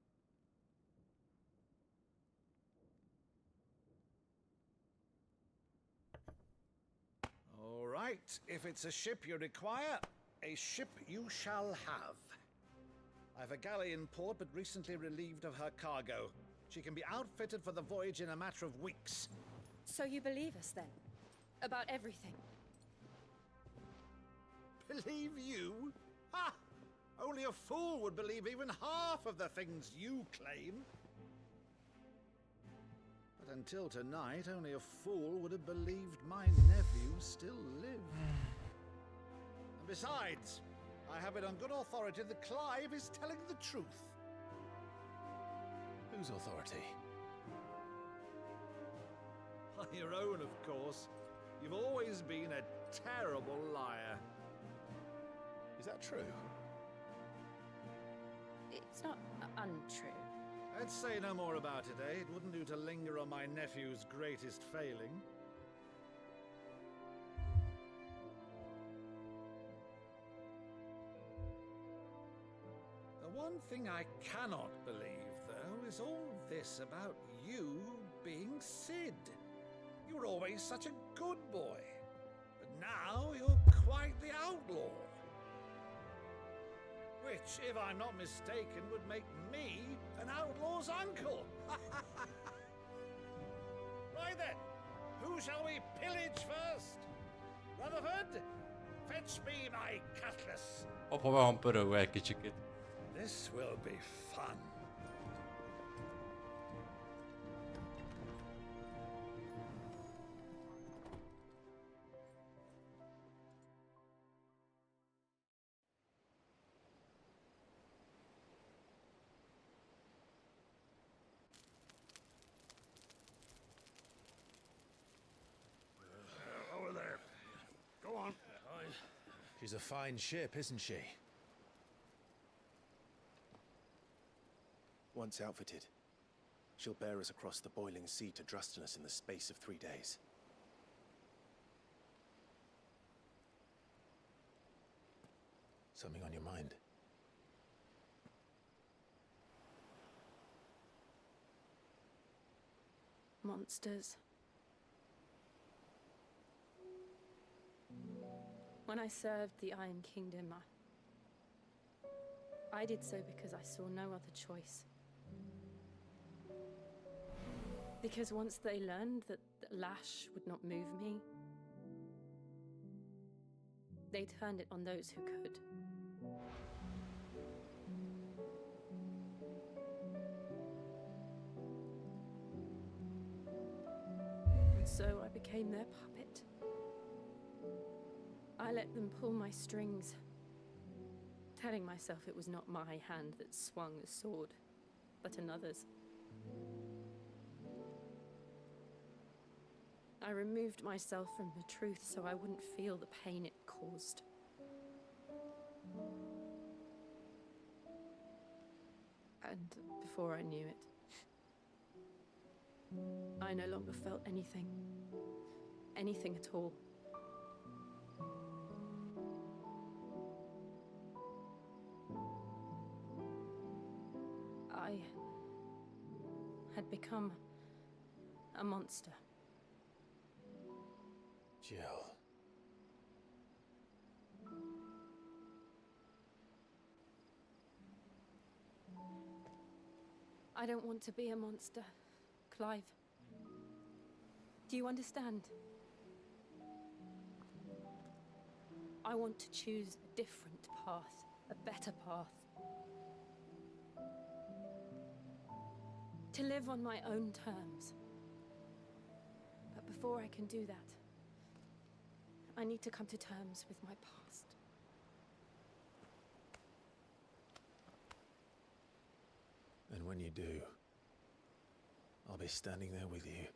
All right, if it's a ship you require, a ship you shall have. I've a galley in port, but recently relieved of her cargo. She can be outfitted for the voyage in a matter of weeks. So you believe us then? About everything? Believe you? Ha! Only a fool would believe even half of the things you claim. But until tonight, only a fool would have believed my nephew still lived. And besides, I have it on good authority that Clive is telling the truth. Whose authority? On your own, of course. You've always been a terrible liar. Is that true? It's not untrue. Let's say no more about it, eh? It wouldn't do to linger on my nephew's greatest failing. The one thing I cannot believe, though, is all this about you being Sid. You were always such a good boy, but now you're quite the outlaw. Which, if I'm not mistaken, would make me an outlaw's uncle. Right then, who shall we pillage first? Rutherford, fetch me my cutlass. Hoppa vähän pörögöä egy kicsikét. This will be fun. Over there. Go on. She's a fine ship, isn't she? Once outfitted, she'll bear us across the boiling sea to Drustinus in the space of 3 days. Something on your mind? Monsters. When I served the Iron Kingdom, I did so because I saw no other choice. Because once they learned that Lash would not move me, they turned it on those who could. And so I became their puppet. I let them pull my strings, telling myself it was not my hand that swung the sword, but another's. I removed myself from the truth so I wouldn't feel the pain it caused. And before I knew it, I no longer felt anything. Anything at all. I had become a monster. Jill. I don't want to be a monster, Clive. Do you understand? I want to choose a different path, a better path. To live on my own terms. But before I can do that, I need to come to terms with my past. And when you do, I'll be standing there with you,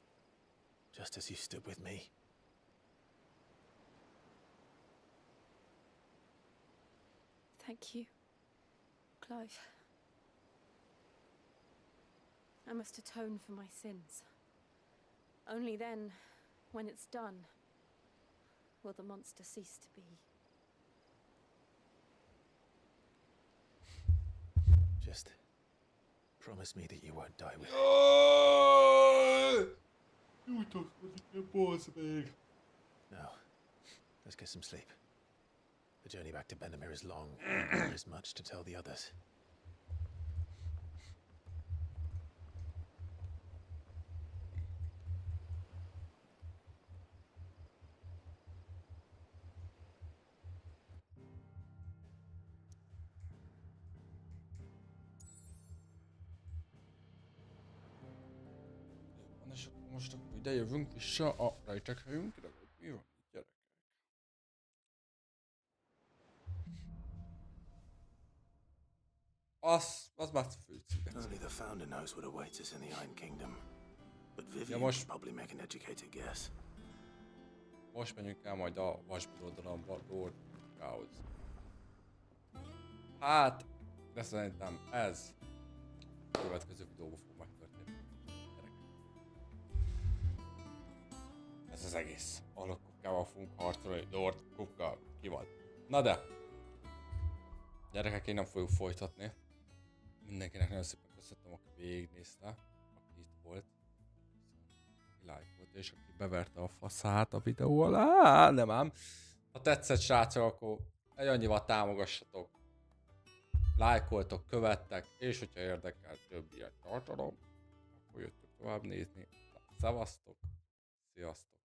just as you stood with me. Thank you, Clive. I must atone for my sins. Only then, when it's done, will the monster cease to be. Just promise me that you won't die with You just want to get boss, man. Now, let's get some sleep. The journey back to Benamir is long, and there is much to tell the others. És akkor most akkor ide jövünk vissza a rejtekhelyünkre, vagy mi van itt, gyerekek? Az már főcímet. Only the founder knows what awaits us in the Iron Kingdom. But Vivian most- can probably make an educated guess. Most menjünk el majd a vasbirodalomba Lord Kukkához. Hát, de szerintem ez a következő videóban fog megtörténni. Gyerekek. Ez az egész. A Lord Kukkával fogunk harcolni. Lord Kukka ki van. Na de, gyerekek, én nem fogjuk folytatni. Mindenkinek nagyon szépen köszöntöm, aki végignézte, aki itt volt. Aki lájkolt, és aki beverte a faszát a videó alá. Nem ám. Ha tetszett, srácok, akkor egy annyival támogassatok. Lájkoltok, követtek, és hogyha érdekel több ilyen tartalom, akkor jöttök tovább nézni. Szevasztok, sziasztok!